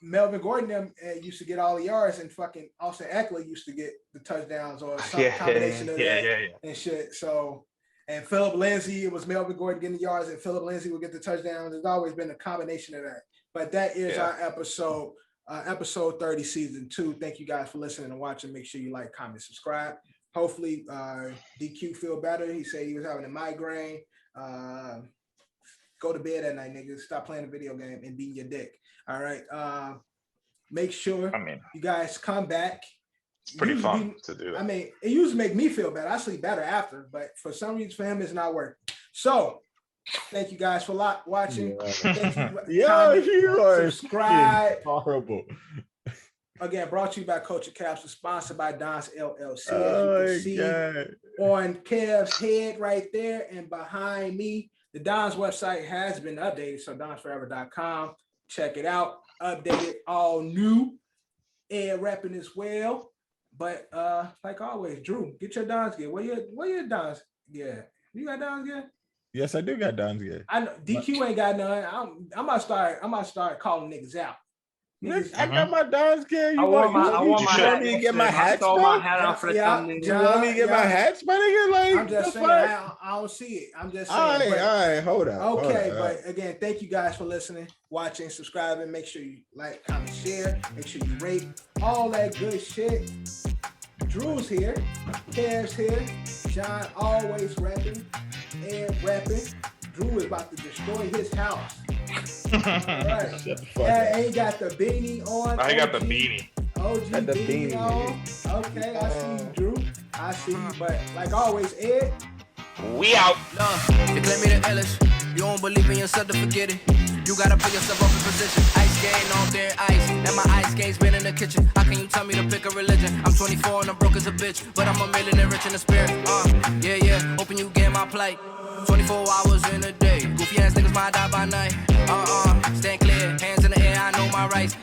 Melvin Gordon used to get all the yards, and fucking Austin Eckler used to get the touchdowns or some combination of that and shit. So, and Philip Lindsay, it was Melvin Gordon getting the yards, and Philip Lindsay would get the touchdowns. There's always been a combination of that. But that is our episode 30, season 2. Thank you guys for listening and watching. Make sure you like, comment, subscribe. Hopefully, DQ feel better. He said he was having a migraine. Go to bed at night, niggas. Stop playing a video game and beating your dick. All right. Make sure you guys come back. It's pretty fun to do that. I mean, it used to make me feel better. I sleep better after, but for some reason, for him, it's not working. So, thank you guys for watching. You are subscribe. Horrible. Again, brought to you by Culture Capsule, sponsored by Don's LLC. As you can see on Kev's head right there and behind me. The Don's website has been updated, so donsforever.com. Check it out. Updated, all new. Air repping as well. But like always, Drew, get your Don's gear. Where your Don's gear? You got Don's gear? Yes, I do got Don's gear. I know DQ ain't got none. I'm about to start calling niggas out. I got my Don's gear. You want me to get my hats? I my hat on for the thumbnail. You want me to get my hats, my nigga? Like, I'm just saying, I don't see it. I'm just saying. All right, hold on. Okay, but again, thank you guys for listening, watching, subscribing. Make sure you like, comment, share. Make sure you rate. All that good shit. Drew's here. Kev's here. John always rapping. Ed rapping. Drew is about to destroy his house. Right. Shut the fuck Yeah, up. ain't got the beanie on. I got the OG. beanie. OG Got the beanie beanie, on. Okay, I see you, Drew. I see you, but like always, Ed. We out. You claim me the illest. You don't believe in yourself to forget it. You gotta put yourself up in position. Ice skating on thin ice. And my ice skate's been in the kitchen. How can you tell me to pick a religion? I'm 24 and I'm broke as a bitch. But I'm a millionaire rich in the spirit. Yeah. Hoping you get my plight. 24 hours in a day. Goofy ass niggas might die by night. Stand clear. Hands in the air, I know my rights.